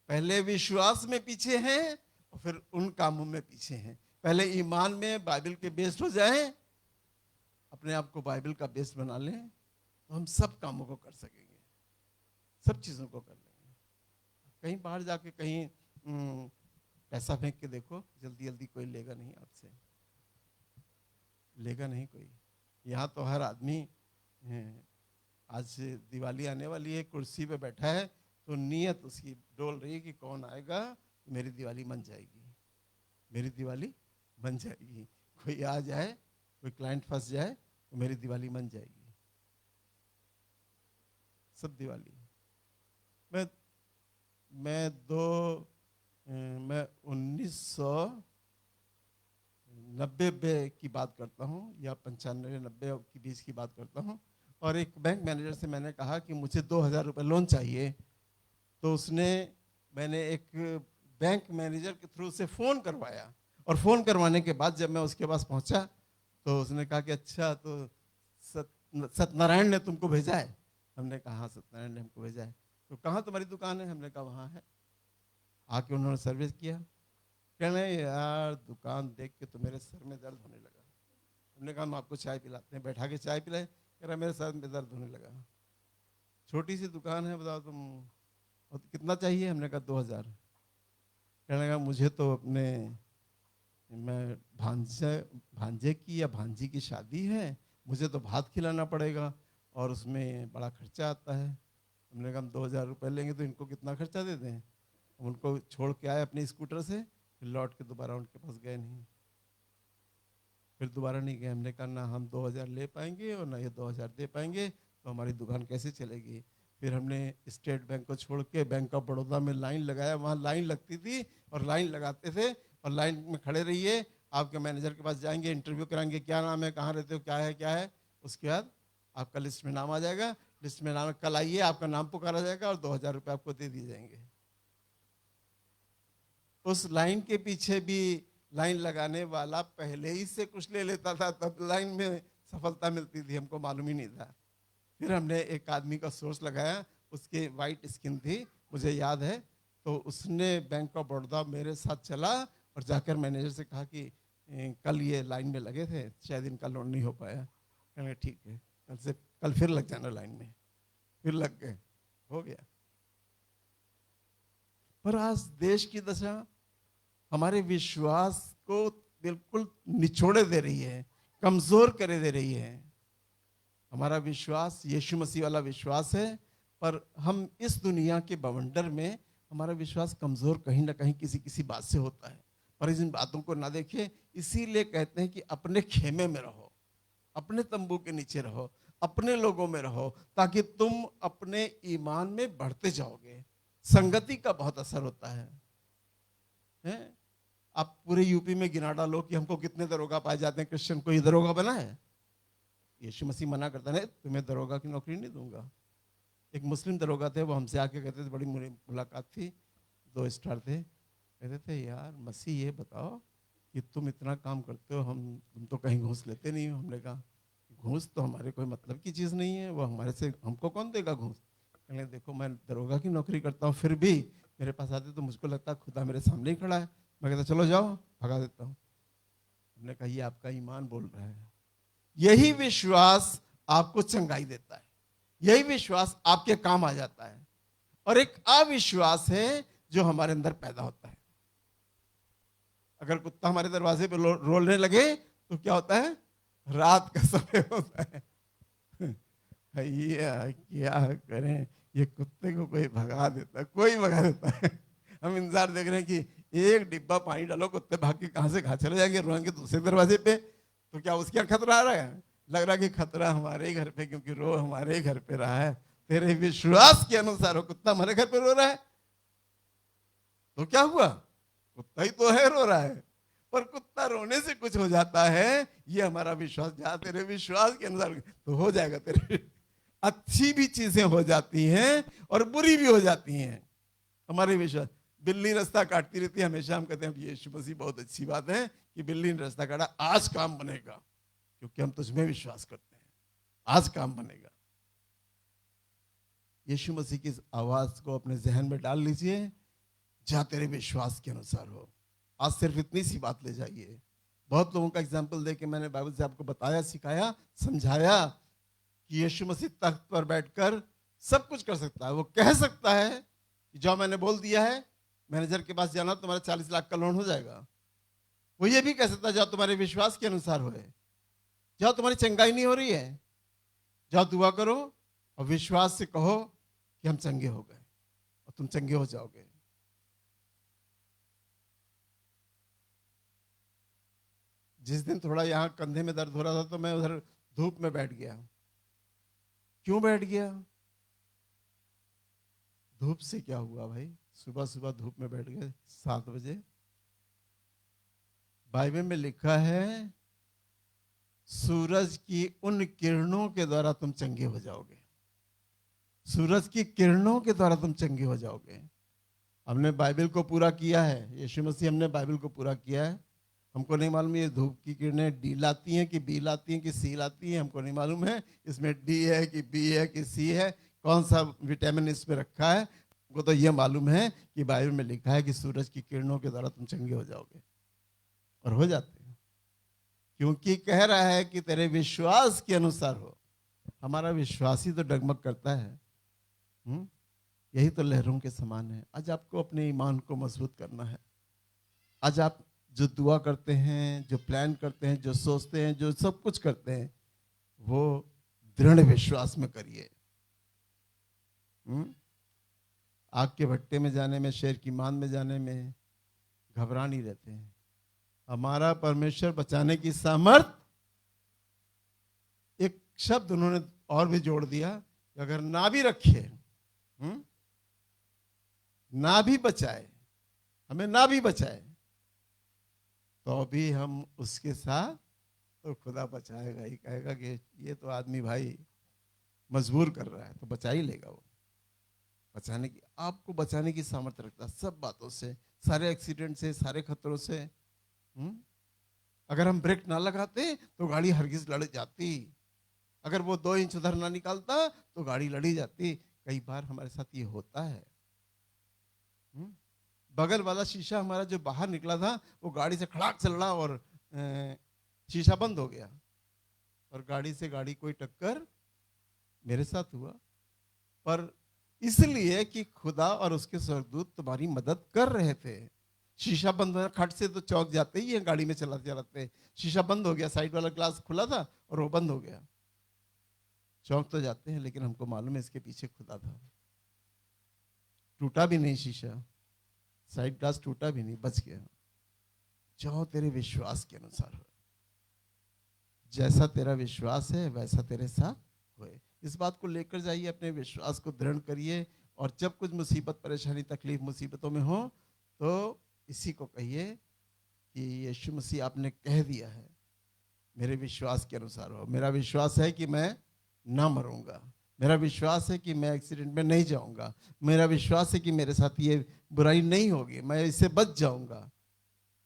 पहले विश्वास में पीछे हैं और फिर उन कामों में पीछे हैं। पहले ईमान में बाइबल के बेस्ड हो जाएं, अपने आप को बाइबल का बेस बना लें, तो हम सब कामों को कर सकेंगे, सब चीजों को कर लेंगे। कहीं बाहर जाके कहीं पैसा फेंक के देखो, जल्दी जल्दी कोई लेगा नहीं आपसे, लेगा नहीं कोई। यहाँ तो हर आदमी, आज दिवाली आने वाली है, कुर्सी पे बैठा है तो नीयत उसकी डोल रही है कि कौन आएगा मेरी दिवाली बन जाएगी, मेरी दिवाली बन जाएगी। कोई आ जाए, कोई क्लाइंट फंस जाए तो मेरी दिवाली बन जाएगी। सब दिवाली। मैं 1990 की बात करता हूँ या 95-90 के बीच की बात करता हूँ। और एक बैंक मैनेजर से मैंने कहा कि मुझे 2000 रुपये लोन चाहिए, तो मैंने एक बैंक मैनेजर के थ्रू से फ़ोन करवाया और फ़ोन करवाने के बाद जब मैं उसके पास पहुंचा तो उसने कहा कि अच्छा, तो सत्यनारायण ने तुमको भेजा है। हमने कहा हाँ, सत्यनारायण ने हमको भेजा है। तो कहाँ तुम्हारी दुकान है? हमने कहा वहाँ है। आके उन्होंने सर्विस किया। कहने यार दुकान देख के तो मेरे सर में दर्द होने लगा। हमने कहा हम आपको चाय पिलाते हैं। बैठा के चाय पिलाए, कह रहा मेरे सर में दर्द होने लगा। छोटी सी दुकान है, बताओ तुम, और कितना चाहिए? हमने कहा 2000। कहने लगा मुझे तो मैं भांजे की या भांजी की शादी है, मुझे तो भात खिलाना पड़ेगा और उसमें बड़ा खर्चा आता है। हमने कहा हम 2000 रुपये लेंगे तो इनको कितना खर्चा दे दें। हम उनको छोड़ के आए अपने स्कूटर से, फिर लौट के दोबारा उनके पास गए नहीं, फिर दोबारा नहीं गए। हमने कहा ना हम 2000 ले पाएंगे और ना ये 2000 दे पाएंगे, तो हमारी दुकान कैसे चलेगी। फिर हमने स्टेट बैंक को छोड़ के बैंक ऑफ बड़ौदा में लाइन लगाया। वहाँ लाइन लगती थी और लाइन लगाते थे और लाइन में खड़े रहिए, आपके मैनेजर के पास जाएंगे, इंटरव्यू कराएंगे, क्या नाम है, कहाँ रहते हो, क्या है। उसके बाद आपका लिस्ट में नाम आ जाएगा, लिस्ट में नाम, कल आइए, आपका नाम पुकारा जाएगा और 2000 रुपये आपको दे दिए जाएंगे। उस लाइन के पीछे भी लाइन लगाने वाला पहले ही से कुछ ले लेता था, तब लाइन में सफलता मिलती थी, हमको मालूम ही नहीं था। फिर हमने एक आदमी का सोर्स लगाया, उसके वाइट स्किन थी, मुझे याद है, तो उसने बैंक ऑफ बड़ौदा मेरे साथ चला और जाकर मैनेजर से कहा कि कल ये लाइन में लगे थे, शायद इनका लोन नहीं हो पाया। कहने ठीक है, कल फिर लग जाना लाइन में। फिर लग गए, हो गया। पर आज देश की दशा हमारे विश्वास को बिल्कुल निचोड़े दे रही है, कमजोर करे दे रही है। हमारा विश्वास यीशु मसीह वाला विश्वास है, पर हम इस दुनिया के बवंडर में हमारा विश्वास कमजोर कहीं ना कहीं किसी बात से होता है। पर इन बातों को ना देखें, इसीलिए कहते हैं कि अपने खेमे में रहो, अपने तंबू के नीचे रहो, अपने लोगों में रहो, ताकि तुम अपने ईमान में बढ़ते जाओगे। संगति का बहुत असर होता है? आप पूरे यूपी में गिना डालो कि हमको कितने दरोगा पाए जाते हैं, क्रिश्चियन को ये दरोगा बना है। यीशु मसीह मना करता है, तुम्हें दरोगा की नौकरी नहीं दूंगा। एक मुस्लिम दरोगा थे, वो हमसे आके कहते थे, बड़ी मुलाकात थी, 2 स्टार थे, कहते थे यार मसीह ये बताओ कि तुम इतना काम करते हो, तुम तो कहीं घूस लेते नहीं हो। हमने कहा घूस तो हमारे कोई मतलब की चीज़ नहीं है, वो हमारे से हमको कौन देगा घूस। कहने देखो मैं दरोगा की नौकरी करता हूँ, फिर भी मेरे पास आते तो मुझको लगता खुदा मेरे सामने ही खड़ा है। मैं कहता चलो जाओ, भगा देता हूँ। हमने कहा ये आपका ईमान बोल रहा है। यही विश्वास आपको चंगाई देता है, यही विश्वास आपके काम आ जाता है। और एक अविश्वास है जो हमारे अंदर पैदा होता है। अगर कुत्ता हमारे दरवाजे पे रोलने लगे तो क्या होता है, रात का समय होता है। भैया क्या करें, ये कुत्ते को कोई भगा देता है, कोई भगा देता है। हम इंतजार देख रहे हैं कि एक डिब्बा पानी डालो, कुत्ते भाग के कहां से कहां चले जाएंगे, रोएंगे दूसरे दरवाजे पे। तो क्या उसके यहाँ खतरा आ रहा है? लग रहा है कि खतरा हमारे ही घर पे, क्योंकि रो हमारे ही घर पे रहा है। तेरे विश्वास के अनुसार वो कुत्ता हमारे घर पे रो रहा है, तो क्या हुआ? कुत्ता ही तो है रो रहा है, पर कुत्ता रोने से कुछ हो जाता है, ये हमारा विश्वास। जहां तेरे विश्वास के अनुसार तो हो जाएगा। तेरे अच्छी भी चीजें हो जाती हैं और बुरी भी हो जाती हैं। हमारे विश्वास, बिल्ली रास्ता काटती रहती है, हमेशा हम कहते हैं यीशु मसीह बहुत अच्छी बात है कि बिल्ली ने रास्ता काटा, आज काम बनेगा, क्योंकि हम तुझमें विश्वास करते हैं, आज काम बनेगा। यीशु मसीह की इस आवाज को अपने जहन में डाल लीजिए, जहां तेरे विश्वास के अनुसार हो। आज सिर्फ इतनी सी बात ले जाइए। बहुत लोगों का एग्जाम्पल देके मैंने बाइबल से आपको बताया, सिखाया, समझाया कि यीशु मसीह तख्त पर बैठकर सब कुछ कर सकता है। वो कह सकता है कि जो मैंने बोल दिया है, मैनेजर के पास जाना, तुम्हारा 40 लाख का लोन हो जाएगा। वो ये भी कह सकता है, जाओ तुम्हारे विश्वास के अनुसार होए, जाओ तुम्हारी चंगाई नहीं हो रही है, जाओ दुआ करो और विश्वास से कहो कि हम चंगे हो गए, और तुम चंगे हो जाओगे। जिस दिन थोड़ा यहाँ कंधे में दर्द हो रहा था तो मैं उधर धूप में बैठ गया। क्यों बैठ गया? धूप से क्या हुआ भाई? सुबह सुबह धूप में बैठ गए 7 बजे। बाइबल में लिखा है सूरज की उन किरणों के द्वारा तुम चंगे हो जाओगे। सूरज की किरणों के द्वारा तुम चंगे हो जाओगे। हमने बाइबल को पूरा किया है, यीशु मसीह हमने बाइबल को पूरा किया है। हमको नहीं मालूम ये धूप की किरणें डी लाती हैं कि बी लाती हैं कि सी लाती हैं, हमको नहीं मालूम है। इसमें डी है कि बी है कि सी है, कौन सा विटामिन इसमें रखा है, हमको तो ये मालूम है कि बाइबल में लिखा है कि सूरज की किरणों के द्वारा तुम चंगे हो जाओगे, और हो जाते हैं, क्योंकि कह रहा है कि तेरे विश्वास के अनुसार हो। हमारा विश्वास ही तो डगमग करता है। यही तो लहरों के समान है। आज आपको अपने ईमान को मजबूत करना है। आज आप जो दुआ करते हैं, जो प्लान करते हैं, जो सोचते हैं, जो सब कुछ करते हैं, वो दृढ़ विश्वास में करिए। आग के भट्टे में जाने में, शेर की मान में जाने में घबरा नहीं रहते हैं। हमारा परमेश्वर बचाने की सामर्थ। एक शब्द उन्होंने और भी जोड़ दिया, अगर ना भी रखे, ना भी बचाए, हमें ना भी बचाए, तो भी हम उसके साथ, तो खुदा बचाएगा ही। कहेगा कि ये तो आदमी भाई मजबूर कर रहा है, तो बचा ही लेगा। वो बचाने की, आपको बचाने की सामर्थ्य रखता है सब बातों से, सारे एक्सीडेंट से, सारे खतरों से। अगर हम ब्रेक ना लगाते तो गाड़ी हरगिज लड़ जाती। अगर वो 2 इंच उधर ना निकालता तो गाड़ी लड़ी जाती। कई बार हमारे साथ ये होता है। बगल वाला शीशा हमारा जो बाहर निकला था, वो गाड़ी से खड़ाक चल रहा और शीशा बंद हो गया, और गाड़ी से गाड़ी कोई टक्कर मेरे साथ हुआ। पर इसलिए कि खुदा और उसके स्वर्गदूत तुम्हारी मदद कर रहे थे। शीशा बंद हो, खट से तो चौक जाते ही है गाड़ी में चलाते चलाते। शीशा बंद हो गया, साइड वाला ग्लास खुला था और वो बंद हो गया। चौक तो जाते हैं, लेकिन हमको मालूम है इसके पीछे खुदा था। टूटा भी नहीं शीशा, साइड ग्लास टूटा भी नहीं, बच गया। जाओ तेरे विश्वास के अनुसार हो। जैसा तेरा विश्वास है वैसा तेरे साथ होए। इस बात को लेकर जाइए, अपने विश्वास को दृढ़ करिए, और जब कुछ मुसीबत, परेशानी, तकलीफ, मुसीबतों में हो तो इसी को कहिए कि यीशु मसीह आपने कह दिया है, मेरे विश्वास के अनुसार हो। मेरा विश्वास है कि मैं ना मरूंगा, मेरा विश्वास है कि मैं एक्सीडेंट में नहीं जाऊंगा, मेरा विश्वास है कि मेरे साथ ये बुराई नहीं होगी, मैं इससे बच जाऊंगा।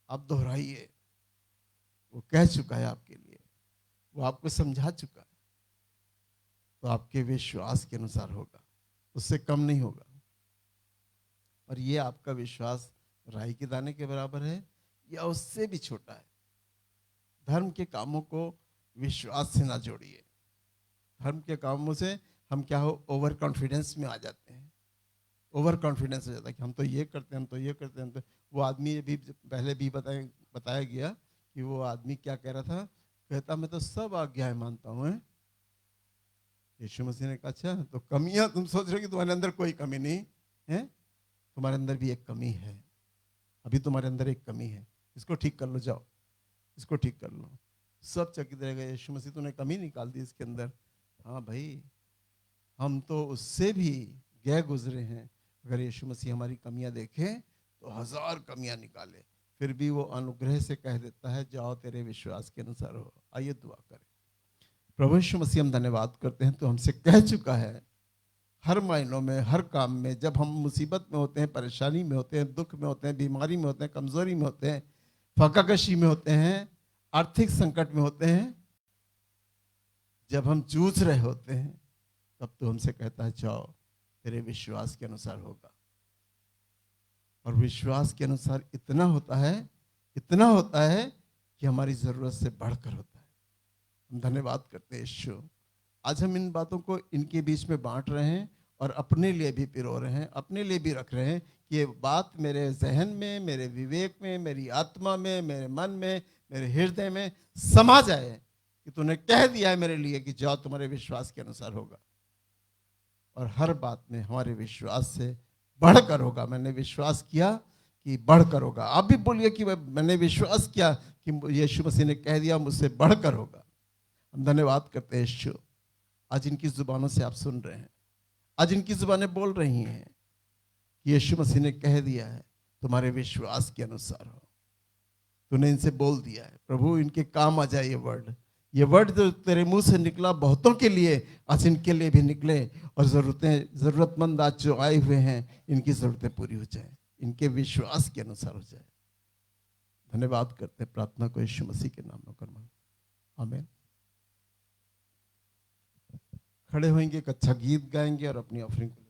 आप दोहराइए, वो कह चुका है आपके लिए, वो आपको समझा चुका है। तो आपके विश्वास के अनुसार होगा, उससे कम नहीं होगा। और ये आपका विश्वास राई के दाने के बराबर है या उससे भी छोटा है। धर्म के कामों को विश्वास से ना जोड़िए। धर्म के कामों से हम क्या हो, ओवर कॉन्फिडेंस में आ जाते हैं। ओवर कॉन्फिडेंस हो जाता है कि हम तो ये करते हैं, हम तो ये करते हैं, हम तो वो आदमी ये भी पहले भी बताया गया कि वो आदमी क्या कह रहा था, कहता मैं तो सब आज्ञाएं मानता हूँ। यीशु मसीह ने कहा अच्छा तो कमियां, तुम सोच रहे हो कि तुम्हारे अंदर कोई कमी नहीं है, तुम्हारे अंदर भी एक कमी है। अभी तुम्हारे अंदर एक कमी है, इसको ठीक कर लो, जाओ इसको ठीक कर लो, सब चकित रहेगा। यीशु मसीह तूने कमी निकाल दी इसके अंदर। हाँ भाई, हम तो उससे भी गए गुजरे हैं। अगर यीशु मसीह हमारी कमियां देखे तो 1000 कमियां निकाले, फिर भी वो अनुग्रह से कह देता है जाओ तेरे विश्वास के अनुसार हो। आइए दुआ करें। प्रभु यीशु मसीह हम धन्यवाद करते हैं, तो हमसे कह चुका है हर मायनों में, हर काम में, जब हम मुसीबत में होते हैं, परेशानी में होते हैं, दुख में होते हैं, बीमारी में होते हैं, कमजोरी में होते हैं, फाकाकशी में होते हैं, आर्थिक संकट में होते हैं, जब हम जूझ रहे होते हैं, तब तो हमसे कहता है जाओ तेरे विश्वास के अनुसार होगा। और विश्वास के अनुसार इतना होता है कि हमारी जरूरत से बढ़कर होता है। हम धन्यवाद करते हैं यीशु। आज हम इन बातों को इनके बीच में बांट रहे हैं और अपने लिए भी पिरो रहे हैं, अपने लिए भी रख रहे हैं कि ये बात मेरे जहन में, मेरे विवेक में, मेरी आत्मा में, मेरे मन में, मेरे हृदय में समा जाए कि तूने कह दिया है मेरे लिए कि जाओ तुम्हारे विश्वास के अनुसार होगा। और हर बात में हमारे विश्वास से बढ़कर होगा। मैंने विश्वास किया कि बढ़कर होगा। आप भी बोलिए कि मैंने विश्वास किया कि यीशु मसीह ने कह दिया मुझसे बढ़कर होगा। हम धन्यवाद करते हैं यीशु। आज इनकी जुबानों से आप सुन रहे हैं, आज इनकी जुबानें बोल रही हैं कि यीशु मसीह ने कह दिया है तुम्हारे विश्वास के अनुसार हो। तूने इनसे बोल दिया है प्रभु, इनके काम आ जाए ये वर्ड जो तेरे मुंह से निकला बहुतों के लिए, आज इनके लिए भी निकले और जरूरतमंद आज जो आए हुए हैं इनकी जरूरतें पूरी हो जाए, इनके विश्वास के अनुसार हो जाए। धन्यवाद करते हैं, प्रार्थना को यीशु मसीह के नाम में करना, आमीन। खड़े होंगे, एक अच्छा गीत गाएंगे और अपनी ऑफरिंग को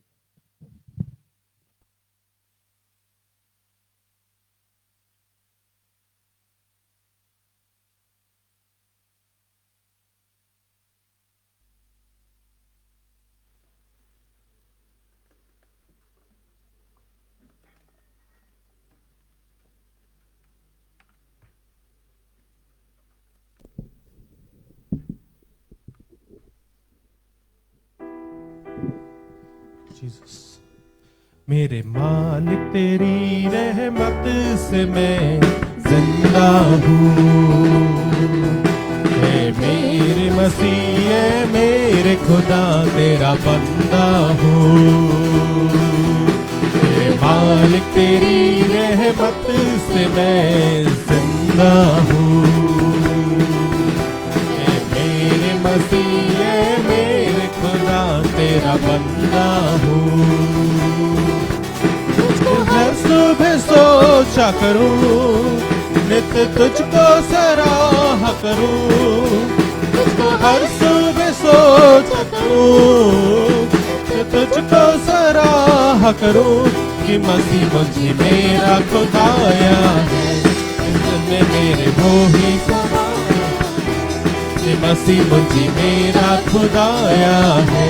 मेरे मालिक तेरी रहमत से मैं जिंदा हूँ, मेरे मसीह मेरे खुदा तेरा बंदा हूँ। मेरे मालिक तेरी रहमत से मैं जिंदा हूँ, मेरे मसीह मेरे खुदा तेरा बंदा हूँ। हर सुबह सोचा करूं, नित्य तुझको सराहा करूं, हर सुबह सोचा करूं, नित्य तुझको सराहा करूं कि मसीह मुझे मेरा खुदाया है, इसमें मेरे वो ही समाया है। कि मसीह मुझे मेरा खुदाया है,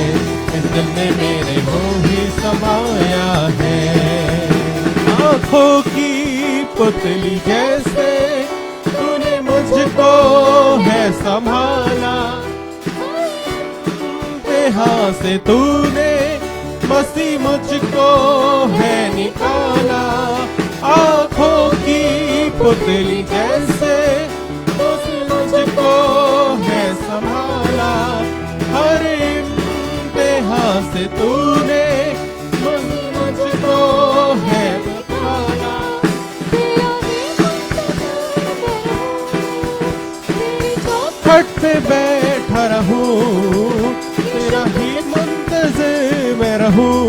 इसमें मेरे वो ही समाया है। आँखों की पुतली जैसे तूने मुझको है संभाला, यहाँ से तूने मसीह मुझको है निकाला। आँखों की पुतली जैसे तूने मुझको है संभाला, हर इम्तिहान से तूने मुझको है खट पे बैठा रहूं, तेरा ही मुंतज़िर मैं रहूं,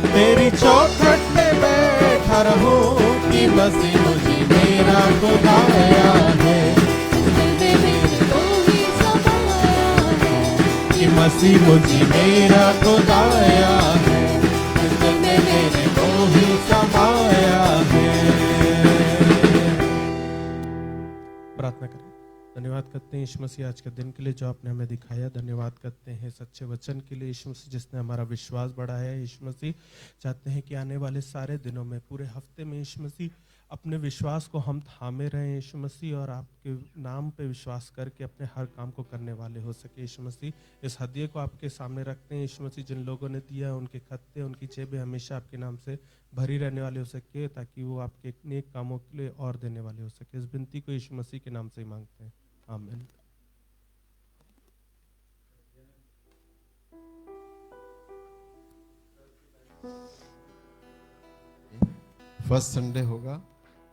तेरी चौखट पे बैठा रहूं कि मसीह मुझे मेरा खुदाया है, मसीह मुझे मेरा खुदाया है, जिसने मेरे को ही समाया है। प्रार्थना करें। धन्यवाद करते हैं यीशु मसीह आज के दिन के लिए जो आपने हमें दिखाया। धन्यवाद करते हैं सच्चे वचन के लिए यीशु मसीह जिसने हमारा विश्वास बढ़ाया है। यीशु मसीह चाहते हैं कि आने वाले सारे दिनों में पूरे हफ्ते में यीशु मसीह अपने विश्वास को हम थामे रहें यीशु मसीह, और आपके नाम पे विश्वास करके अपने हर काम को करने वाले हो सके। यीशु मसीह इस हदिये को आपके सामने रखते हैं यीशु मसीह, जिन लोगों ने दिया है उनके खत्ते उनकी जेबें हमेशा आपके नाम से भरी रहने वाले हो सके, ताकि वो आपके नेक कामों के लिए और देने वाले हो सके। इस विनती को यीशु मसीह के नाम से ही मांगते हैं, आमीन। फर्स्ट संडे होगा,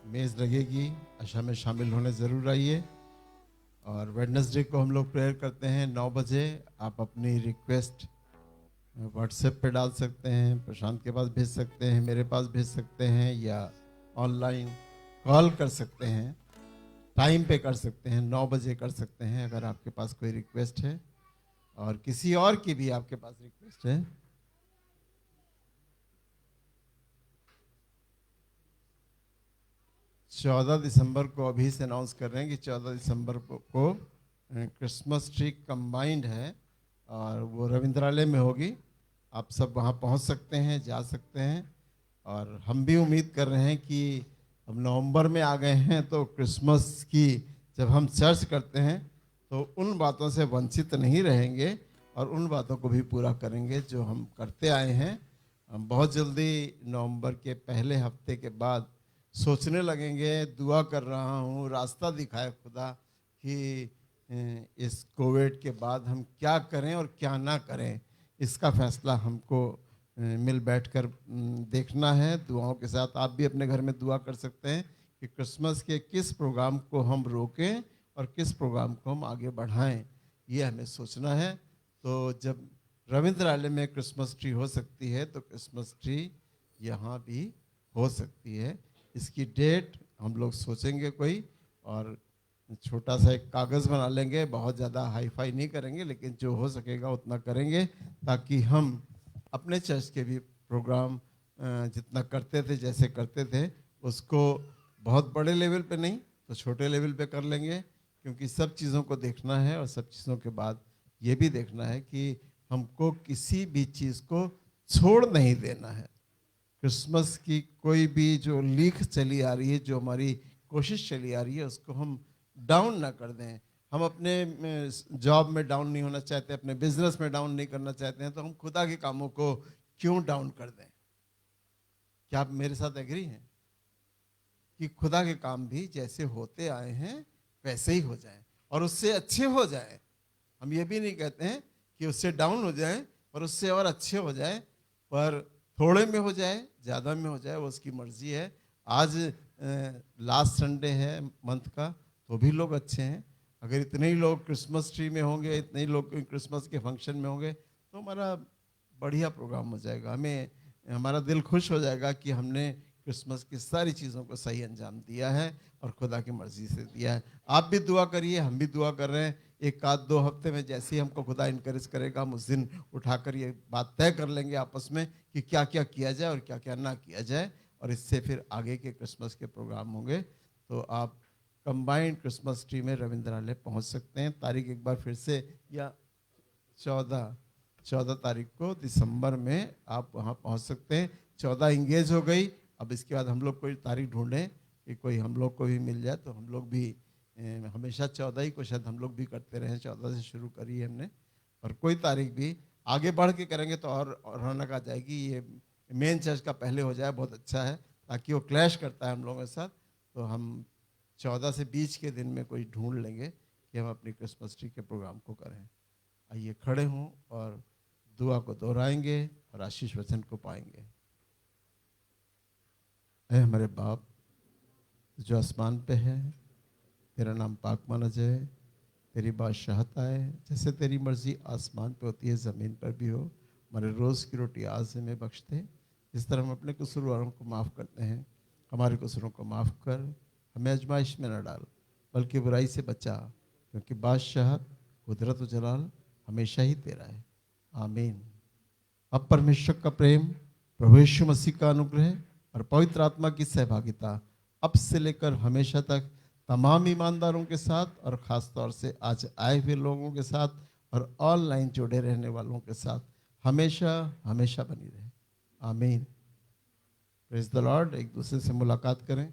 मेज लगेगी, आशा में शामिल होने ज़रूर आइए। और वेडनेसडे को हम लोग प्रेयर करते हैं 9 बजे। आप अपनी रिक्वेस्ट व्हाट्सएप पे डाल सकते हैं, प्रशांत के पास भेज सकते हैं, मेरे पास भेज सकते हैं, या ऑनलाइन कॉल कर सकते हैं, टाइम पे कर सकते हैं, 9 बजे कर सकते हैं अगर आपके पास कोई रिक्वेस्ट है, और किसी और की भी आपके पास रिक्वेस्ट है। चौदह दिसंबर को अभी से अनाउंस कर रहे हैं कि 14 दिसंबर को क्रिसमस ट्री कंबाइंड है और वो रविंद्रालय में होगी। आप सब वहाँ पहुँच सकते हैं, जा सकते हैं। और हम भी उम्मीद कर रहे हैं कि अब नवंबर में आ गए हैं तो क्रिसमस की जब हम चर्च करते हैं तो उन बातों से वंचित नहीं रहेंगे और उन बातों को भी पूरा करेंगे जो हम करते आए हैं। हम बहुत जल्दी नवंबर के पहले हफ्ते के बाद सोचने लगेंगे, दुआ कर रहा हूँ रास्ता दिखाए खुदा कि इस कोविड के बाद हम क्या करें और क्या ना करें। इसका फैसला हमको मिल बैठकर देखना है। दुआओं के साथ आप भी अपने घर में दुआ कर सकते हैं कि क्रिसमस के किस प्रोग्राम को हम रोकें और किस प्रोग्राम को हम आगे बढ़ाएं, ये हमें सोचना है। तो जब रविंद्रालय में क्रिसमस ट्री हो सकती है तो क्रिसमस ट्री यहाँ भी हो सकती है। इसकी डेट हम लोग सोचेंगे कोई, और छोटा सा एक कागज़ बना लेंगे, बहुत ज़्यादा हाई फाई नहीं करेंगे लेकिन जो हो सकेगा उतना करेंगे, ताकि हम अपने चर्च के भी प्रोग्राम जितना करते थे, जैसे करते थे, उसको बहुत बड़े लेवल पे नहीं तो छोटे लेवल पे कर लेंगे, क्योंकि सब चीज़ों को देखना है। और सब चीज़ों के बाद ये भी देखना है कि हमको किसी भी चीज़ को छोड़ नहीं देना है। क्रिसमस की कोई भी जो लीक चली आ रही है, जो हमारी कोशिश चली आ रही है, उसको हम डाउन ना कर दें। हम अपने जॉब में डाउन नहीं होना चाहते, अपने बिजनेस में डाउन नहीं करना चाहते हैं, तो हम खुदा के कामों को क्यों डाउन कर दें? क्या आप मेरे साथ एग्री हैं कि खुदा के काम भी जैसे होते आए हैं वैसे ही हो जाएं और उससे अच्छे हो जाएं? हम ये भी नहीं कहते हैं कि उससे डाउन हो जाएं और उससे और अच्छे हो जाएं, पर थोड़े में हो जाए, ज़्यादा में हो जाए, वो उसकी मर्जी है। आज लास्ट संडे है मंथ का, तो भी लोग अच्छे हैं। अगर इतने ही लोग क्रिसमस ट्री में होंगे, इतने ही लोग क्रिसमस के फंक्शन में होंगे, तो हमारा बढ़िया प्रोग्राम हो जाएगा। हमारा दिल खुश हो जाएगा कि हमने क्रिसमस की सारी चीज़ों को सही अंजाम दिया है और खुदा की मर्जी से दिया है। आप भी दुआ करिए, हम भी दुआ कर रहे हैं। एक आध 2 हफ्ते में जैसे ही हमको खुदा इनकरेज करेगा, हम उस दिन उठाकर ये बात तय कर लेंगे आपस में कि क्या क्या किया जाए और क्या क्या ना किया जाए, और इससे फिर आगे के क्रिसमस के प्रोग्राम होंगे। तो आप कंबाइंड क्रिसमस ट्री में रविंद्रालय पहुंच सकते हैं। तारीख एक बार फिर से, या 14 तारीख को दिसंबर में आप वहां पहुंच सकते हैं। 14 इंगेज हो गई, अब इसके बाद हम लोग कोई तारीख ढूंढें कि कोई हम लोग को भी मिल जाए, तो हम लोग भी हमेशा 14 ही को शायद हम लोग भी करते रहे। 14 से शुरू करी है हमने, और कोई तारीख भी आगे बढ़ के करेंगे तो और रौनक आ जाएगी। ये मेन चर्च का पहले हो जाए, बहुत अच्छा है, ताकि वो क्लैश करता है हम लोगों के साथ। तो हम 14 से 20 के दिन में कोई ढूंढ लेंगे कि हम अपनी क्रिसमस ट्री के प्रोग्राम को करें। आइए खड़े हों और दुआ को दोहराएंगे और आशीष वचन को पाएंगे। ऐ हमारे बाप जो आसमान पे है, तेरा नाम पाक माना जाए, तेरी बादशाहत आए, जैसे तेरी मर्जी आसमान पे होती है ज़मीन पर भी हो। हमारे रोज़ की रोटी आज हमें बख्श दे, जिस तरह हम अपने कसूरवारों को माफ़ करते हैं, हमारे कसूरों को माफ़ कर, हमें आजमाइश में न डाल बल्कि बुराई से बचा, क्योंकि बादशाहत, कुदरत और जलाल हमेशा ही तेरा है। आमीन। अब परमेश्वर का प्रेम, प्रभु यीशु मसीह का अनुग्रह और पवित्र आत्मा की सहभागिता अब से लेकर हमेशा तक तमाम ईमानदारों के साथ और ख़ास तौर से आज आए हुए लोगों के साथ और ऑनलाइन जुड़े रहने वालों के साथ हमेशा हमेशा बनी रहे। आमीन। Praise the Lord. एक दूसरे से मुलाकात करें।